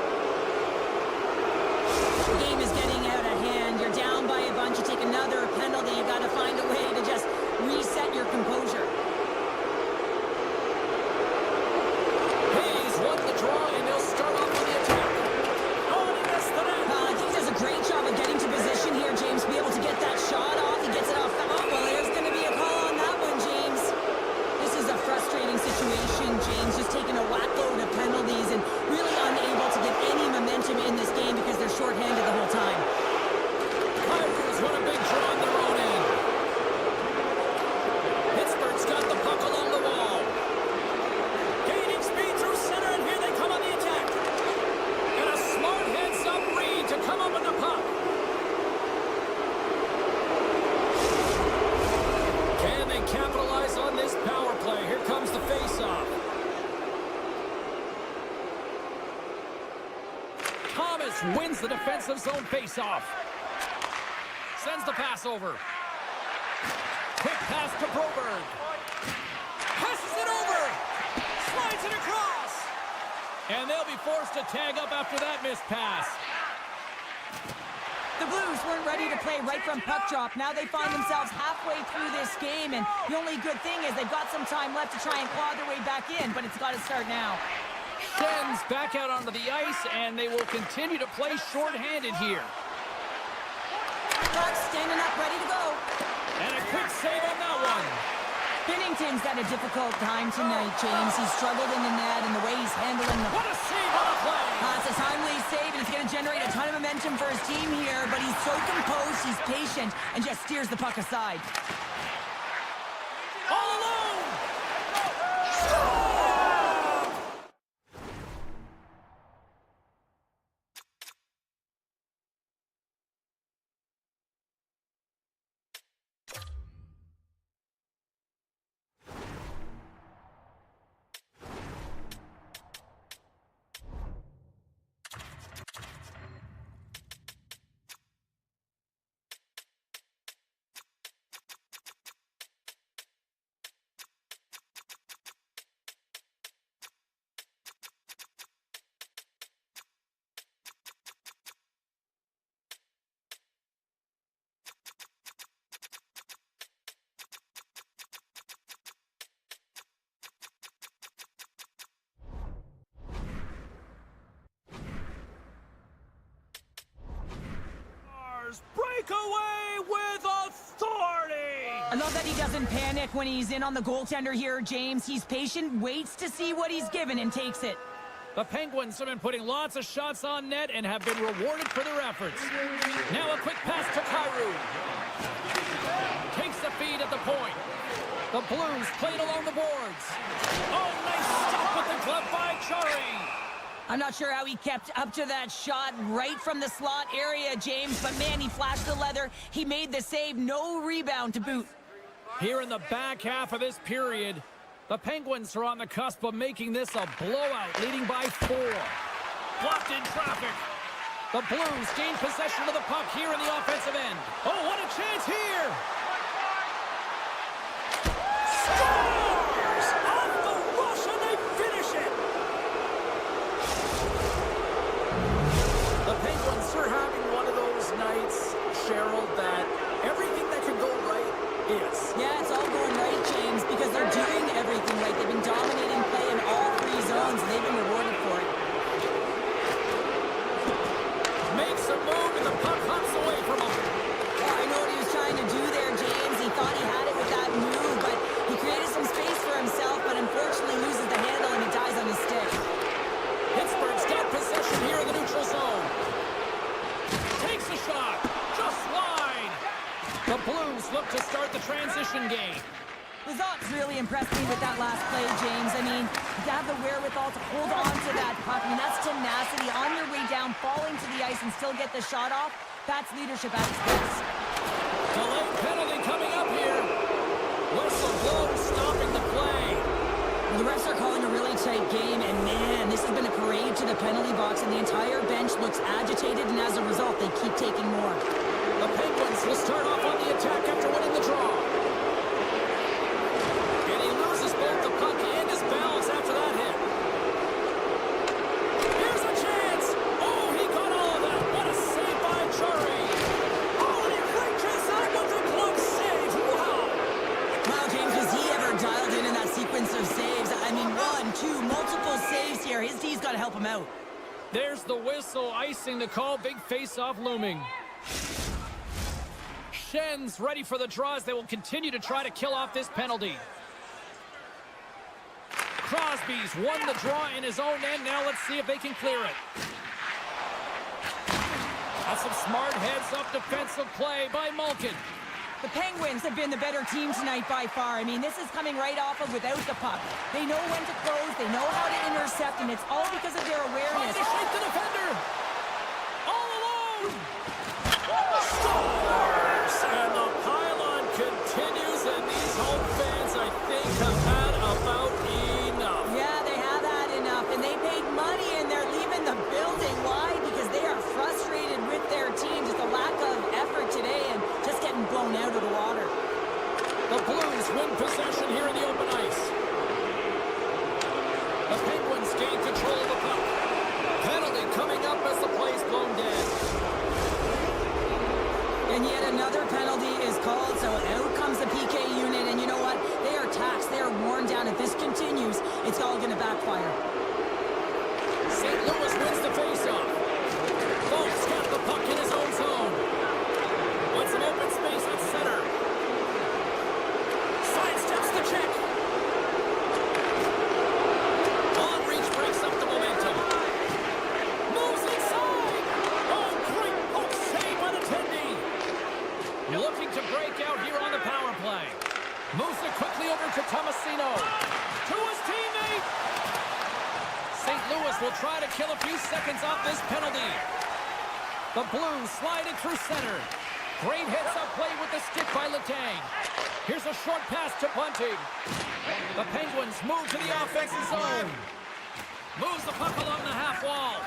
The game is getting out of hand. You're down by a bunch. You take another penalty. You got to find a way to just reset your composure. Thomas wins the defensive zone faceoff. Sends the pass over. Quick pass to Broberg. Passes it over. Slides it across. And they'll be forced to tag up after that missed pass. The Blues weren't ready to play right from puck drop. Now they find themselves halfway through this game, and the only good thing is they've got some time left to try and claw their way back in, but it's got to start now. Shen's back out onto the ice, and they will continue to play shorthanded here. Puck standing up, ready to go. And a quick save on that one. Binnington's had a difficult time tonight, James. He's struggled in the net, and the way he's handling the... What a save on the play! It's a timely save, and it's going to generate a ton of momentum for his team here, but he's so composed, he's patient, and just steers the puck aside. All alone! Break away with authority! I love that he doesn't panic when he's in on the goaltender here, James. He's patient, waits to see what he's given, and takes it. The Penguins have been putting lots of shots on net and have been rewarded for their efforts. Now a quick pass to Kyrou. Takes the feed at the point. The Blues played along the boards. Oh, nice stop with the glove by Chari. I'm not sure how he kept up to that shot right from the slot area, James, but man, he flashed the leather. He made the save, no rebound to boot. Here in the back half of this period, the Penguins are on the cusp of making this a blowout, leading by 4. Blocked in traffic. The Blues gain possession of the puck here in the offensive end. Oh, what a chance here! Scores! Off the rush, and they finish it! The Penguins are having one of those nights, Cheryl, that everything that can go right is. Yeah, it's all going right, James, because they're doing everything right. They've been dominating play in all 3 zones, and they've been rewarded for it. Makes a move, and the puck hops away from him. Oh, I know what he was trying to do there, James. He thought he had it with that move, but he created some space for himself, but unfortunately loses the handle, and it dies on his stick. Pittsburgh's got possession here in the neutral zone. Takes a shot. Just wide. The Blues look to start the transition game. Lazot's really impressed me with that last play, James. I mean, to have the wherewithal to hold on to that puck, I mean, that's tenacity. On your way down, falling to the ice and still get the shot off, that's leadership at its best. Delayed penalty coming up here. Whistle blows, stopping the play. Well, the refs are calling a really tight game, and man, this has been a parade to the penalty box, and the entire bench looks agitated, and as a result, they keep taking more. The Penguins will start off on the attack after winning the draw. And he loses both the puck and his balance after that hit. Here's a chance. Oh, he got all of that. What a save by Chari. Oh, and he reaches out with a glove save. Wow. Wow, James, was he ever dialed in that sequence of saves? I mean, 1, 2, multiple saves here. His D's got to help him out. There's the whistle, icing the call. Big face-off looming. Shen's ready for the draw as they will continue to try to kill off this penalty. Crosby's won the draw in his own end. Now let's see if they can clear it. That's some smart heads-up defensive play by Malkin. The Penguins have been the better team tonight by far. I mean, this is coming right off of without the puck. They know when to close, they know how to intercept, and it's all because of their awareness. Tries to shake the defender. All alone. Scores! And the pylon continues, and these home fans, I think, have had about enough. Yeah, they have had enough, and they paid money, and they're leaving the building. Why? Because they are win possession here in the open ice. The Penguins gain control of the puck. Penalty coming up as the play's blown dead. And yet another penalty is called, so out comes the PK unit, and you know what? They are taxed, they are worn down. If this continues, it's all going to backfire. St. Louis wins the faceoff. Folks got the puck in his own zone. Wants some open space on center. Sidesteps the check. On reach breaks up the momentum. Moves inside. Oh, great poke save by the Tendy. Looking to break out here on the power play. Moves it quickly over to Tomasino. To his teammate. St. Louis will try to kill a few seconds off this penalty. The Blues sliding through center. Great heads-up play with the stick by Letang. Here's a short pass to Bunting. The Penguins move to the offensive zone. Moves the puck along the half wall.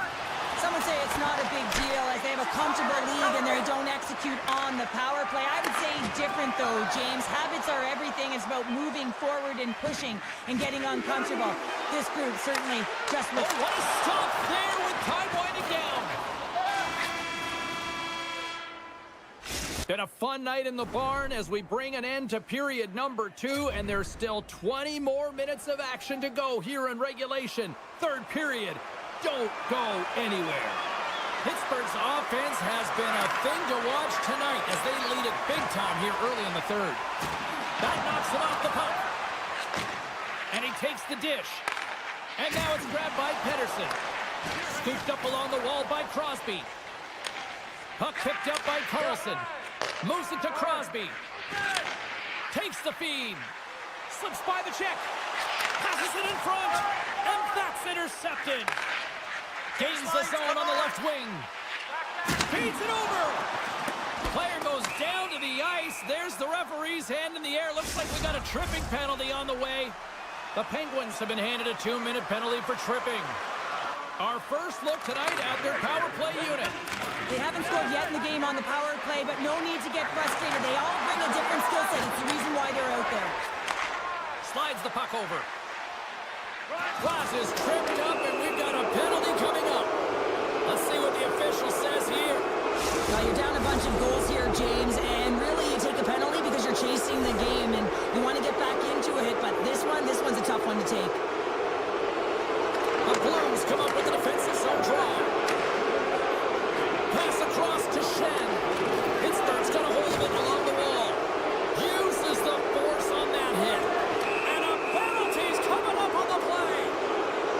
Some would say it's not a big deal as they have a comfortable lead and they don't execute on the power play. I would say different though, James. Habits are everything. It's about moving forward and pushing and getting uncomfortable. This group certainly just looks... Oh, what a stop there with time winding down. Been a fun night in the barn as we bring an end to period number 2, and there's still 20 more minutes of action to go here in regulation. Third period. Don't go anywhere. Pittsburgh's offense has been a thing to watch tonight as they lead it big time here early in the third. That knocks him off the puck. And he takes the dish. And now it's grabbed by Pedersen. Scooped up along the wall by Crosby. Puck picked up by Carlson. Moves it to Crosby. Takes the feed. Slips by the check. Passes it in front. And that's intercepted. Gains the zone on the left wing. Feeds it over. Player goes down to the ice. There's the referee's hand in the air. Looks like we got a tripping penalty on the way. The Penguins have been handed a 2-minute penalty for tripping. Our first look tonight at their power play unit. They haven't scored yet in the game on the power play, but no need to get frustrated. They all bring a different skill set. It's the reason why they're out there. Slides the puck over. Glass is tripped up, and we've got a penalty coming up. Let's see what the official says here. Now you're down a bunch of goals here, James, and really you take a penalty because you're chasing the game, and you want to get back into a hit, but this one's a tough one to take. The Blues come up with an offensive zone draw. Pass across to Shen. Pittsburgh's got a hold of it along the wall. Uses the force on that hit. And a penalty's coming up on the play.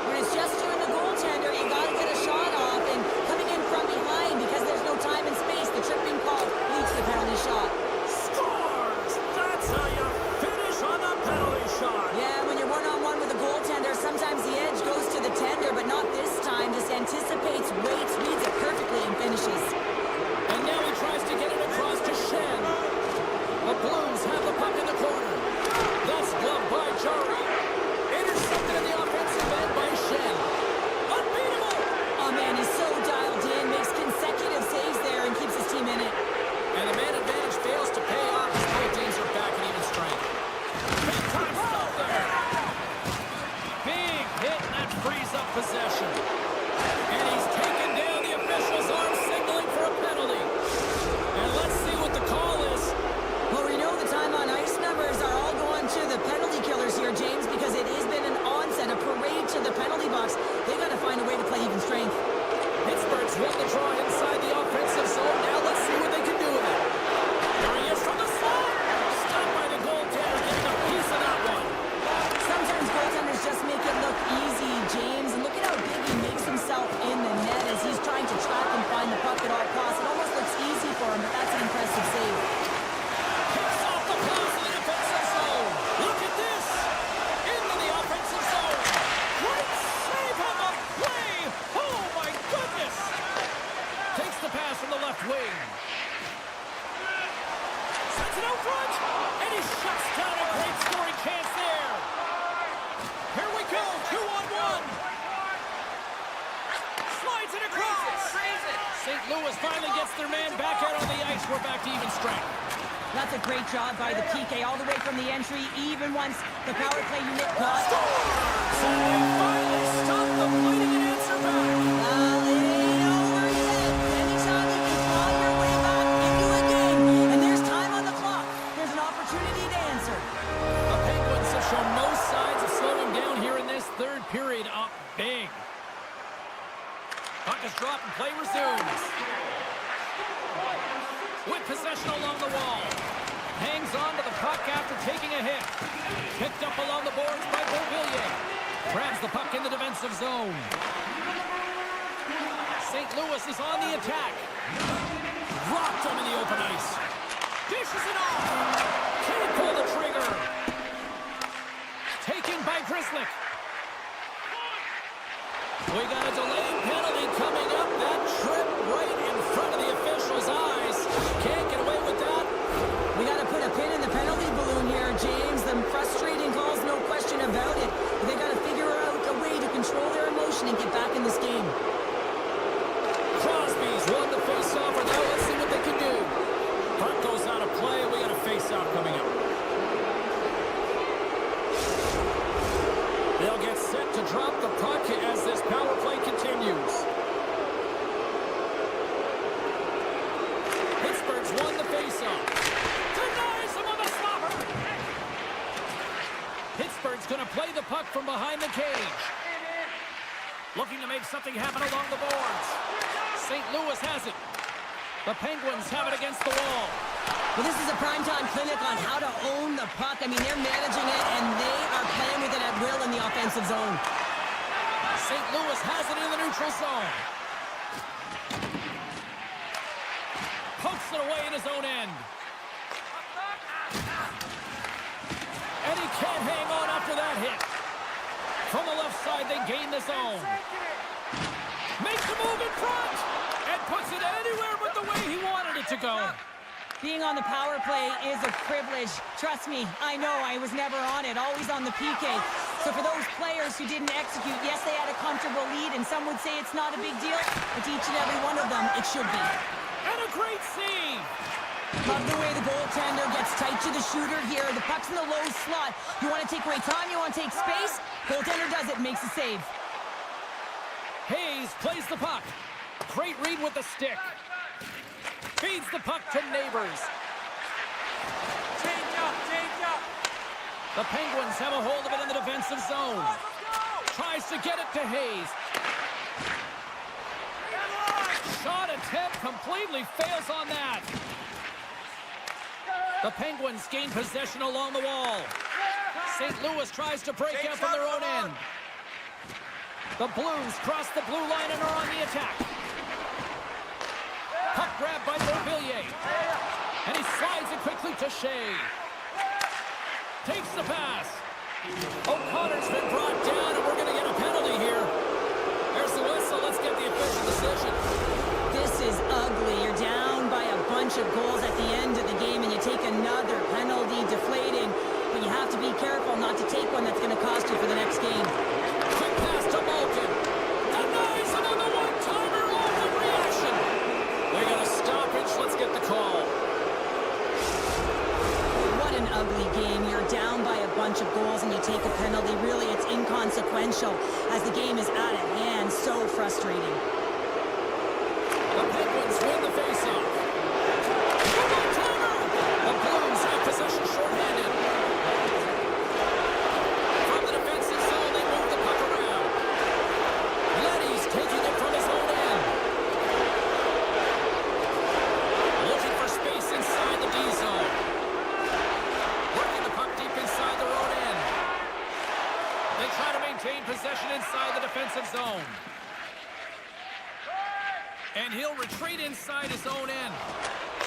When it's just you and the goaltender, you got to get a shot off, and coming in from behind because there's no time and space, the tripping call leads to the penalty shot. Scores! That's how you finish on the penalty shot. Yeah, when you're one-on-one with a goaltender, sometimes the edge goes to the tender, but not this time. Just anticipates, waits, reads it perfectly, and finishes. And now he tries to get it across to Shen. The Blues have the puck in the corner. That's gloved by Jari. Intercepted in the offensive end by Shen. Unbeatable! Oh man, he's so dialed in, makes consecutive saves there, and keeps his team in it. And the man advantage fails to pay off as both teams are back in even strength. Big time stop there. Big hit, and that frees up possession. And he's taken down. The official's arm signaling for a penalty. And let's see what the call is. Well, we know the time on ice numbers are all going to the penalty killers here, James, because it has been an onset, a parade to the penalty box. They got to find a way to play even strength. Pittsburgh's won the draw inside the offensive zone. Now let's see what they can do with it. There he is from the slot. Stopped by the goaltender, getting a piece of that one. Sometimes goaltenders just make it look easy, James. And look at how big he makes himself in the net as he's trying to track and find the puck at all costs. It almost looks easy for him, but that's an impressive save. Kicks off the pass in the offensive zone. Look at this. Into the offensive zone. Great save on the play. Oh, my goodness. Takes the pass from the left wing. Sends it out front. And he shuts down a great scoring chance there. Here we go. 2-on-1. Slides it across. St. Louis finally gets their man back out on the ice. We're back to even strength. That's a great job by the PK all the way from the entry, even once the power play unit got... So they finally stopped the bleeding and answer back. Well, it ain't over yet. Anytime you can claw your way back into a game, and there's time on the clock, there's an opportunity to answer. The Penguins have shown no signs of slowing down here in this third period. Up big. Puck is dropped and play resumes. With possession along the wall. Hangs on to the puck after taking a hit. Picked up along the boards by Beauvillier. Grabs the puck in the defensive zone. St. Louis is on the attack. Rocked him in the open ice. Dishes it off. Can't pull the trigger. Taken by Grzelcyk. We got a delayed penalty coming up. That trip right in front of the official's eyes. Can't get away with that. We got to put a pin in the penalty balloon here, James. Them frustrating calls, no question about it. But they got to figure out a way to control their emotion and get back in this game. Crosby's won the face-off, and now let's see what they can do. Puck goes out of play. We got a face-off coming up. They'll get set to drop the puck as this power play continues. Pittsburgh's won the face-off. Denies him on the slobber. Pittsburgh's going to play the puck from behind the cage. Looking to make something happen along the boards. St. Louis has it. The Penguins have it against the wall. Well, this is a primetime clinic on how to own the puck. I mean, they're managing it, and they are playing with it at will in the offensive zone. St. Louis has it in the neutral zone. Pokes it away in his own end. And he can't hang on after that hit. From the left side, they gain the zone. Makes a move in front. And puts it anywhere but the way he wanted it to go. Being on the power play is a privilege. Trust me, I know I was never on it, always on the PK. So for those players who didn't execute, yes, they had a comfortable lead, and some would say it's not a big deal, but to each and every one of them, it should be. And a great save. Love the way the goaltender gets tight to the shooter here. The puck's in the low slot. You want to take away time, you want to take space? Goaltender does it, makes a save. Hayes plays the puck. Great read with the stick. Feeds the puck to Neighbors. Change up. The Penguins have a hold of it in the defensive zone. Tries to get it to Hayes. Shot attempt completely fails on that. The Penguins gain possession along the wall. St. Louis tries to break out from their own end. The Blues cross the blue line and are on the attack. Puck grab by Beauvillier. And he slides it quickly to Shea. Takes the pass. O'Connor's been brought down, and we're going to get a penalty here. There's the whistle. Let's get the official decision. This is ugly. You're down by a bunch of goals at the end of the game, and you take another penalty, deflating. But you have to be careful not to take one that's going to cost you for the next game. Quick pass to Malkin. Denies him on the one-timer off the reaction. We got a stoppage. Let's get the call. What an ugly game. You're down by a bunch of goals and you take a penalty. Really, it's inconsequential as the game is out of hand. So frustrating. The Penguins win the faceoff. The one-timer. The Blues have possession shorthanded. From the defensive zone, they move the puck around. Letty's taking it from his own end. Looking for space inside the D zone. Working the puck deep inside their own end. They try to maintain possession inside the defensive zone. And he'll retreat inside his own end.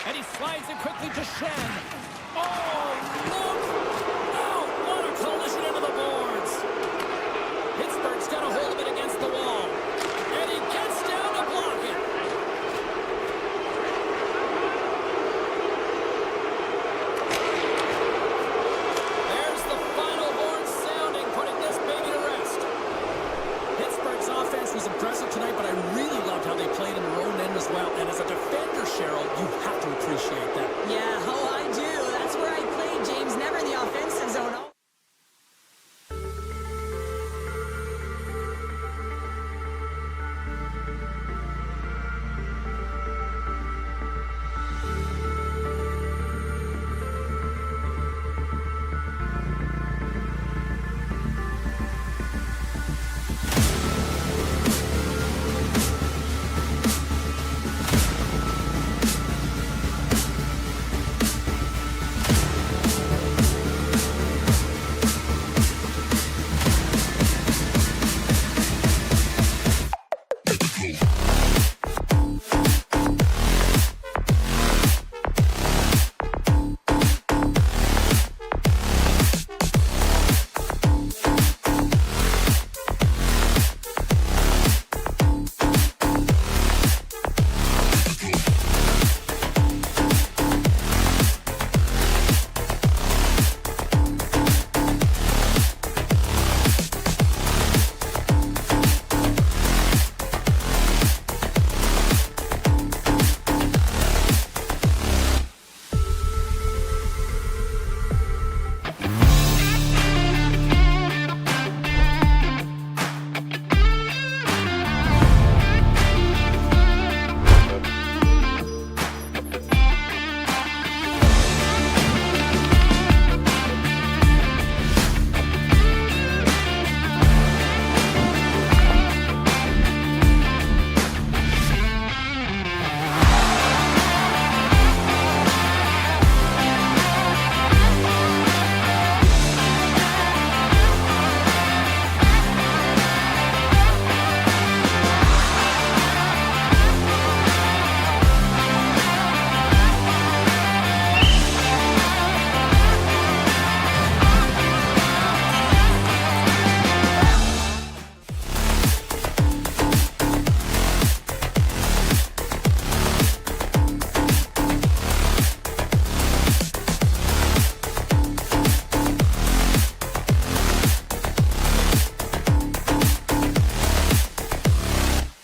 And he slides it quickly to Shen. Oh, look! Oh, what a collision into the boards. Pittsburgh's got a hold of it against the wall. And he gets down to block it. There's the final horn sounding, putting this baby to rest. Pittsburgh's offense was impressive tonight, but I really loved how they played in their own end as well. And as a defender, Cheryl, you have to appreciate that. Yeah, how